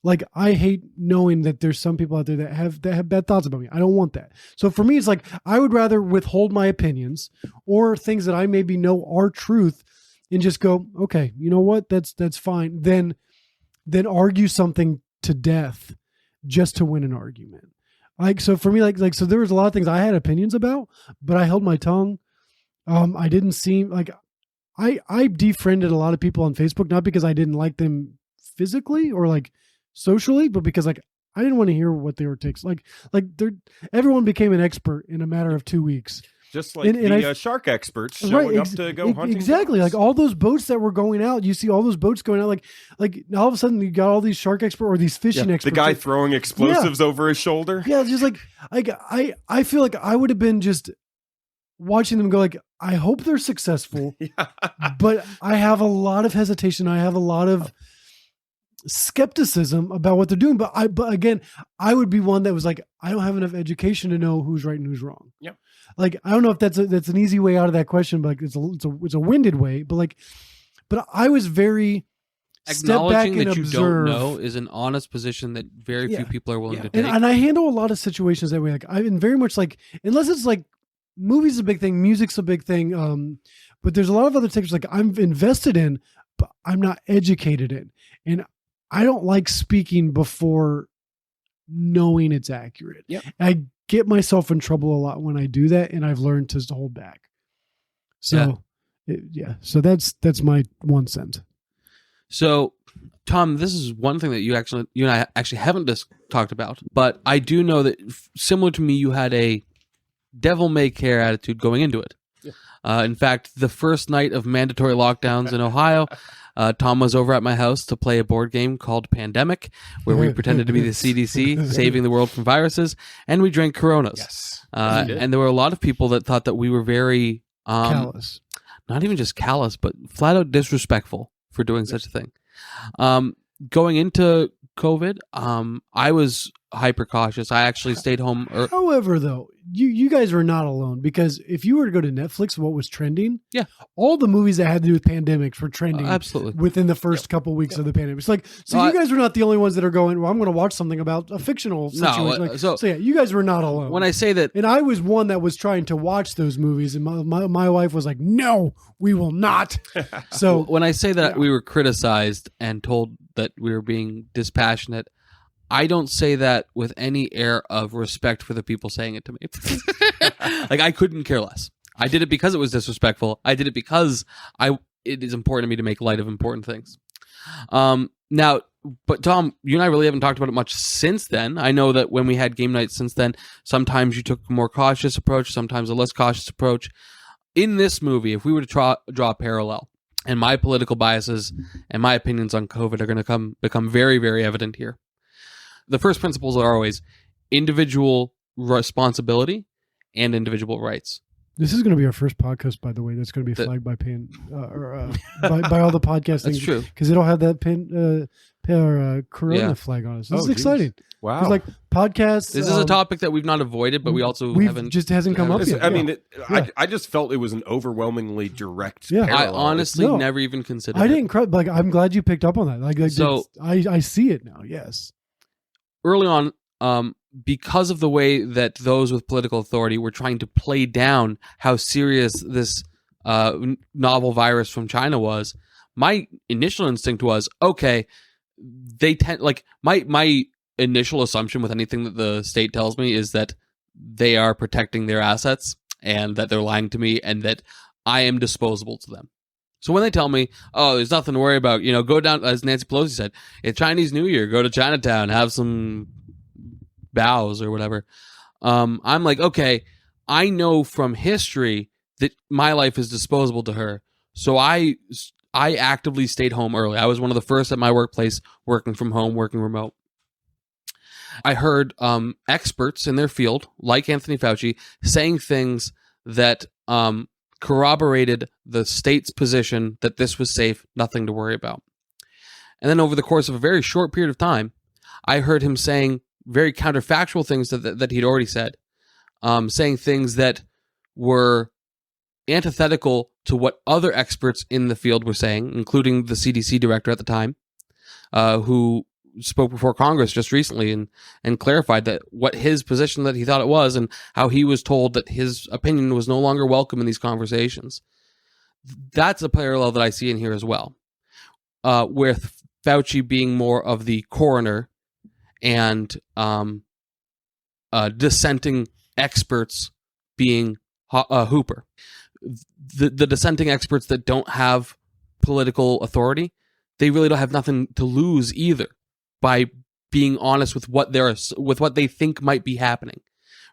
Speaker 8: Like, I hate knowing that there's some people out there that have bad thoughts about me. I don't want that. So for me, it's like, I would rather withhold my opinions or things that I maybe know are truth and just go, okay, you know what? That's fine. Then argue something to death just to win an argument. Like, so for me, like, so there was a lot of things I had opinions about, but I held my tongue. I didn't seem like I defriended a lot of people on Facebook, not because I didn't like them physically or like socially, but because like I didn't want to hear what they were takes. Like everyone became an expert in a matter of 2 weeks.
Speaker 9: Just like the shark experts showing up to go hunting.
Speaker 8: Exactly.
Speaker 9: sharks.
Speaker 8: Like all those boats that were going out, you see all those boats going out. Like all of a sudden you got all these shark experts or these fishing experts.
Speaker 9: The guy throwing explosives over his shoulder.
Speaker 8: Yeah, it's just like I feel like I would have been just watching them go like, I hope they're successful, but I have a lot of hesitation. I have a lot of skepticism about what they're doing. But again, I would be one that was like, I don't have enough education to know who's right and who's wrong.
Speaker 9: Yep.
Speaker 8: Like, I don't know if that's an easy way out of that question, but like, it's a winded way, but I was very
Speaker 7: acknowledging that you
Speaker 8: observe.
Speaker 7: don't know is an honest position that very few people are willing to take.
Speaker 8: And I handle a lot of situations that way. Like I've been very much like, unless it's like movies is a big thing, music's a big thing. But there's a lot of other things like I'm invested in, but I'm not educated in. And I don't like speaking before knowing it's accurate.
Speaker 9: Yep.
Speaker 8: I get myself in trouble a lot when I do that, and I've learned to hold back. So, so that's my 1 cent.
Speaker 7: So, Tom, this is one thing that you and I actually haven't just talked about, but I do know that similar to me, you had a devil may care attitude going into it. Yeah. In fact, the first night of mandatory lockdowns in Ohio, Tom was over at my house to play a board game called Pandemic, where we pretended to be the CDC, saving the world from viruses, and we drank Coronas.
Speaker 9: Yes.
Speaker 7: And there were a lot of people that thought that we were very
Speaker 8: callous.
Speaker 7: Not even just callous, but flat out disrespectful for doing such a thing. Going into COVID, I was hyper cautious. I actually stayed home.
Speaker 8: However, though, you guys were not alone, because if you were to go to Netflix, what was trending? Yeah, all the movies that had to do with pandemics were trending.
Speaker 7: Absolutely,
Speaker 8: within the first couple weeks of the pandemic. It's like, so you guys were not the only ones that are going, well, I'm going to watch something about a fictional situation. So yeah, you guys were not alone.
Speaker 7: When I say that,
Speaker 8: and I was one that was trying to watch those movies, and my wife was like, no, we will not. So
Speaker 7: when I say that we were criticized and told that we were being dispassionate, I don't say that with any air of respect for the people saying it to me. Like, I couldn't care less. I did it because it was disrespectful. I did it because it is important to me to make light of important things. Now, but Tom, you and I really haven't talked about it much since then. I know that when we had game nights since then, sometimes you took a more cautious approach, sometimes a less cautious approach. In this movie, if we were to draw a parallel, and my political biases and my opinions on COVID are going to become very, very evident here. The first principles are always individual responsibility and individual rights.
Speaker 8: This is going to be our first podcast, by the way, that's going to be flagged by by all the podcast things.
Speaker 7: That's true.
Speaker 8: Because it'll have that Corona flag on it. So this is exciting.
Speaker 9: Wow.
Speaker 8: Because like podcasts.
Speaker 7: This is a topic that we've not avoided, but we also haven't.
Speaker 8: Just hasn't come up yet.
Speaker 9: I mean, I just felt it was an overwhelmingly direct parallel.
Speaker 7: I honestly never even considered it.
Speaker 8: I didn't cry. Like, I'm glad you picked up on that. Like
Speaker 7: so,
Speaker 8: I see it now, yes.
Speaker 7: Early on, because of the way that those with political authority were trying to play down how serious this novel virus from China was, my initial instinct was, okay, they tend, like, my initial assumption with anything that the state tells me is that they are protecting their assets and that they're lying to me and that I am disposable to them. So when they tell me, oh, there's nothing to worry about, go down, as Nancy Pelosi said, it's Chinese New Year, go to Chinatown, have some bows or whatever. I'm like, okay, I know from history that my life is disposable to her. So I actively stayed home early. I was one of the first at my workplace working from home, working remote. I heard experts in their field, like Anthony Fauci, saying things that corroborated the state's position that this was safe, nothing to worry about. And then over the course of a very short period of time, I heard him saying very counterfactual things that he'd already said, saying things that were antithetical to what other experts in the field were saying, including the CDC director at the time, who spoke before Congress just recently and clarified that what his position that he thought it was and how he was told that his opinion was no longer welcome in these conversations. That's a parallel that I see in here as well, with Fauci being more of the coroner and dissenting experts being Hooper. the dissenting experts that don't have political authority, they really don't have nothing to lose either by being honest with what they think might be happening,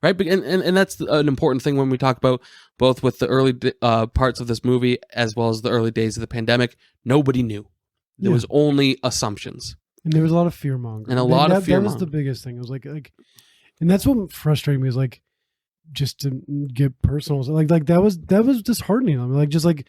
Speaker 7: right? And that's an important thing when we talk about both with the early parts of this movie as well as the early days of the pandemic. Nobody knew. There was only assumptions,
Speaker 8: and there was a lot of fear mongering,
Speaker 7: and that
Speaker 8: was the biggest thing. It was like, and that's what frustrated me is like, just to get personal, like that was disheartening. I mean, like just like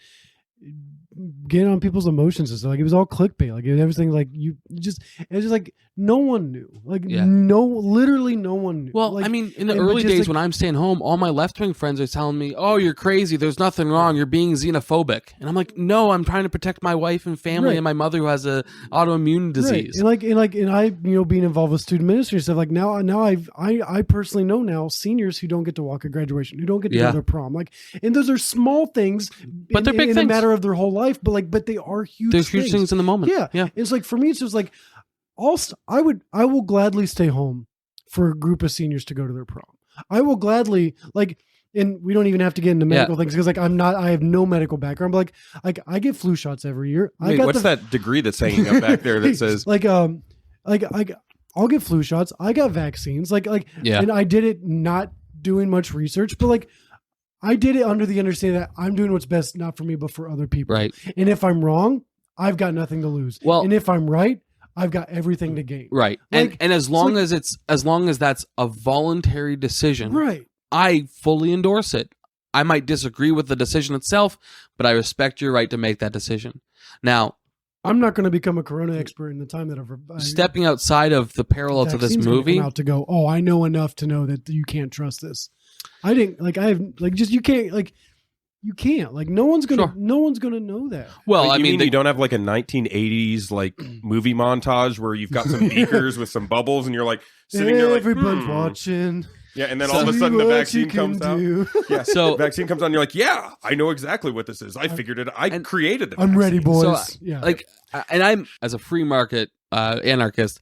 Speaker 8: getting on people's emotions and stuff. Like it was all clickbait. Like everything, like it was just like no one knew. Like literally no one knew.
Speaker 7: Well,
Speaker 8: like,
Speaker 7: I mean, in the early days when I'm staying home, all my left-wing friends are telling me, "Oh, you're crazy. There's nothing wrong. You're being xenophobic." And I'm like, "No, I'm trying to protect my wife and family and my mother who has a autoimmune disease."
Speaker 8: Right. And I being involved with student ministry and stuff. Like now I personally know now seniors who don't get to walk at graduation, who don't get to go to their prom. Like, and those are small things,
Speaker 7: but they're big
Speaker 8: in
Speaker 7: things.
Speaker 8: a matter of their whole life. But they are huge.
Speaker 7: There's huge things in the moment.
Speaker 8: Yeah. It's like for me, it's just like I will gladly stay home for a group of seniors to go to their prom. I will gladly and we don't even have to get into medical things because I have no medical background. But like I get flu shots every year.
Speaker 9: What's that degree that's hanging up back there that says
Speaker 8: I'll get flu shots. I got vaccines. And I did it not doing much research, but I did it under the understanding that I'm doing what's best, not for me, but for other people.
Speaker 7: Right.
Speaker 8: And if I'm wrong, I've got nothing to lose.
Speaker 7: Well,
Speaker 8: and if I'm right, I've got everything to gain.
Speaker 7: Right. And as long as that's a voluntary decision,
Speaker 8: right,
Speaker 7: I fully endorse it. I might disagree with the decision itself, but I respect your right to make that decision. Now,
Speaker 8: I'm not going to become a corona expert in the time that I've
Speaker 7: stepping outside of the parallel to this movie.
Speaker 8: Come out to go, oh, I know enough to know that you can't trust this. I didn't you can't no one's gonna know that.
Speaker 9: Well, I mean, you don't have like a 1980s movie montage where you've got some beakers with some bubbles and you're like sitting there
Speaker 8: everybody's watching.
Speaker 9: Yeah, and then all of a sudden the vaccine comes out. Yeah,
Speaker 7: so
Speaker 9: the vaccine comes out and you're like, yeah, I know exactly what this is. I figured it. I created it.
Speaker 8: I'm ready, boys.
Speaker 7: So, and I'm as a free market anarchist,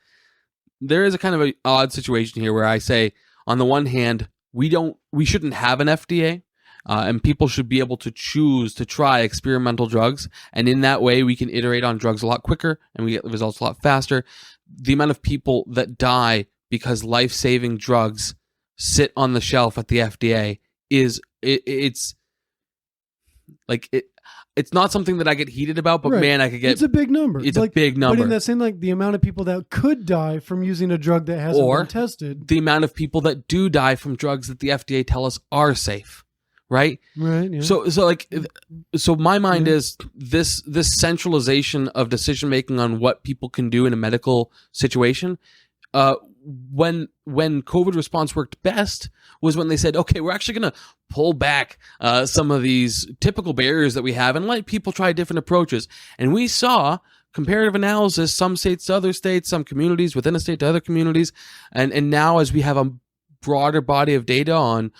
Speaker 7: there is a kind of an odd situation here where I say, on the one hand, we shouldn't have an FDA, and people should be able to choose to try experimental drugs, and in that way we can iterate on drugs a lot quicker and we get the results a lot faster. The amount of people that die because life-saving drugs sit on the shelf at the FDA it's not something that I get heated about, but man, I could get.
Speaker 8: It's a big number.
Speaker 7: It's a big number.
Speaker 8: But in that same, the amount of people that could die from using a drug that hasn't been tested,
Speaker 7: the amount of people that do die from drugs that the FDA tell us are safe, right?
Speaker 8: Right. Yeah.
Speaker 7: So my mind is this centralization of decision making on what people can do in a medical situation. When COVID response worked best was when they said, okay, we're actually going to pull back some of these typical barriers that we have and let people try different approaches. And we saw comparative analysis, some states to other states, some communities within a state to other communities. And now as we have a broader body of data on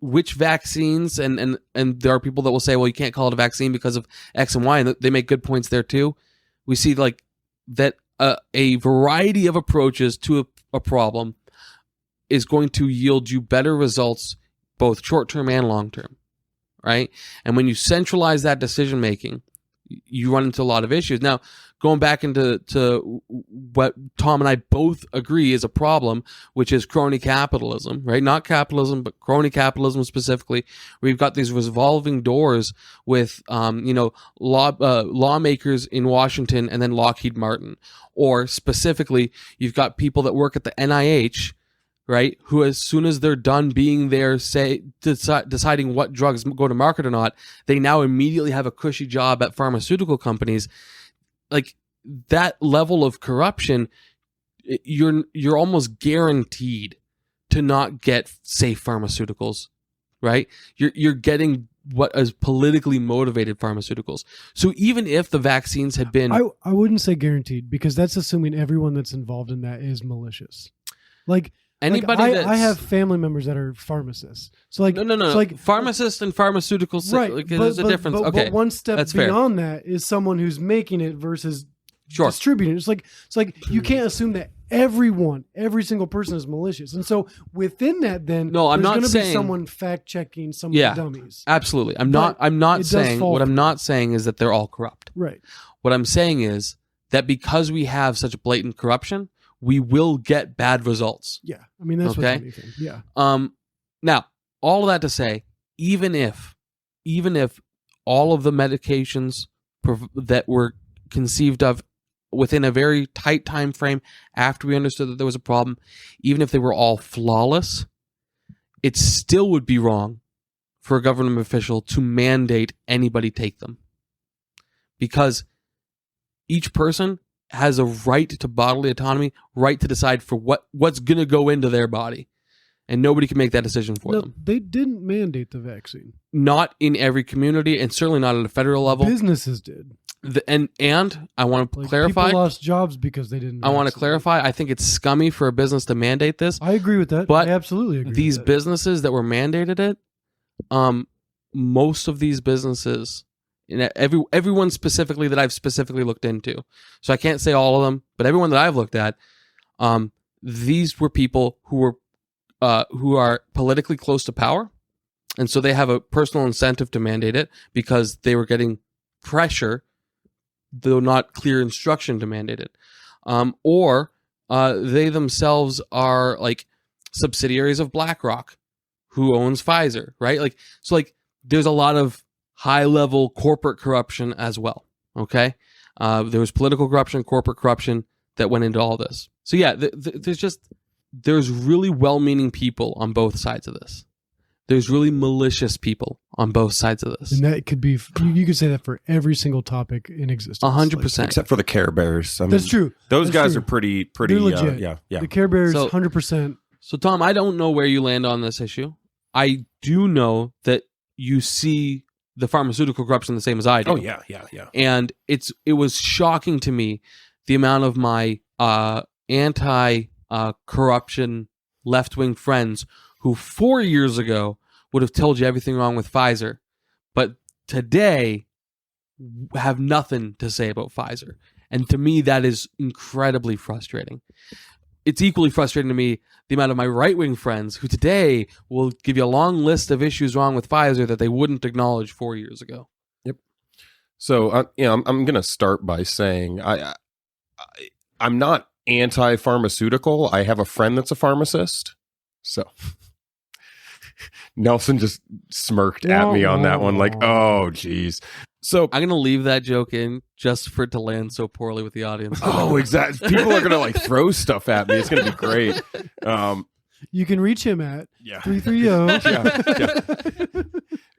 Speaker 7: which vaccines, and there are people that will say, well, you can't call it a vaccine because of X and Y, and they make good points there too. We see that a variety of approaches to a problem is going to yield you better results, both short-term and long-term, right? And when you centralize that decision-making, you run into a lot of issues. Now, going back into what Tom and I both agree is a problem, which is crony capitalism, right? Not capitalism, but crony capitalism specifically. We've got these revolving doors with, lawmakers in Washington and then Lockheed Martin. Or specifically, you've got people that work at the NIH, right? Who, as soon as they're done being there, deciding what drugs go to market or not, they now immediately have a cushy job at pharmaceutical companies. Like that level of corruption, you're almost guaranteed to not get safe pharmaceuticals, right? You're getting what is politically motivated pharmaceuticals. So even if the vaccines had been,
Speaker 8: I wouldn't say guaranteed, because that's assuming everyone that's involved in that is malicious. Anybody I have family members that are pharmacists. So
Speaker 7: no. So pharmacists and pharmaceuticals,
Speaker 8: right?
Speaker 7: There's a difference. But
Speaker 8: one step beyond that is someone who's making it versus distributing. It's like you can't assume that every single person is malicious. And so within that, then
Speaker 7: No, I'm
Speaker 8: there's
Speaker 7: not
Speaker 8: going to be
Speaker 7: saying-
Speaker 8: someone fact checking some
Speaker 7: Yeah.
Speaker 8: of the dummies.
Speaker 7: Absolutely. I'm
Speaker 8: But
Speaker 7: not
Speaker 8: it does
Speaker 7: saying
Speaker 8: fall
Speaker 7: what I'm
Speaker 8: through.
Speaker 7: not saying is that they're all corrupt.
Speaker 8: Right.
Speaker 7: What I'm saying is that because we have such blatant corruption, we will get bad results.
Speaker 8: Yeah. I mean, that's
Speaker 7: Okay.
Speaker 8: what anything. Yeah.
Speaker 7: Now, all of that to say, even if all of the medications that were conceived of within a very tight time frame after we understood that there was a problem, even if they were all flawless, it still would be wrong for a government official to mandate anybody take them. Because each person has a right to bodily autonomy, right to decide for what's going to go into their body. And nobody can make that decision for
Speaker 8: No,
Speaker 7: them.
Speaker 8: they didn't mandate the vaccine.
Speaker 7: Not in every community, and certainly not at a federal level.
Speaker 8: Businesses did.
Speaker 7: And I want to
Speaker 8: Like,
Speaker 7: clarify.
Speaker 8: People lost jobs because they didn't.
Speaker 7: I want to
Speaker 8: vaccinate.
Speaker 7: clarify. I think it's scummy for a business to mandate this.
Speaker 8: I agree with that.
Speaker 7: But
Speaker 8: I absolutely agree.
Speaker 7: These
Speaker 8: with that.
Speaker 7: businesses that were mandated it, most of these businesses, everyone specifically that I've specifically looked into, so I can't say all of them, but everyone that I've looked at, these were people who are politically close to power, and so they have a personal incentive to mandate it because they were getting pressure, though not clear instruction to mandate it, or they themselves are like subsidiaries of BlackRock, who owns Pfizer, right? Like, so like there's a lot of high level corporate corruption as well. Okay, there was political corruption, corporate corruption that went into all this. So yeah, there's really well-meaning people on both sides of this. There's really malicious people on both sides of this.
Speaker 8: And that could be, you could say that for every single topic in existence.
Speaker 7: 100%.
Speaker 9: Except for the Care Bears. I mean,
Speaker 8: That's true.
Speaker 9: Those
Speaker 8: That's
Speaker 9: guys
Speaker 8: true.
Speaker 9: are pretty.
Speaker 8: They're legit.
Speaker 9: Yeah.
Speaker 8: The Care Bears,
Speaker 7: So-
Speaker 8: 100%.
Speaker 7: So Tom, I don't know where you land on this issue. I do know that you see the pharmaceutical corruption the same as I do.
Speaker 9: Oh yeah.
Speaker 7: And it was shocking to me the amount of my anti-corruption left-wing friends who 4 years ago would have told you everything wrong with Pfizer, but today have nothing to say about Pfizer. And to me, that is incredibly frustrating. It's equally frustrating to me the amount of my right-wing friends who today will give you a long list of issues wrong with Pfizer that they wouldn't acknowledge 4 years ago.
Speaker 9: Yep. So I'm going to start by saying I'm not anti-pharmaceutical. I have a friend that's a pharmacist. So Nelson just smirked at me on that one, like, oh, geez. So
Speaker 7: I'm going to leave that joke in just for it to land so poorly with the audience.
Speaker 9: oh, exactly. People are going to like throw stuff at me. It's going to be great.
Speaker 8: You can reach him at
Speaker 9: Yeah.
Speaker 8: 330.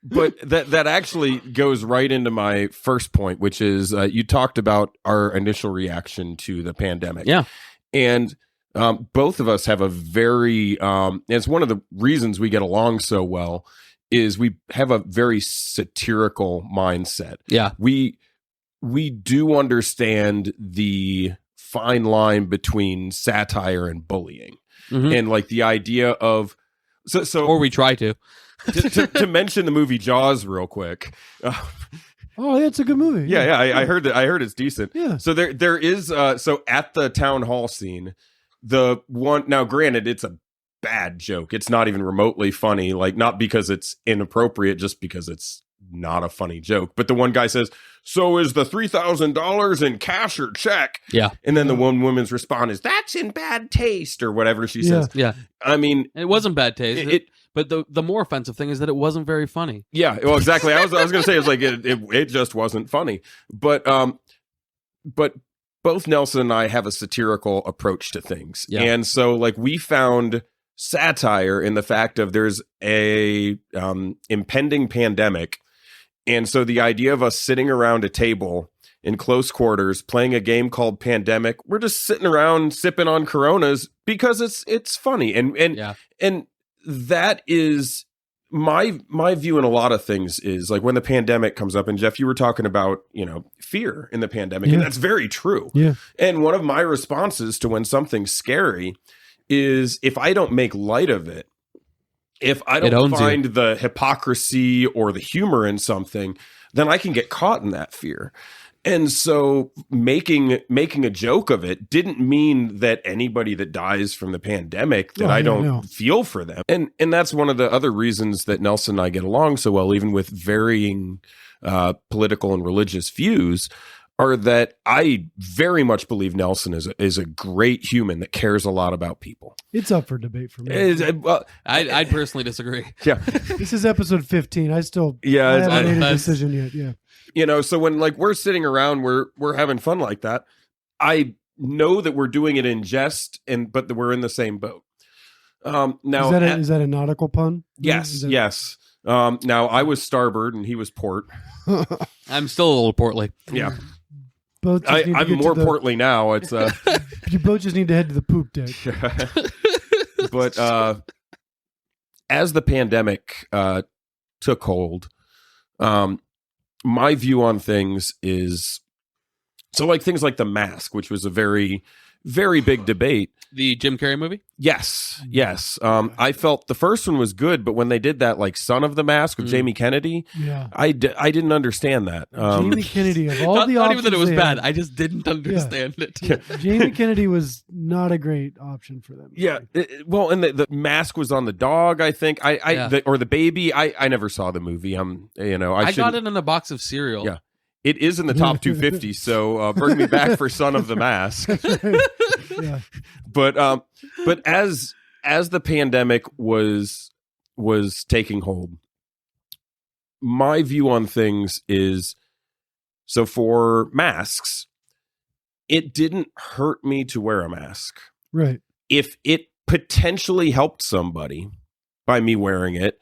Speaker 9: But that actually goes right into my first point, which is you talked about our initial reaction to the pandemic.
Speaker 7: Yeah.
Speaker 9: And both of us have a very, it's one of the reasons we get along so well, is we have a very satirical mindset.
Speaker 7: Yeah.
Speaker 9: We do understand the fine line between satire and bullying.
Speaker 7: Mhm.
Speaker 9: And like the idea of, so
Speaker 7: Or we try to.
Speaker 9: to mention the movie Jaws real quick.
Speaker 8: Oh, yeah, it's a good movie.
Speaker 9: Yeah, I heard that. I heard it's decent.
Speaker 8: Yeah.
Speaker 9: So there is so at the town hall scene, the one, now granted it's a bad joke. It's not even remotely funny, like not because it's inappropriate, just because it's not a funny joke. But the one guy says, "So is the $3,000 in cash or check?"
Speaker 7: Yeah.
Speaker 9: And then the one woman's response is, "That's in bad taste," or whatever she says.
Speaker 7: Yeah.
Speaker 9: I mean,
Speaker 7: It wasn't bad taste. But the more offensive thing is that it wasn't very funny.
Speaker 9: yeah, well, exactly. I was going to say, it's like it just wasn't funny. But both Nelson and I have a satirical approach to things.
Speaker 7: Yeah.
Speaker 9: And so like we found satire in the fact of there's a impending pandemic. And so the idea of us sitting around a table in close quarters playing a game called Pandemic, we're just sitting around sipping on Coronas because it's funny. And that is my view in a lot of things is like when the pandemic comes up, and Jeff, you were talking about, fear in the pandemic, and that's very true.
Speaker 8: Yeah.
Speaker 9: And one of my responses to when something's scary is if I don't make light of it, if I don't find the hypocrisy or the humor in something, then I can get caught in that fear. And so making a joke of it didn't mean that anybody that dies from the pandemic that I don't feel for them. And that's one of the other reasons that Nelson and I get along so well, even with varying political and religious views, are that I very much believe Nelson is a great human that cares a lot about people.
Speaker 8: It's up for debate for me.
Speaker 7: I'd personally disagree.
Speaker 9: Yeah.
Speaker 8: This is episode 15. I haven't made a decision yet. Yeah.
Speaker 9: You know, so when like we're sitting around, we're having fun like that. I know that we're doing it in jest, but we're in the same boat. Now
Speaker 8: is that a nautical pun?
Speaker 9: Yes, yes. Now I was starboard and he was port.
Speaker 7: I'm still a little portly.
Speaker 9: Yeah.
Speaker 8: I'm
Speaker 9: more portly now. It's
Speaker 8: you both just need to head to the poop deck.
Speaker 9: But as the pandemic took hold, my view on things is so like things like the mask, which was a very, very big debate.
Speaker 7: The Jim Carrey movie?
Speaker 9: Yes. I felt the first one was good, but when they did that like Son of the Mask with Jamie Kennedy, I didn't understand that.
Speaker 8: Jamie Kennedy of all
Speaker 7: not,
Speaker 8: the
Speaker 7: not
Speaker 8: options,
Speaker 7: even that it was bad. I just didn't understand it.
Speaker 8: Yeah. Jamie Kennedy was not a great option for them.
Speaker 9: Yeah. Well, and the mask was on the dog, I think. Or the baby. I never saw the movie. I
Speaker 7: got it in a box of cereal.
Speaker 9: Yeah. It is in the top 250, so bring me back for Son of the Mask.
Speaker 8: Yeah.
Speaker 9: But as the pandemic was taking hold, my view on things is so for masks, it didn't hurt me to wear a mask.
Speaker 8: Right.
Speaker 9: If it potentially helped somebody by me wearing it,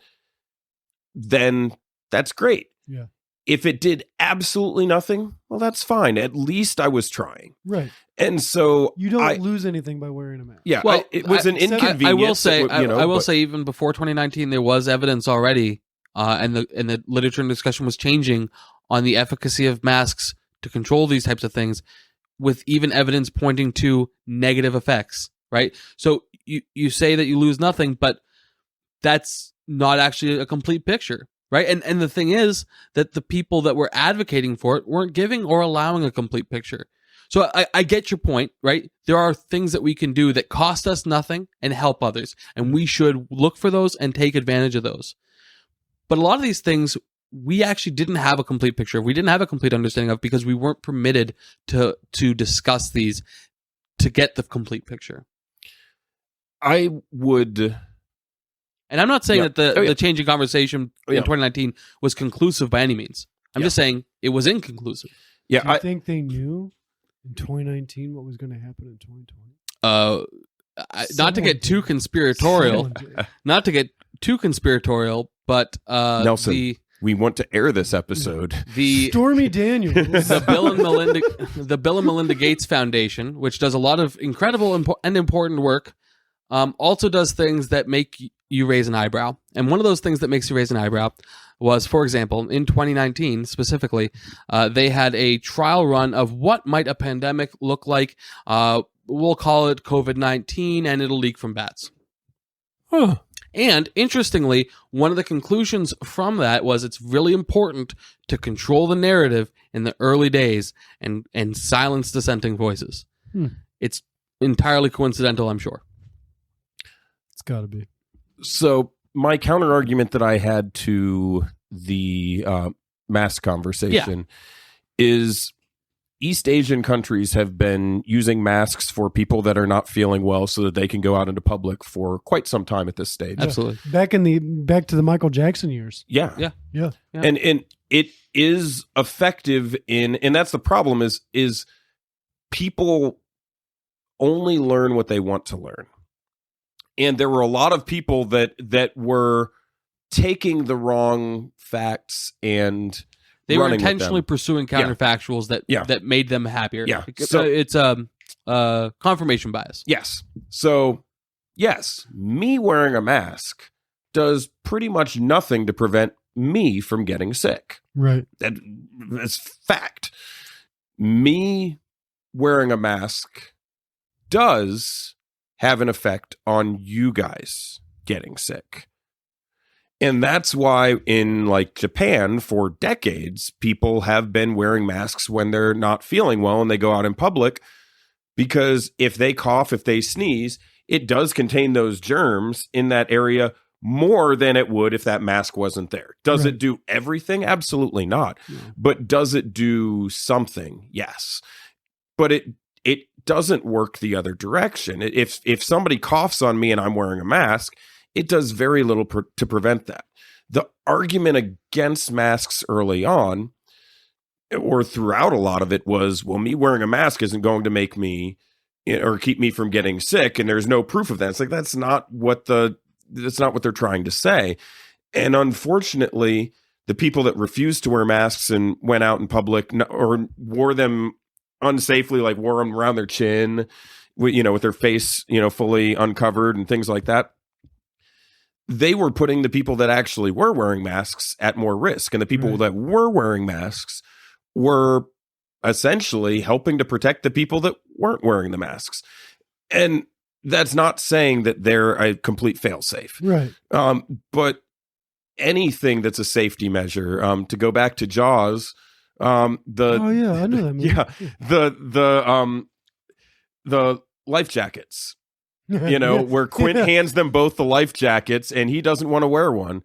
Speaker 9: then that's great.
Speaker 8: Yeah.
Speaker 9: If it did absolutely nothing, well, that's fine. At least I was trying.
Speaker 8: Right.
Speaker 9: And so
Speaker 8: you don't lose anything by wearing a mask.
Speaker 9: Yeah. Well, it was an inconvenience.
Speaker 7: I will say, even before 2019, there was evidence already, and the literature and discussion was changing on the efficacy of masks to control these types of things, with even evidence pointing to negative effects. Right. So you say that you lose nothing, but that's not actually a complete picture. Right. And the thing is that the people that were advocating for it weren't giving or allowing a complete picture. So I get your point, right? There are things that we can do that cost us nothing and help others. And we should look for those and take advantage of those. But a lot of these things we actually didn't have a complete picture of. We didn't have a complete understanding of because we weren't permitted to discuss these to get the complete picture.
Speaker 9: I would...
Speaker 7: And I'm not saying that the changing conversation in 2019 was conclusive by any means. I'm just saying it was inconclusive.
Speaker 8: Yeah, do you think they knew in 2019 what was going to happen in 2020?
Speaker 7: Not to get too conspiratorial. Not to get too conspiratorial, but
Speaker 9: Nelson, we want to air this episode.
Speaker 7: The
Speaker 8: Stormy Daniels,
Speaker 7: the Bill and Melinda Gates Foundation, which does a lot of incredible and important work, also does things that make you raise an eyebrow. And one of those things that makes you raise an eyebrow was, for example, in 2019 specifically, they had a trial run of what might a pandemic look like. We'll call it COVID-19, and it'll leak from bats.
Speaker 8: Huh.
Speaker 7: And interestingly, one of the conclusions from that was it's really important to control the narrative in the early days and silence dissenting voices. It's entirely coincidental, I'm sure.
Speaker 8: It's got to be.
Speaker 9: So my counter argument that I had to the mask conversation is East Asian countries have been using masks for people that are not feeling well so that they can go out into public for quite some time at this stage.
Speaker 7: Absolutely.
Speaker 8: Back to the Michael Jackson years.
Speaker 9: Yeah.
Speaker 8: Yeah.
Speaker 9: And it is effective and that's the problem is people only learn what they want to learn. And there were a lot of people that were taking the wrong facts and
Speaker 7: they were intentionally pursuing counterfactuals that made them happier.
Speaker 9: Yeah.
Speaker 7: So it's confirmation bias.
Speaker 9: Yes. So yes, me wearing a mask does pretty much nothing to prevent me from getting sick.
Speaker 8: Right.
Speaker 9: That's fact. Me wearing a mask does have an effect on you guys getting sick. And that's why in like Japan for decades, people have been wearing masks when they're not feeling well and they go out in public, because if they cough, if they sneeze, it does contain those germs in that area more than it would if that mask wasn't there. Does it do everything? Absolutely not. Yeah. But does it do something? Yes. But it doesn't work the other direction. If somebody coughs on me and I'm wearing a mask, it does very little to prevent that. The argument against masks early on, or throughout a lot of it, was, well, me wearing a mask isn't going to make me or keep me from getting sick, and there's no proof of that. It's like that's not what they're trying to say. And unfortunately, the people that refused to wear masks and went out in public or wore them unsafely, like wore them around their chin, with their face, fully uncovered and things like that, they were putting the people that actually were wearing masks at more risk. And the people that were wearing masks were essentially helping to protect the people that weren't wearing the masks. And that's not saying that they're a complete fail-safe.
Speaker 8: Right.
Speaker 9: But anything that's a safety measure, to go back to Jaws, I know that movie. Yeah. The life jackets. Where Quint hands them both the life jackets and he doesn't want to wear one.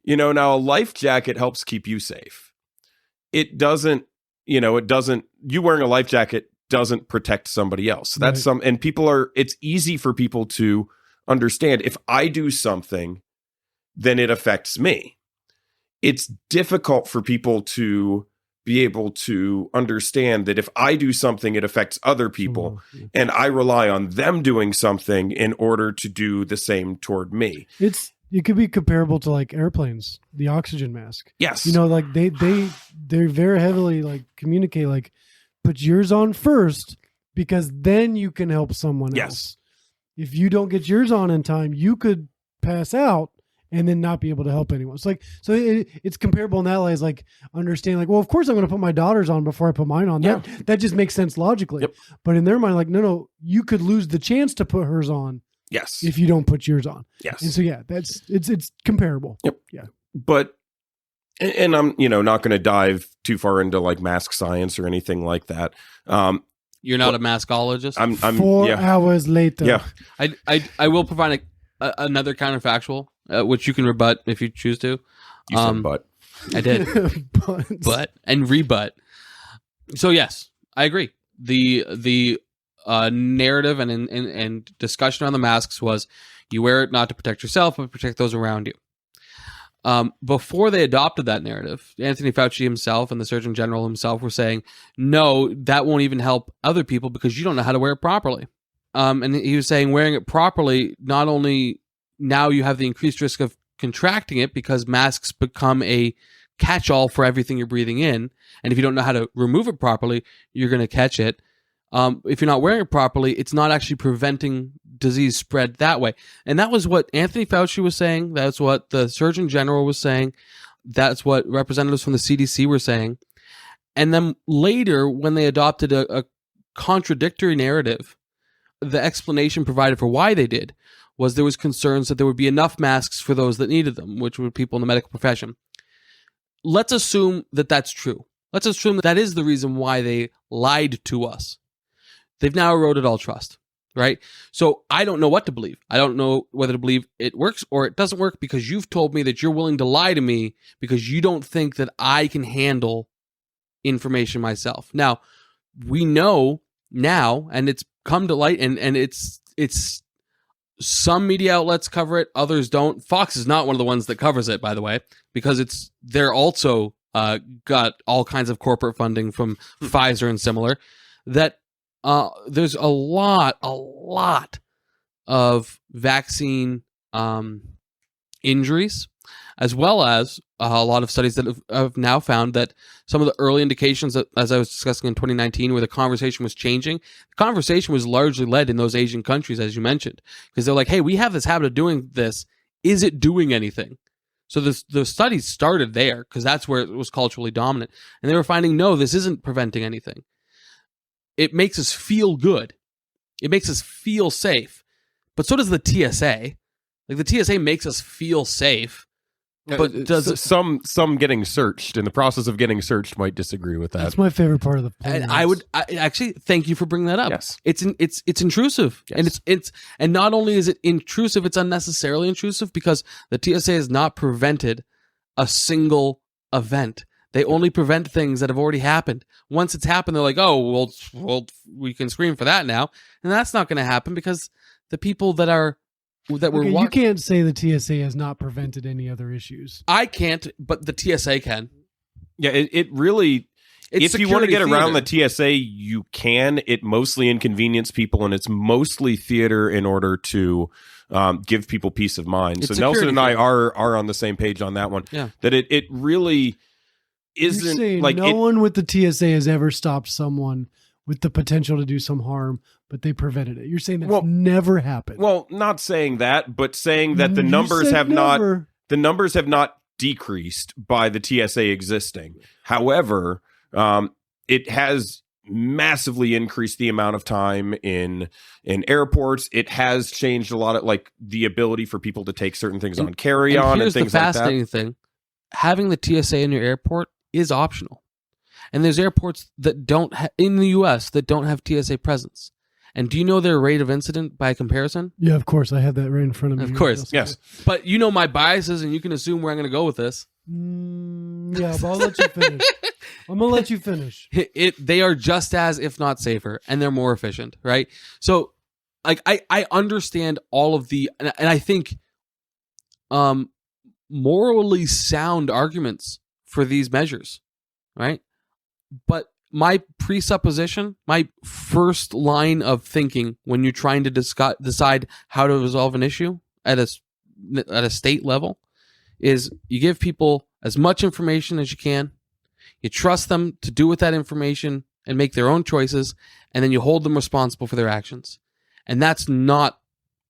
Speaker 9: Now a life jacket helps keep you safe. It doesn't, you wearing a life jacket doesn't protect somebody else. That's and it's easy for people to understand. If I do something, then it affects me. It's difficult for people to be able to understand that if I do something, it affects other people, and I rely on them doing something in order to do the same toward me.
Speaker 8: It could be comparable to like airplanes, the oxygen mask.
Speaker 9: Yes.
Speaker 8: Like they're very heavily like communicate, like put yours on first because then you can help someone else. If you don't get yours on in time, you could pass out and then not be able to help anyone. It's comparable in that way, as like understanding like, well, of course I'm going to put my daughter's on before I put mine on.
Speaker 9: Yeah.
Speaker 8: That just makes sense logically.
Speaker 9: Yep.
Speaker 8: But in their mind, like, no, you could lose the chance to put hers on.
Speaker 9: Yes.
Speaker 8: If you don't put yours on.
Speaker 9: Yes.
Speaker 8: And so, it's comparable.
Speaker 9: Yep.
Speaker 8: Yeah.
Speaker 9: But, and I'm, not going to dive too far into like mask science or anything like that.
Speaker 7: You're not a maskologist?
Speaker 9: I'm
Speaker 8: 4 hours later.
Speaker 9: Yeah.
Speaker 7: I will provide another counterfactual, which you can rebut if you choose to.
Speaker 9: You said but.
Speaker 7: I did. But and rebut. So yes, I agree. The narrative and discussion on the masks was you wear it not to protect yourself, but protect those around you. Before they adopted that narrative, Anthony Fauci himself and the Surgeon General himself were saying, no, that won't even help other people because you don't know how to wear it properly. And he was saying wearing it properly, not only now you have the increased risk of contracting it because masks become a catch-all for everything you're breathing in. And if you don't know how to remove it properly, you're going to catch it. If you're not wearing it properly, it's not actually preventing disease spread that way. And that was what Anthony Fauci was saying. That's what the Surgeon General was saying. That's what representatives from the CDC were saying. And then later, when they adopted a contradictory narrative, the explanation provided for why they did was there was concerns that there would be enough masks for those that needed them, which were people in the medical profession. Let's assume that that's true. Let's assume that is the reason why they lied to us. They've now eroded all trust, right? So I don't know what to believe. I don't know whether to believe it works or it doesn't work because you've told me that you're willing to lie to me because you don't think that I can handle information myself. Now, we know now, and it's come to light, and it's some media outlets cover it, others don't. Fox is not one of the ones that covers it, by the way, because they're also got all kinds of corporate funding from Pfizer and similar. That there's a lot of vaccine injuries, as well as a lot of studies that have now found that some of the early indications that, as I was discussing in 2019, where the conversation was changing, the conversation was largely led in those Asian countries, as you mentioned, because they're like, hey, we have this habit of doing this. Is it doing anything? So the studies started there because that's where it was culturally dominant. And they were finding, no, this isn't preventing anything. It makes us feel good. It makes us feel safe. But so does the TSA. Like the TSA makes us feel safe, But does
Speaker 9: some getting searched in the process of getting searched might disagree with that.
Speaker 8: That's my favorite part of the poll.
Speaker 7: And I actually thank you for bringing that up.
Speaker 9: Yes.
Speaker 7: It's intrusive,
Speaker 9: Yes.
Speaker 7: and not only is it intrusive, it's unnecessarily intrusive because the TSA has not prevented a single event. They only prevent things that have already happened. Once it's happened, they're like, "Oh, well, we can scream for that now," and that's not going to happen because the people that were
Speaker 8: you can't say the TSA has not prevented any other issues.
Speaker 7: I can't, but the TSA can.
Speaker 9: Yeah, it really.
Speaker 7: It's
Speaker 9: if you want to get
Speaker 7: security
Speaker 9: around the TSA, you can. It mostly inconvenience people, and it's mostly theater in order to give people peace of mind.
Speaker 7: It's
Speaker 9: so Nelson and I
Speaker 7: security
Speaker 9: are on the same page on that one.
Speaker 7: Yeah.
Speaker 9: That it really isn't
Speaker 8: You're saying
Speaker 9: like
Speaker 8: no one with the TSA has ever stopped someone with the potential to do some harm, but they prevented it. You're saying that's never happened.
Speaker 9: Well, not saying that, but saying that the
Speaker 8: You
Speaker 9: numbers
Speaker 8: said
Speaker 9: have
Speaker 8: never.
Speaker 9: not decreased by the TSA existing. However, it has massively increased the amount of time in airports. It has changed a lot of like the ability for people to take certain things on carry-on and
Speaker 7: here's
Speaker 9: things
Speaker 7: the
Speaker 9: like that.
Speaker 7: fascinating thing: having the TSA in your airport is optional, and there's airports that don't in the U.S. that don't have TSA presence. And do you know their rate of incident by comparison?
Speaker 8: Yeah, of course. I have that right in front of me.
Speaker 7: Of course,
Speaker 9: Yes.
Speaker 7: But you know my biases, and you can assume where I'm going to go with this.
Speaker 8: Yeah, but I'll let you finish. I'm going to let you finish.
Speaker 7: They are just as, if not safer, and they're more efficient, right? So, like, I understand all of the, and I think, morally sound arguments for these measures, right? But my presupposition, my first line of thinking when you're trying to decide how to resolve an issue at a state level is you give people as much information as you can, you trust them to do with that information and make their own choices, and then you hold them responsible for their actions. And that's not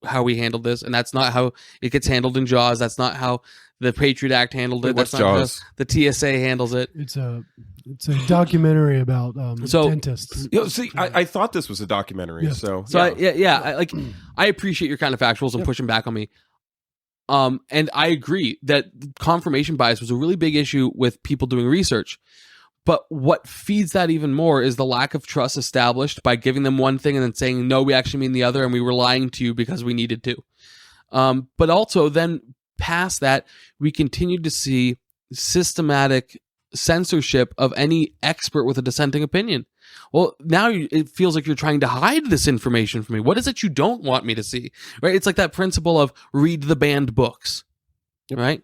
Speaker 7: how we handled this, and that's not how it gets handled in Jaws. That's not how the Patriot Act handled it.
Speaker 9: What's
Speaker 7: That's not
Speaker 9: Jaws?
Speaker 7: how the TSA handles it.
Speaker 8: It's a documentary about dentists.
Speaker 9: You know, see, I thought this was a documentary,
Speaker 8: Yeah.
Speaker 9: so
Speaker 7: I appreciate your kind of factuals and pushing back on me. And I agree that confirmation bias was a really big issue with people doing research. But what feeds that even more is the lack of trust established by giving them one thing and then saying, no, we actually mean the other, and we were lying to you because we needed to. But also then past that, we continued to see systematic censorship of any expert with a dissenting opinion. Well, now it feels like you're trying to hide this information from me. What is it you don't want me to see? Right? It's like that principle of read the banned books, right?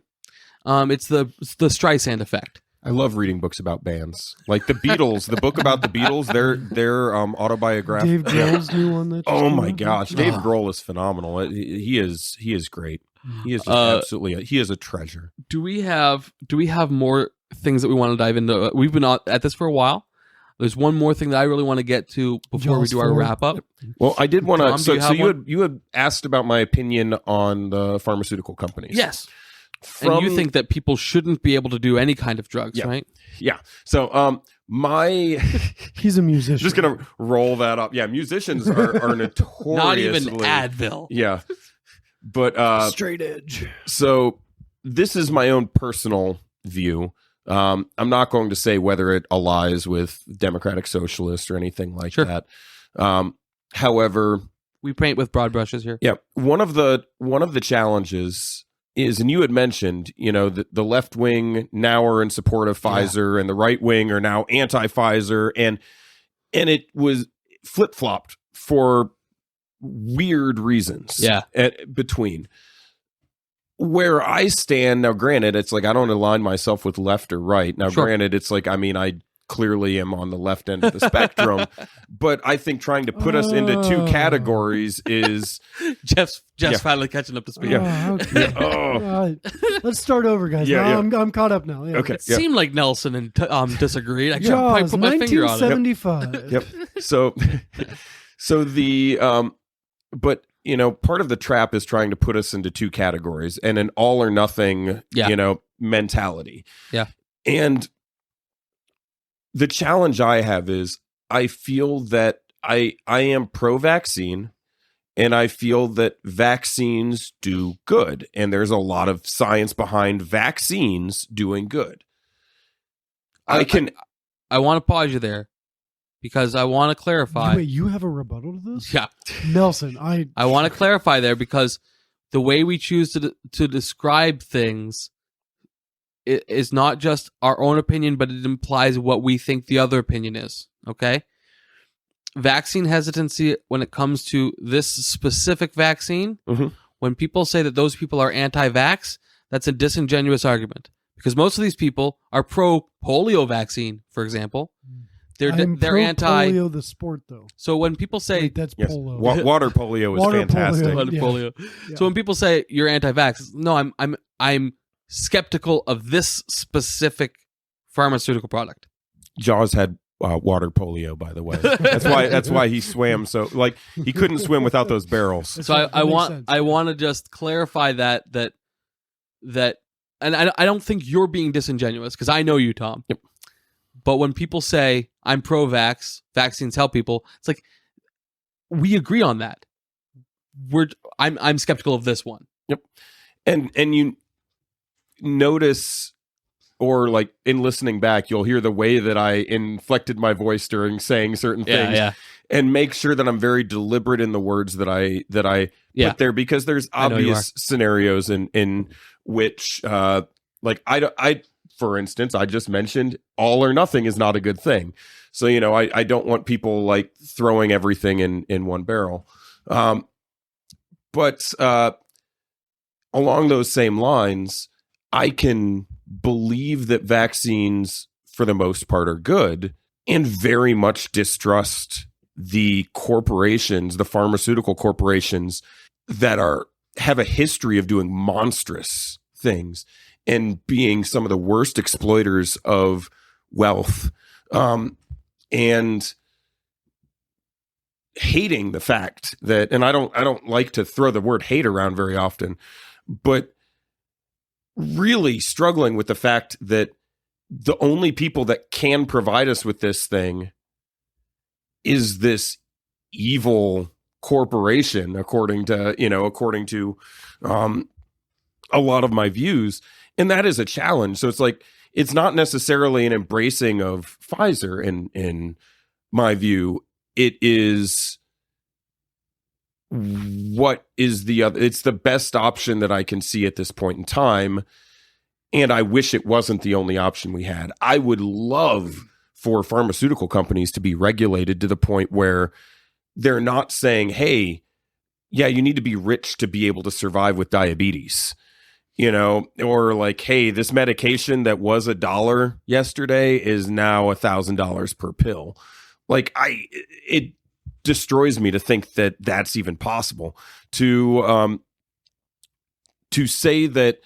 Speaker 7: It's the Streisand effect.
Speaker 9: I love reading books about bands, like the Beatles. The book about the Beatles, their autobiography.
Speaker 8: Dave Grohl's new one. That just
Speaker 9: Oh
Speaker 8: came
Speaker 9: my
Speaker 8: out.
Speaker 9: gosh, Dave Grohl is phenomenal. He is great. He is just absolutely. He is a treasure.
Speaker 7: Do we have more things that we want to dive into? We've been at this for a while. There's one more thing that I really want to get to before we
Speaker 8: Jaws
Speaker 7: do our
Speaker 8: 4.
Speaker 7: wrap up.
Speaker 9: Well, I did want to.
Speaker 7: Tom, do
Speaker 9: So,
Speaker 7: you have one?
Speaker 9: you had asked about my opinion on the pharmaceutical companies.
Speaker 7: Yes. And you think that people shouldn't be able to do any kind of drugs,
Speaker 9: Yeah.
Speaker 7: right?
Speaker 9: Yeah. So,
Speaker 8: He's a musician.
Speaker 9: just gonna roll that up. Yeah, musicians are notoriously
Speaker 7: Not even Advil.
Speaker 9: Yeah, but
Speaker 8: straight edge.
Speaker 9: so this is my own personal view. I'm not going to say whether it allies with Democratic Socialists or anything like
Speaker 7: Sure.
Speaker 9: that. However,
Speaker 7: We paint with broad brushes here.
Speaker 9: yeah, one of the challenges is, and you had mentioned, the left wing now are in support of Pfizer, and the right wing are now anti-Pfizer, and it was flip flopped for weird reasons.
Speaker 7: Yeah.
Speaker 9: Between where I stand now, granted, it's like I don't align myself with left or right. Now,
Speaker 7: Sure.
Speaker 9: granted, it's like I clearly am on the left end of the spectrum, but I think trying to put us into two categories is
Speaker 7: Jeff's
Speaker 9: Yeah.
Speaker 7: finally catching up to speed.
Speaker 8: Oh, okay. Let's start over, guys.
Speaker 9: Yeah,
Speaker 8: Now
Speaker 9: yeah.
Speaker 8: I'm caught up now. Yeah.
Speaker 9: Okay.
Speaker 7: It seemed like Nelson and disagreed. I can't
Speaker 8: Jaws,
Speaker 7: quite put my finger on it.
Speaker 8: 1975.
Speaker 9: Yep. So the but part of the trap is trying to put us into two categories and an all or nothing, mentality.
Speaker 7: Yeah.
Speaker 9: And the challenge I have is I feel that I am pro vaccine And I feel that vaccines do good. And there's a lot of science behind vaccines doing good. I
Speaker 7: want to pause you there because I want to clarify.
Speaker 8: Wait, you have a rebuttal to this?
Speaker 7: Yeah.
Speaker 8: Nelson,
Speaker 7: I want to clarify there because the way we choose to describe things is not just our own opinion, but it implies what we think the other opinion is. Okay? Vaccine hesitancy when it comes to this specific vaccine, when people say that those people are anti-vax, that's a disingenuous argument because most of these people are pro-polio vaccine, for example. They're anti
Speaker 8: polio, the sport, though.
Speaker 7: So when people say
Speaker 8: that's polo,
Speaker 9: water polio is fantastic.
Speaker 7: Polio. So when people say you're anti-vax, no, I'm skeptical of this specific pharmaceutical product.
Speaker 9: Jaws had water polio, by the way. That's why he swam so he couldn't swim without those barrels.
Speaker 7: So I want to just clarify that and I don't think you're being disingenuous because I know you, Tom.
Speaker 9: Yep.
Speaker 7: But when people say I'm pro-vax, vaccines help people, it's like we agree on that. I'm skeptical of this one.
Speaker 9: Yep. And you notice, or like in listening back, you'll hear the way that I inflected my voice during saying certain things, and make sure that I'm very deliberate in the words that I put there, because there's obvious scenarios in which, for instance, I just mentioned all or nothing is not a good thing. So, I don't want people like throwing everything in one barrel. But along those same lines, I can believe that vaccines, for the most part, are good, and very much distrust the corporations, the pharmaceutical corporations that have a history of doing monstrous things and being some of the worst exploiters of wealth, and hating the fact that, and I don't like to throw the word hate around very often, but really struggling with the fact that the only people that can provide us with this thing is this evil corporation, according to a lot of my views. And that is a challenge. So it's like, it's not necessarily an embracing of Pfizer in my view. It is what is the other, it's the best option that I can see at this point in time. And I wish it wasn't the only option we had. I would love for pharmaceutical companies to be regulated to the point where they're not saying, hey, yeah, you need to be rich to be able to survive with diabetes, or like, hey, this medication that was $1 yesterday is now $1,000 per pill. Like, it destroys me to think that that's even possible. To say that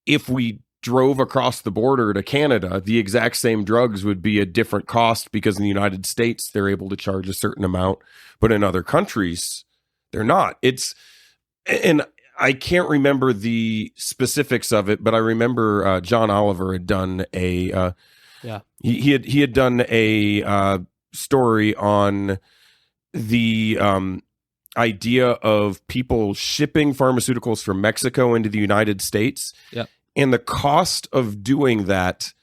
Speaker 9: if we drove across the border to Canada, the exact same drugs would be a different cost because in the United States, they're able to charge a certain amount, but in other countries, they're not. And I can't remember the specifics of it, but I remember John Oliver had done he had done a story on the idea of people shipping pharmaceuticals from Mexico into the United States.
Speaker 7: Yeah.
Speaker 9: And the cost of doing that,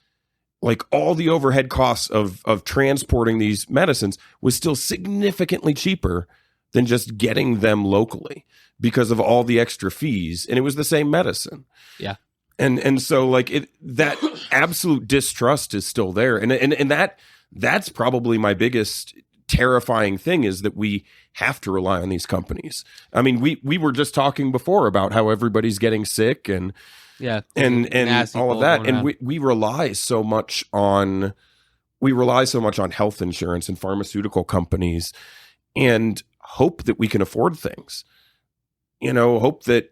Speaker 9: like all the overhead costs of transporting these medicines, was still significantly cheaper than just getting them locally because of all the extra fees. And it was the same medicine.
Speaker 7: Yeah.
Speaker 9: And so like that absolute distrust is still there. And that's probably my biggest terrifying thing, is that we have to rely on these companies. I mean, we were just talking before about how everybody's getting sick and all of that. And we rely so much on health insurance and pharmaceutical companies, and hope that we can afford things, hope that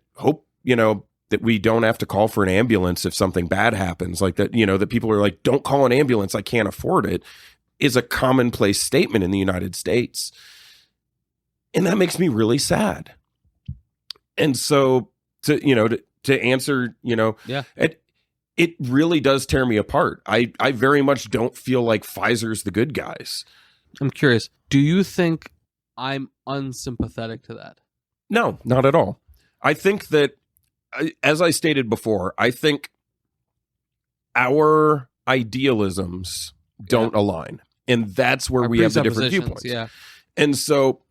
Speaker 9: we don't have to call for an ambulance if something bad happens, like that, that people are like, don't call an ambulance, I can't afford it, is a commonplace statement in the United States. And that makes me really sad. And so to answer, it really does tear me apart. I very much don't feel like Pfizer's the good guys.
Speaker 7: I'm curious. Do you think I'm unsympathetic to that?
Speaker 9: No, not at all. I think that, as I stated before, I think our idealisms don't align. And that's where we have the different viewpoints.
Speaker 7: Yeah.
Speaker 9: And so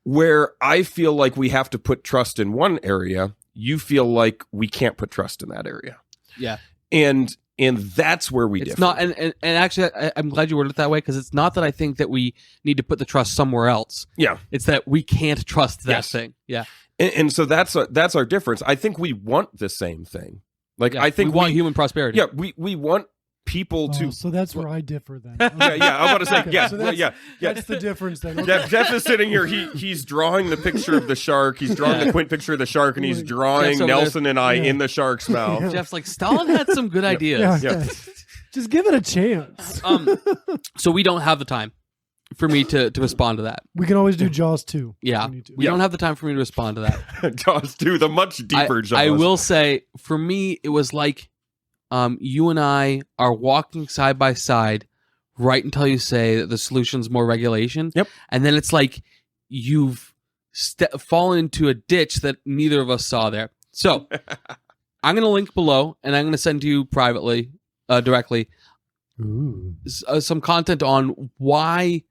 Speaker 9: where I feel like we have to put trust in one area, you feel like we can't put trust in that area.
Speaker 7: Yeah.
Speaker 9: And that's where we differ.
Speaker 7: Not, and actually, I'm glad you worded it that way, because it's not that I think that we need to put the trust somewhere else.
Speaker 9: Yeah.
Speaker 7: It's that we can't trust that thing. Yeah.
Speaker 9: And so that's our difference. I think we want the same thing. Like,
Speaker 7: Yeah,
Speaker 9: I think
Speaker 7: we want human prosperity.
Speaker 9: Yeah, we want people to.
Speaker 8: So that's where I differ then.
Speaker 9: Yeah. I was about to say,
Speaker 8: Okay,
Speaker 9: yeah,
Speaker 8: so that's,
Speaker 9: yeah.
Speaker 8: That's the difference then. Okay.
Speaker 9: Jeff is sitting here. He's drawing the picture of the shark. He's drawing the quint picture of the shark, and he's drawing Nelson and I in the shark's mouth.
Speaker 7: Jeff's like, Stalin had some good ideas.
Speaker 8: Yeah. Just give it a chance.
Speaker 7: So we don't have the time for me to respond to that.
Speaker 8: We can always do Jaws 2.
Speaker 7: Yeah. We don't have the time for me to respond to that.
Speaker 9: Jaws 2, the much deeper Jaws.
Speaker 7: I will say, for me, it was like you and I are walking side by side right until you say that the solution's more regulation.
Speaker 9: Yep.
Speaker 7: And then it's like you've fallen into a ditch that neither of us saw there. So I'm going to link below, and I'm going to send to you privately, directly, some content on why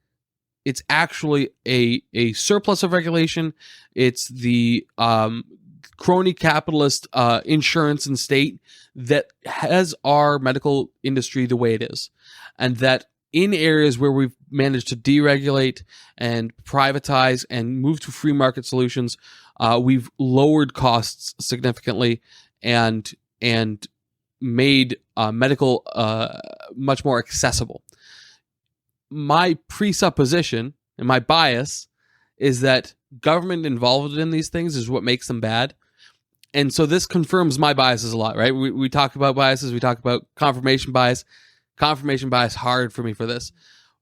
Speaker 7: it's actually a surplus of regulation. It's the crony capitalist insurance and state that has our medical industry the way it is. And that in areas where we've managed to deregulate and privatize and move to free market solutions, we've lowered costs significantly and made medical much more accessible. My presupposition and my bias is that government involved in these things is what makes them bad. And so this confirms my biases a lot, right? We talk about biases. We talk about confirmation bias. Confirmation bias hard for me for this.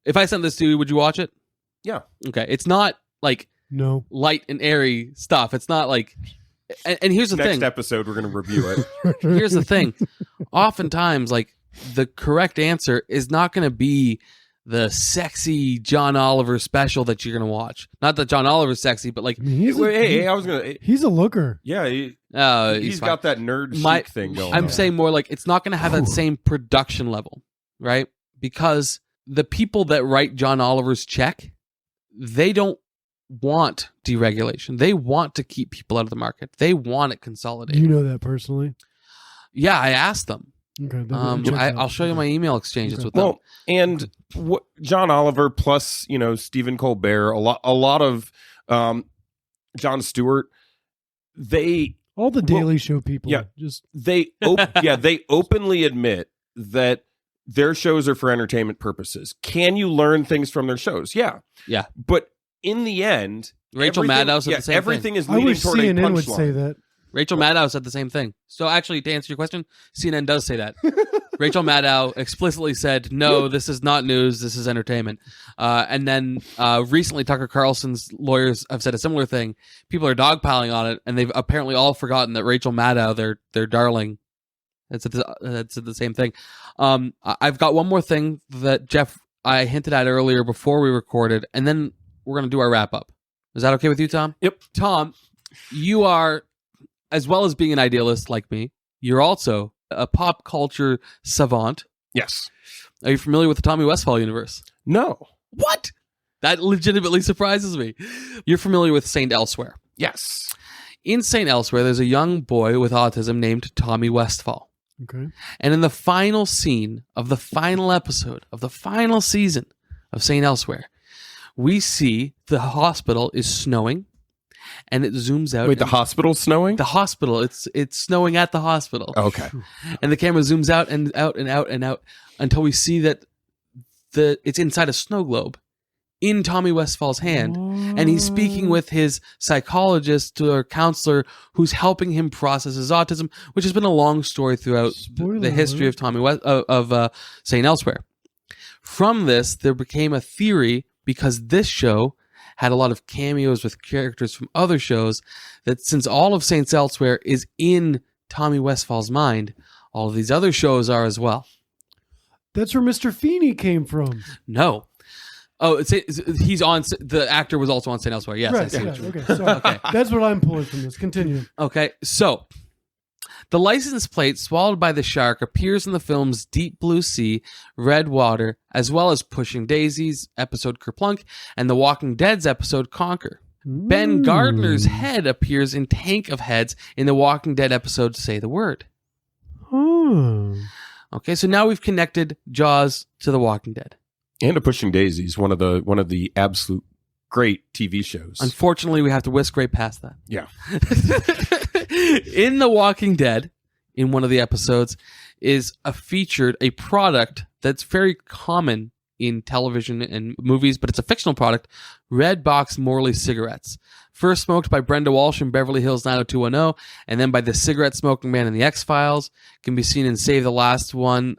Speaker 7: If I sent this to you, would you watch it?
Speaker 9: Yeah.
Speaker 7: Okay. It's not like
Speaker 8: no
Speaker 7: light and airy stuff. It's not like... And here's the thing.
Speaker 9: Next episode, we're going to review it.
Speaker 7: Here's the thing. Oftentimes, like, the correct answer is not going to be the sexy John Oliver special that you're going to watch. Not that John Oliver's sexy, but like...
Speaker 8: He's a looker.
Speaker 9: Yeah, he's got that nerd chic thing going on.
Speaker 7: I'm saying more like it's not going to have that same production level, right? Because the people that write John Oliver's check, they don't want deregulation. They want to keep people out of the market. They want it consolidated.
Speaker 8: You know that personally?
Speaker 7: Yeah, I asked them.
Speaker 8: Okay.
Speaker 7: I'll show you my email exchanges with them.
Speaker 9: Well, and John Oliver plus Stephen Colbert, a lot of Jon Stewart,
Speaker 8: all the Daily Show people.
Speaker 9: Yeah, they openly admit that their shows are for entertainment purposes. Can you learn things from their shows? Yeah. But in the end,
Speaker 7: Rachel Maddow said the same
Speaker 9: everything
Speaker 7: thing.
Speaker 9: is leading toward
Speaker 8: CNN
Speaker 9: a punchline.
Speaker 8: would say that.
Speaker 7: Rachel Maddow said the same thing. So actually, to answer your question, CNN does say that. Rachel Maddow explicitly said, no, this is not news, this is entertainment. And then recently, Tucker Carlson's lawyers have said a similar thing. People are dogpiling on it, and they've apparently all forgotten that Rachel Maddow, their darling, had said the same thing. I've got one more thing that, Jeff, I hinted at earlier before we recorded, and then we're going to do our wrap-up. Is that okay with you, Tom?
Speaker 9: Yep.
Speaker 7: Tom, you are... as well as being an idealist like me, you're also a pop culture savant.
Speaker 9: Yes.
Speaker 7: Are you familiar with the Tommy Westphall universe?
Speaker 9: No.
Speaker 7: What? That legitimately surprises me. You're familiar with Saint Elsewhere.
Speaker 9: Yes.
Speaker 7: In Saint Elsewhere, there's a young boy with autism named Tommy Westphall.
Speaker 8: Okay.
Speaker 7: And in the final scene of the final episode of the final season of Saint Elsewhere, we see the hospital is snowing. And it zooms out.
Speaker 9: Wait, the hospital's snowing?
Speaker 7: The hospital. It's snowing at the hospital.
Speaker 9: Okay.
Speaker 7: And the camera zooms out and out and out and out until we see that it's inside a snow globe in Tommy Westphall's hand. And he's speaking with his psychologist or counselor who's helping him process his autism, which has been a long story throughout the history of Tommy of St. Elsewhere. From this, there became a theory, because this show had a lot of cameos with characters from other shows, that since all of Saints Elsewhere is in Tommy Westphall's mind, all of these other shows are as well.
Speaker 8: That's where Mr. Feeney came from.
Speaker 7: No. Oh, he's on. The actor was also on St. Elsewhere. Yes, I see.
Speaker 8: Okay, sorry. That's what I'm pulling from this. Continue.
Speaker 7: Okay, so the license plate swallowed by the shark appears in the films Deep Blue Sea, Red Water, as well as Pushing Daisies episode Kerplunk and The Walking Dead's episode Conquer. Ben Gardner's head appears in Tank of Heads in the Walking Dead episode Say the Word. Okay, so now we've connected Jaws to The Walking Dead.
Speaker 9: And to Pushing Daisies, one of the absolute great TV shows.
Speaker 7: Unfortunately, we have to whisk right past that.
Speaker 9: Yeah.
Speaker 7: In The Walking Dead, in one of the episodes, is featured a product that's very common in television and movies, but it's a fictional product, Red Box Morley cigarettes. First smoked by Brenda Walsh in Beverly Hills 90210, and then by the cigarette smoking man in The X-Files. Can be seen in Save the Last One,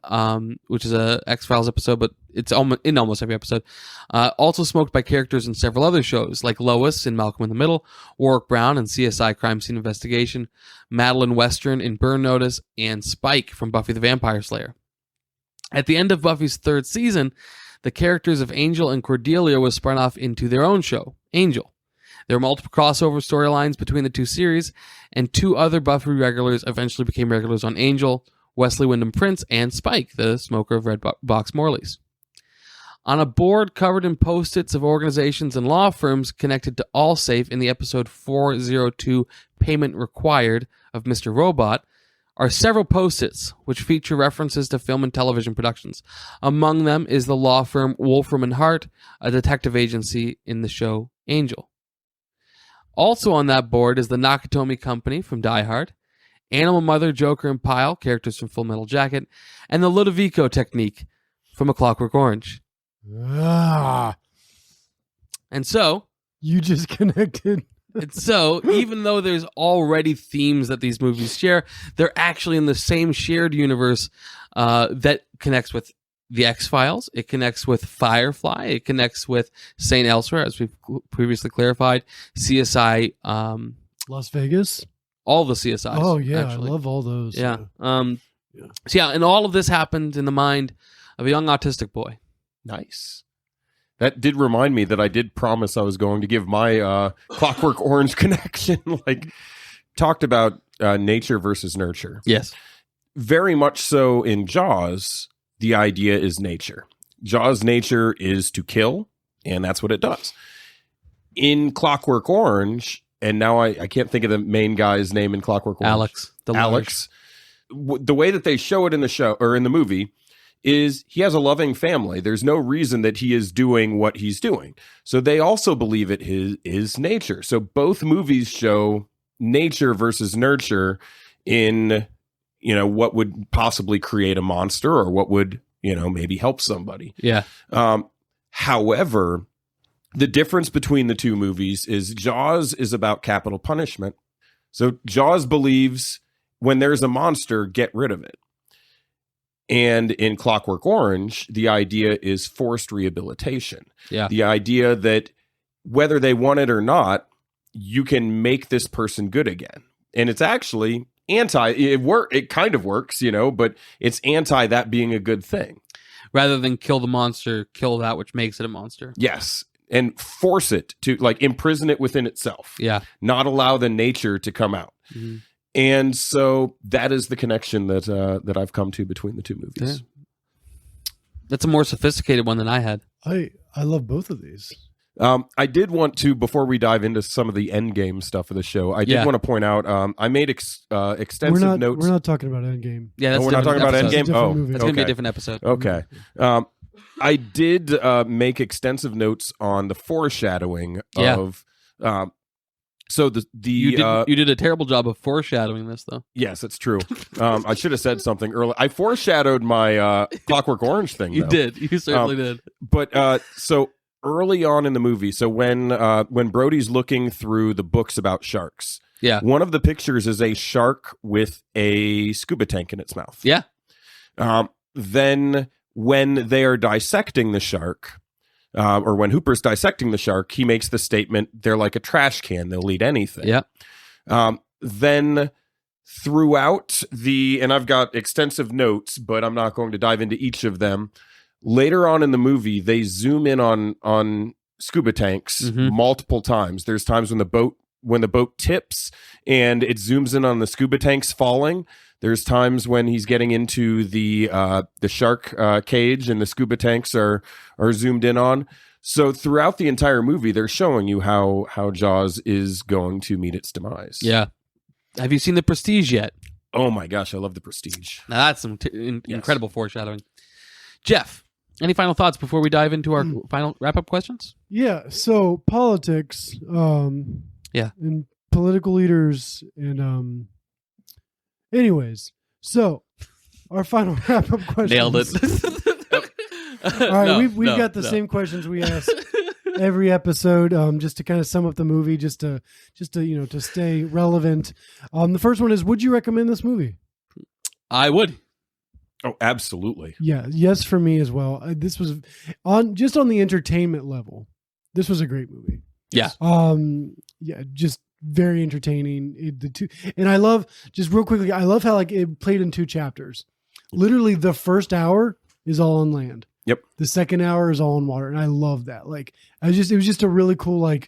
Speaker 7: which is a X-Files episode, but it's in almost every episode. Also smoked by characters in several other shows, like Lois in Malcolm in the Middle, Warwick Brown in CSI Crime Scene Investigation, Madeline Western in Burn Notice, and Spike from Buffy the Vampire Slayer. At the end of Buffy's 3rd season, the characters of Angel and Cordelia was spun off into their own show, Angel. There were multiple crossover storylines between the two series, and 2 other Buffy regulars eventually became regulars on Angel, Wesley Wyndham Prince, and Spike, the smoker of Red Box Morleys. On a board covered in post-its of organizations and law firms connected to Allsafe in the episode 402 Payment Required of Mr. Robot, are several post-its which feature references to film and television productions. Among them is the law firm Wolfram and Hart, a detective agency in the show Angel. Also on that board is the Nakatomi Company from Die Hard, Animal Mother, Joker, and Pyle, characters from Full Metal Jacket, and the Ludovico Technique from A Clockwork Orange. And so...
Speaker 8: You just connected...
Speaker 7: And so, even though there's already themes that these movies share, they're actually in the same shared universe that connects with The X-Files. It connects with Firefly. It connects with St. Elsewhere, as we've previously clarified. CSI...
Speaker 8: Las Vegas?
Speaker 7: All the CSIs.
Speaker 8: Oh, yeah.
Speaker 7: Actually.
Speaker 8: I love all those.
Speaker 7: Yeah. So, and all of this happened in the mind of a young autistic boy.
Speaker 9: Nice. That did remind me that I did promise I was going to give my Clockwork Orange connection. Talked about nature versus nurture.
Speaker 7: Yes.
Speaker 9: Very much so in Jaws, the idea is nature. Jaws' nature is to kill, and that's what it does. In Clockwork Orange, and now I can't think of the main guy's name in Clockwork Orange.
Speaker 7: Alex.
Speaker 9: Alex. The way that they show it in the show, or in the movie, is he has a loving family. There's no reason that he is doing what he's doing. So they also believe it is nature. So both movies show nature versus nurture in, what would possibly create a monster or what would, maybe help somebody.
Speaker 7: Yeah.
Speaker 9: However, the difference between the two movies is Jaws is about capital punishment. So Jaws believes when there's a monster, get rid of it. And in Clockwork Orange, the idea is forced rehabilitation.
Speaker 7: Yeah.
Speaker 9: The idea that whether they want it or not, you can make this person good again. And it's actually it kind of works, but it's anti that being a good thing.
Speaker 7: Rather than kill the monster, kill that which makes it a monster.
Speaker 9: Yes. And force it to imprison it within itself.
Speaker 7: Yeah.
Speaker 9: Not allow the nature to come out. Mm-hmm. And so that is the connection that I've come to between the two movies.
Speaker 7: Yeah. That's a more sophisticated one than I had.
Speaker 8: I love both of these.
Speaker 9: I did want to, before we dive into some of the Endgame stuff of the show, I did want to point out I made extensive notes.
Speaker 8: We're not talking about Endgame.
Speaker 7: Yeah, that's
Speaker 9: we're not talking about Endgame.
Speaker 7: That's going to be a different episode.
Speaker 9: Okay. I did make extensive notes on the foreshadowing of. So you
Speaker 7: did a terrible job of foreshadowing this, though.
Speaker 9: Yes, it's true. I should have said something earlier. I foreshadowed my Clockwork Orange thing.
Speaker 7: You did. You certainly did.
Speaker 9: But so early on in the movie, so when Brody's looking through the books about sharks, one of the pictures is a shark with a scuba tank in its mouth.
Speaker 7: Yeah.
Speaker 9: Then when they are dissecting the shark. Or when Hooper's dissecting the shark, he makes the statement, they're like a trash can. They'll eat anything.
Speaker 7: Yeah.
Speaker 9: Then throughout and I've got extensive notes, but I'm not going to dive into each of them. Later on in the movie, they zoom in on scuba tanks multiple times. There's times when the boat tips and it zooms in on the scuba tanks falling. There's times when he's getting into the shark cage and the scuba tanks are zoomed in on. So throughout the entire movie, they're showing you how Jaws is going to meet its demise.
Speaker 7: Yeah. Have you seen The Prestige yet?
Speaker 9: Oh my gosh, I love The Prestige.
Speaker 7: Now that's some incredible foreshadowing. Jeff, any final thoughts before we dive into our final wrap-up questions?
Speaker 8: Yeah, so politics, and political leaders, and anyways, so our final wrap-up questions.
Speaker 7: Nailed it.
Speaker 8: All right, we've got the same questions we ask every episode, just to kind of sum up the movie, just to to stay relevant. The first one is: would you recommend this movie?
Speaker 7: I would.
Speaker 9: Oh, absolutely.
Speaker 8: Yeah, yes, for me as well. This was on the entertainment level. This was a great movie.
Speaker 7: Yeah.
Speaker 8: Just very entertaining. And I love, just real quickly, I love how it played in 2 chapters. Literally, the first hour is all on land.
Speaker 9: Yep.
Speaker 8: The second hour is all in water, and I love that. It was just a really cool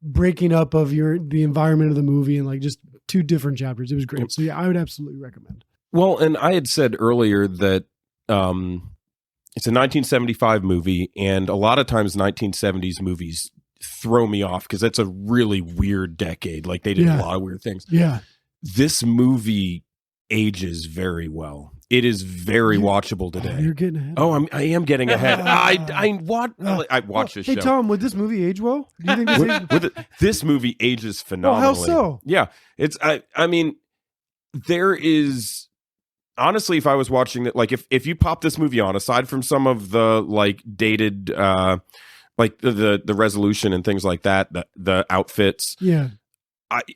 Speaker 8: breaking up of the environment of the movie, and just 2 different chapters. It was great. So yeah, I would absolutely recommend.
Speaker 9: Well, and I had said earlier that it's a 1975 movie, and a lot of times 1970s movies throw me off because that's a really weird decade. They did a lot of weird things.
Speaker 8: Yeah.
Speaker 9: This movie ages very well. It is very watchable today.
Speaker 8: You're getting ahead.
Speaker 9: Oh, I am getting ahead. I watched this show.
Speaker 8: Hey, Tom, would this movie age well? Do you think
Speaker 9: this movie ages phenomenally?
Speaker 8: Well, how so?
Speaker 9: Yeah, it's. I mean, there is. Honestly, if I was watching it, if you pop this movie on, aside from some of the dated, the resolution and things like that, the outfits,
Speaker 8: yeah,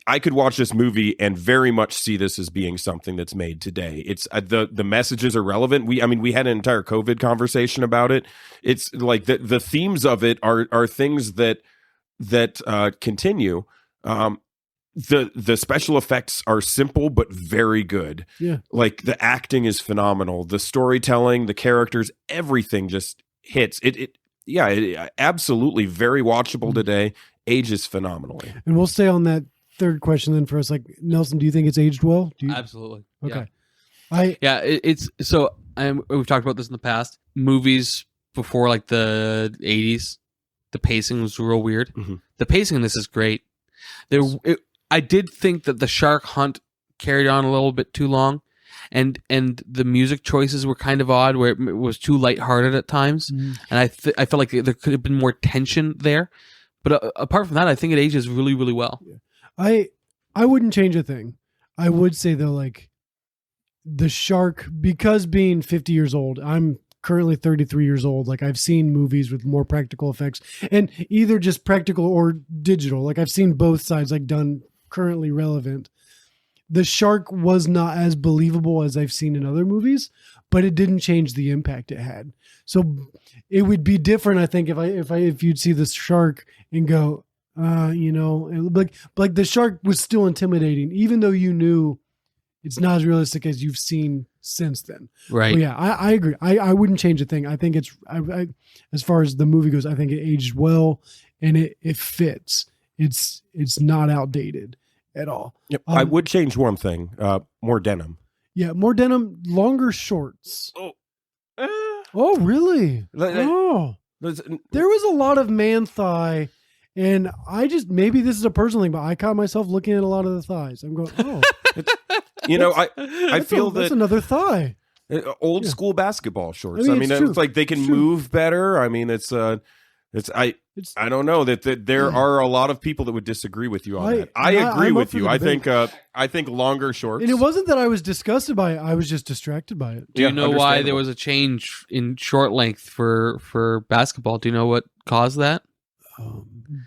Speaker 9: I could watch this movie and very much see this as being something that's made today. It's the messages are relevant. We had an entire COVID conversation about it. It's the themes of it are things that continue. The special effects are simple but very good.
Speaker 8: Yeah.
Speaker 9: The acting is phenomenal. The storytelling, the characters, everything just hits. It absolutely very watchable today. Ages phenomenally.
Speaker 8: And we'll stay on that third question then for us. Nelson, do you think it's aged well?
Speaker 7: Absolutely.
Speaker 8: Okay.
Speaker 7: Yeah. We've talked about this in the past. Movies before the 80s, the pacing was real weird. Mm-hmm. The pacing in this is great. I did think that the shark hunt carried on a little bit too long, and the music choices were kind of odd, where it was too lighthearted at times, and I felt like there could have been more tension there. But apart from that, I think it ages really, really well.
Speaker 8: Yeah. I wouldn't change a thing. I would say though, the shark, because being 50 years old, I'm currently 33 years old. I've seen movies with more practical effects, and either just practical or digital. I've seen both sides done currently relevant. The shark was not as believable as I've seen in other movies, but it didn't change the impact it had. So it would be different, I think, if you'd see the shark and go, the shark was still intimidating, even though you knew it's not as realistic as you've seen since then.
Speaker 7: Right.
Speaker 8: But yeah, I agree. I wouldn't change a thing. I think it's, as far as the movie goes, I think it aged well and it fits. It's not outdated at all.
Speaker 9: Yep. I would change one thing. More denim.
Speaker 8: Yeah, more denim, longer shorts. Oh, really? There was a lot of man thigh, and maybe this is a personal thing, but I caught myself looking at a lot of the thighs. I'm going,
Speaker 9: I feel
Speaker 8: that's another thigh.
Speaker 9: Old school basketball shorts. It's they can move better. I don't know that there are a lot of people that would disagree with you on that. I agree with you. I think longer shorts.
Speaker 8: And it wasn't that I was disgusted by it. I was just distracted by it.
Speaker 7: Do you know why there was a change in short length for basketball? Do you know what caused that?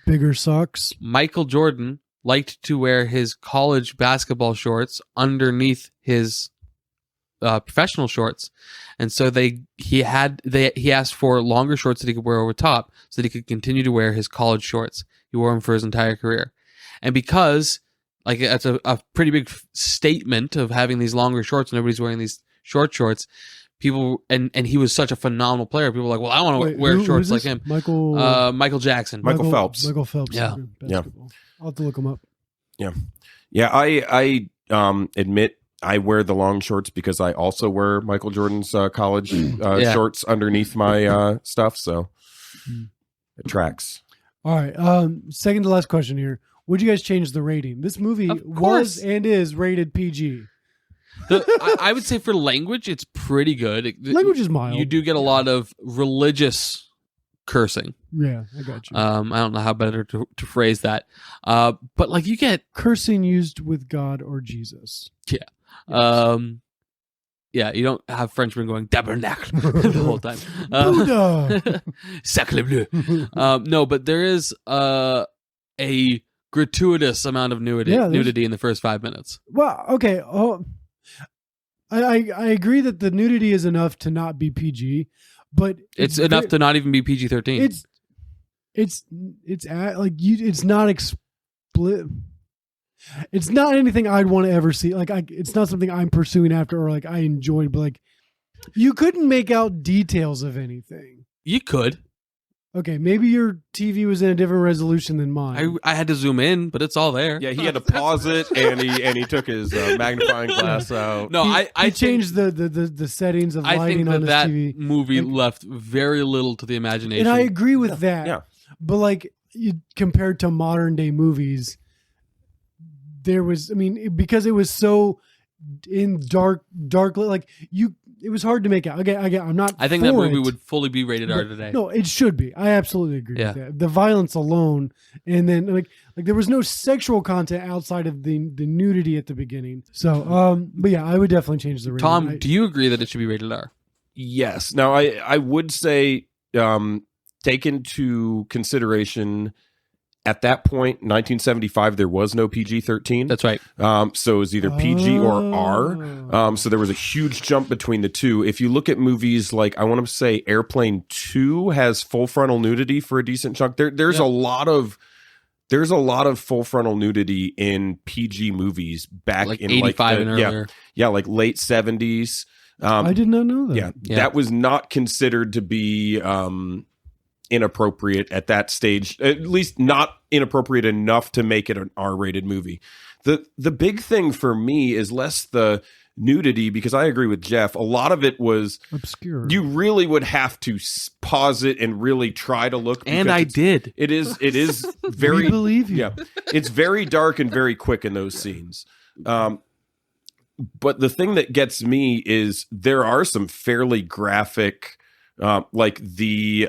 Speaker 8: Bigger socks.
Speaker 7: Michael Jordan liked to wear his college basketball shorts underneath his professional shorts, and so he asked for longer shorts that he could wear over top so that he could continue to wear his college shorts. He wore them for his entire career, and because that's a pretty big statement of having these longer shorts and everybody's wearing these short shorts, people, and he was such a phenomenal player. People were like, well, I want to wear shorts like him. Michael Jackson.
Speaker 9: Michael Phelps.
Speaker 8: Michael Phelps.
Speaker 7: Yeah.
Speaker 8: Basketball. I'll have to look him up.
Speaker 9: Yeah. I admit I wear the long shorts because I also wear Michael Jordan's college shorts underneath my stuff. So it tracks.
Speaker 8: All right. Second to last question here. Would you guys change the rating? This movie was and is rated PG.
Speaker 7: I would say for language, it's pretty good.
Speaker 8: Language is mild.
Speaker 7: You do get a lot of religious cursing.
Speaker 8: Yeah, I got you.
Speaker 7: I don't know how better to phrase that. But like you get
Speaker 8: cursing used with God or Jesus.
Speaker 7: Yeah. Yes. You don't have Frenchmen going tabernacle the whole time. Sacre bleu. No, but there is a gratuitous amount of nudity in the first 5 minutes.
Speaker 8: Well, okay. Oh, I agree that the nudity is enough to not be PG, but
Speaker 7: it's enough to not even be PG-13.
Speaker 8: It's not explicit. It's not anything I'd want to ever see. Like, it's not something I'm pursuing after or like I enjoyed. But like, you couldn't make out details of anything.
Speaker 7: You could.
Speaker 8: Okay, maybe your TV was in a different resolution than mine.
Speaker 7: I had to zoom in, but it's all there.
Speaker 9: Yeah, he had to pause it, and he took his magnifying glass out.
Speaker 8: No, I changed the settings of lighting on his TV.
Speaker 7: That movie left very little to the imagination,
Speaker 8: and I agree with that.
Speaker 9: Yeah,
Speaker 8: but like compared to modern day movies, there was, because it was so in dark, like it was hard to make out. Okay, I'm not.
Speaker 7: I think that movie would fully be rated R today.
Speaker 8: No, it should be. I absolutely agree with that. The violence alone, and then like there was no sexual content outside of the nudity at the beginning. So, but yeah, I would definitely change the rating.
Speaker 7: Tom, do you agree that it should be rated R?
Speaker 9: Yes. Now, I would say take into consideration. At that point, 1975, there was no PG-13.
Speaker 7: That's right.
Speaker 9: So it was either PG or R. So there was a huge jump between the two. If you look at movies like, I want to say Airplane 2 has full frontal nudity for a decent chunk. There's a lot of full frontal nudity in PG movies back
Speaker 7: like
Speaker 9: in
Speaker 7: 85 and earlier.
Speaker 9: Yeah, like late 70s.
Speaker 8: I did not know that.
Speaker 9: Yeah, that was not considered to be inappropriate at that stage, at least not inappropriate enough to make it an R-rated movie. The big thing for me is less the nudity, because I agree with Jeff. A lot of it was
Speaker 8: obscure.
Speaker 9: You really would have to pause it and really try to look.
Speaker 7: And I did.
Speaker 9: It is very.
Speaker 8: We believe you.
Speaker 9: Yeah, it's very dark and very quick in those scenes. But the thing that gets me is there are some fairly graphic, like the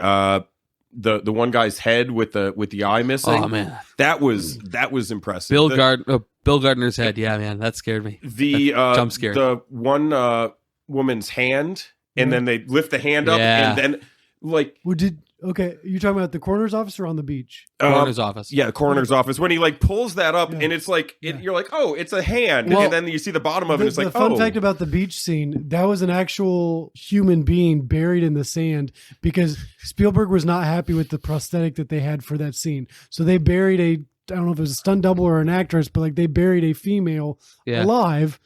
Speaker 9: one guy's head with the eye missing.
Speaker 7: Oh man,
Speaker 9: that was impressive.
Speaker 7: Bill Gardner's head. Yeah, man, that scared me.
Speaker 9: The
Speaker 7: jump scare.
Speaker 9: The one woman's hand, and then they lift the hand up, and then like.
Speaker 8: Okay, you're talking about the coroner's office or on the beach?
Speaker 7: Coroner's office.
Speaker 9: Yeah, the coroner's office. When he like pulls that up, and it's like you're like, oh, it's a hand, and then you see the bottom of it. It's like,
Speaker 8: the fun fact about the beach scene, that was an actual human being buried in the sand because Spielberg was not happy with the prosthetic that they had for that scene. So they buried I don't know if it was a stunt double or an actress, but like they buried a female alive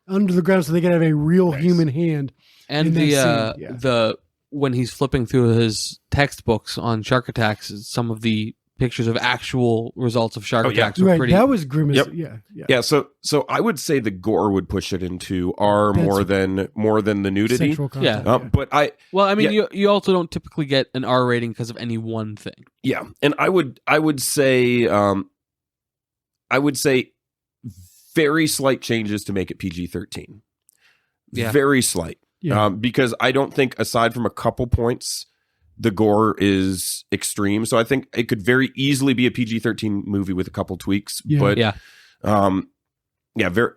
Speaker 8: under the ground so they could have a real human hand.
Speaker 7: And the when he's flipping through his textbooks on shark attacks, some of the pictures of actual results of shark attacks were pretty.
Speaker 8: That was grim.
Speaker 9: Yep.
Speaker 8: Yeah.
Speaker 9: So I would say the gore would push it into R more than the nudity.
Speaker 8: Sexual content,
Speaker 9: but
Speaker 7: you also don't typically get an R rating because of any one thing.
Speaker 9: Yeah, and I would say very slight changes to make it PG-13.
Speaker 7: Yeah,
Speaker 9: very slight.
Speaker 8: Yeah.
Speaker 9: Because I don't think, aside from a couple points, the gore is extreme. So I think it could very easily be a PG-13 movie with a couple tweaks.
Speaker 8: Yeah.
Speaker 9: But very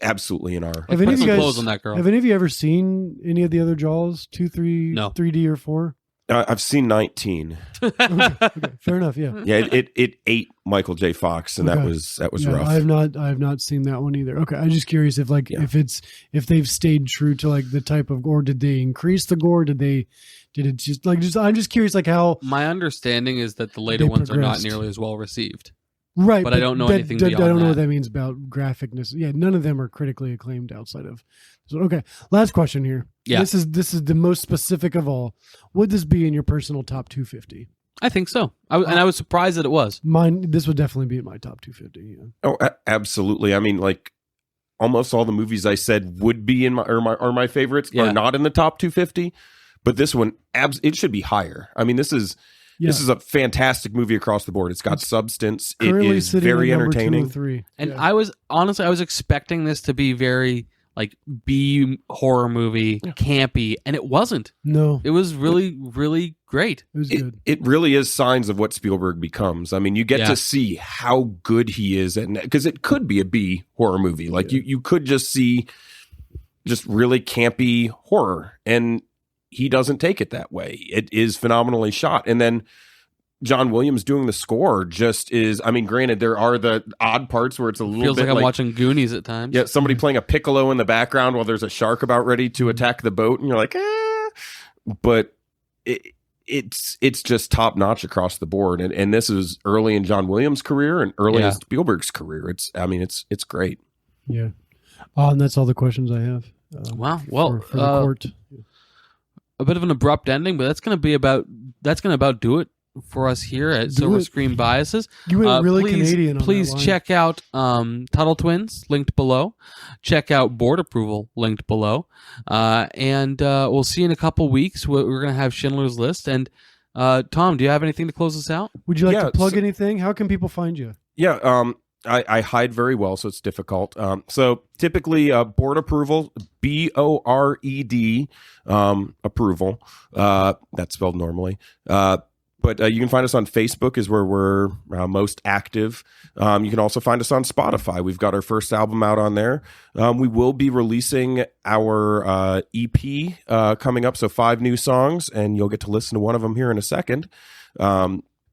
Speaker 9: absolutely an R.
Speaker 8: Have any of you guys
Speaker 7: on that girl.
Speaker 8: Have any of you ever seen any of the other Jaws? 2, 3,
Speaker 7: no.
Speaker 8: 3D or 4?
Speaker 9: I've seen 19.
Speaker 8: Okay, fair enough. Yeah.
Speaker 9: Yeah, it ate Michael J. Fox, and that was rough.
Speaker 8: I have not seen that one either. Okay, I'm just curious if if they've stayed true to like the type of gore. Did they increase the gore? Did it just I'm just curious like how.
Speaker 7: My understanding is that the later ones are not nearly as well received.
Speaker 8: Right,
Speaker 7: but I don't know anything beyond
Speaker 8: I don't know
Speaker 7: that.
Speaker 8: what that means about graphicness. Yeah, none of them are critically acclaimed outside of. So, okay, last question here.
Speaker 7: Yeah.
Speaker 8: This is the most specific of all. Would this be in your personal top 250?
Speaker 7: I think so. And I was surprised that it was.
Speaker 8: Mine. This would definitely be in my top 250. Yeah.
Speaker 9: Oh, absolutely. I mean, like almost all the movies I said would be in my favorites are not in the top 250, but this one, it should be higher. I mean, this is a fantastic movie across the board. It's got substance. It is very entertaining.
Speaker 8: 3.
Speaker 7: And I was expecting this to be very like B horror movie, campy, and it wasn't.
Speaker 8: No,
Speaker 7: it was really, really great.
Speaker 8: It was good.
Speaker 9: It really is signs of what Spielberg becomes. I mean, you get to see how good he is, and because it could be a B horror movie, like you could just see just really campy horror, and he doesn't take it that way. It is phenomenally shot, and then John Williams doing the score just is, I mean, granted, there are the odd parts where it's a little
Speaker 7: Feels
Speaker 9: bit
Speaker 7: like I'm watching Goonies at times.
Speaker 9: Yeah, somebody playing a piccolo in the background while there's a shark about ready to attack the boat, and you're like, but it's just top notch across the board. And this is early in John Williams' career and early in Spielberg's career. It's great.
Speaker 8: Yeah. And that's all the questions I have.
Speaker 7: Wow. Well,
Speaker 8: for the court.
Speaker 7: A bit of an abrupt ending, but that's going to about do it for us here at Silver Screen Biases.
Speaker 8: You went really Canadian on
Speaker 7: Please
Speaker 8: that line.
Speaker 7: check out Tuttle Twins, linked below. Check out Board Approval, linked below. And we'll see you in a couple weeks. We're going to have Schindler's List. And Tom, do you have anything to close us out?
Speaker 8: Would you like to plug anything? How can people find you?
Speaker 9: Yeah, I hide very well, so it's difficult. So typically, Board Approval, BORED approval. That's spelled normally. But you can find us on Facebook is where we're most active. You can also find us on Spotify. We've got our first album out on there. We will be releasing our EP coming up, so 5 new songs, and you'll get to listen to one of them here in a second.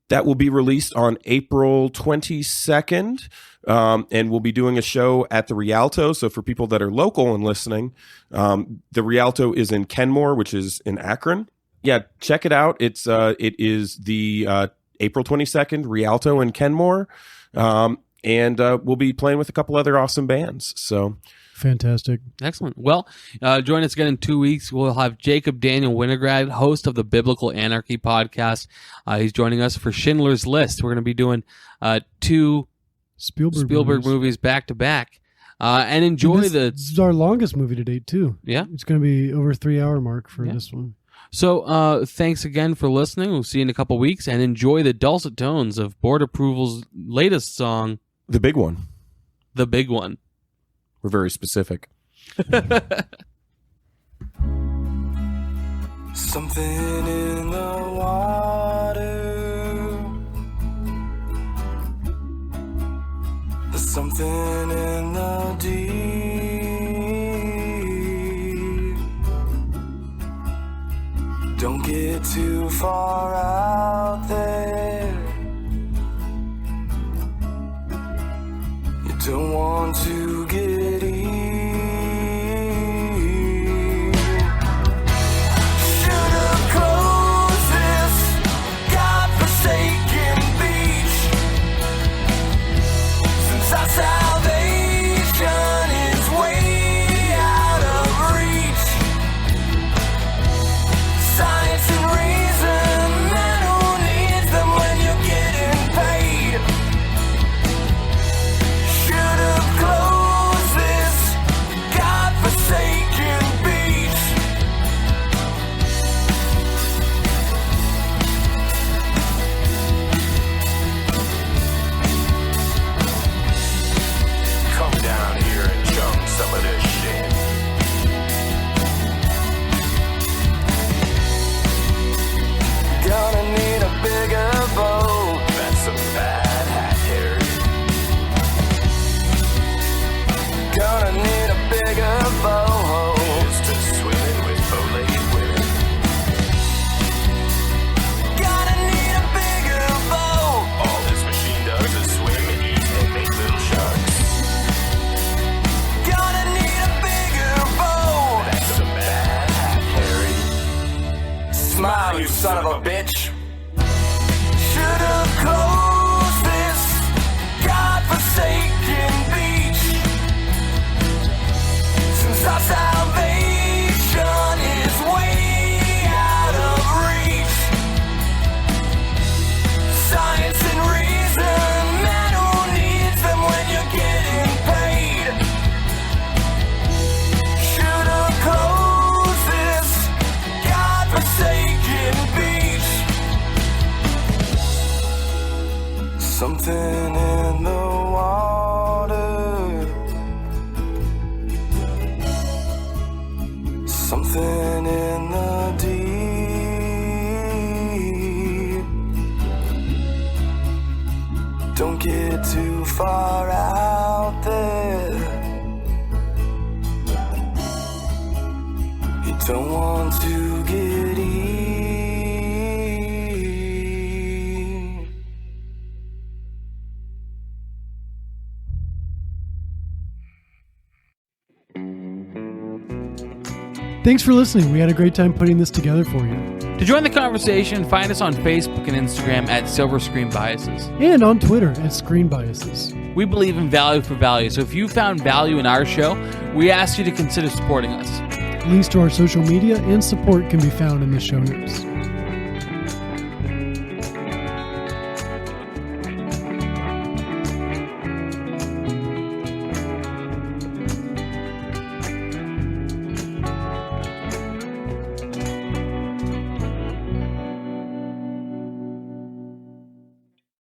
Speaker 9: That will be released on April 22nd, and we'll be doing a show at the Rialto. So for people that are local and listening, the Rialto is in Kenmore, which is in Akron. Yeah, check it out. It is the April 22nd Rialto in Kenmore, and we'll be playing with a couple other awesome bands. So
Speaker 8: fantastic,
Speaker 7: excellent. Well, join us again in 2 weeks. We'll have Jacob Daniel Winograd, host of the Biblical Anarchy podcast. He's joining us for Schindler's List. We're going to be doing 2 Spielberg movies back to back. And enjoy
Speaker 8: this is our longest movie to date too.
Speaker 7: Yeah,
Speaker 8: it's going to be over 3-hour mark for this one.
Speaker 7: So thanks again for listening. We'll see you in a couple weeks, and enjoy the dulcet tones of Board Approval's latest song,
Speaker 9: The Big One.
Speaker 7: The Big One.
Speaker 9: We're very specific.
Speaker 10: Something in the water. There's something in the deep. Don't get too far out there. You don't want to get in. Should've closed this godforsaken beach, since our salvation is way out of reach. Science and reason, and who needs them when you're getting paid? Should've closed something in the water, something in the deep. Don't get too far out there. You don't want to get eaten.
Speaker 8: Thanks for listening. We had a great time putting this together for you.
Speaker 7: To join the conversation, find us on Facebook and Instagram at Silver Screen Biases.
Speaker 8: And on Twitter at Screen Biases.
Speaker 7: We believe in value for value, so if you found value in our show, we ask you to consider supporting us.
Speaker 8: Links to our social media and support can be found in the show notes.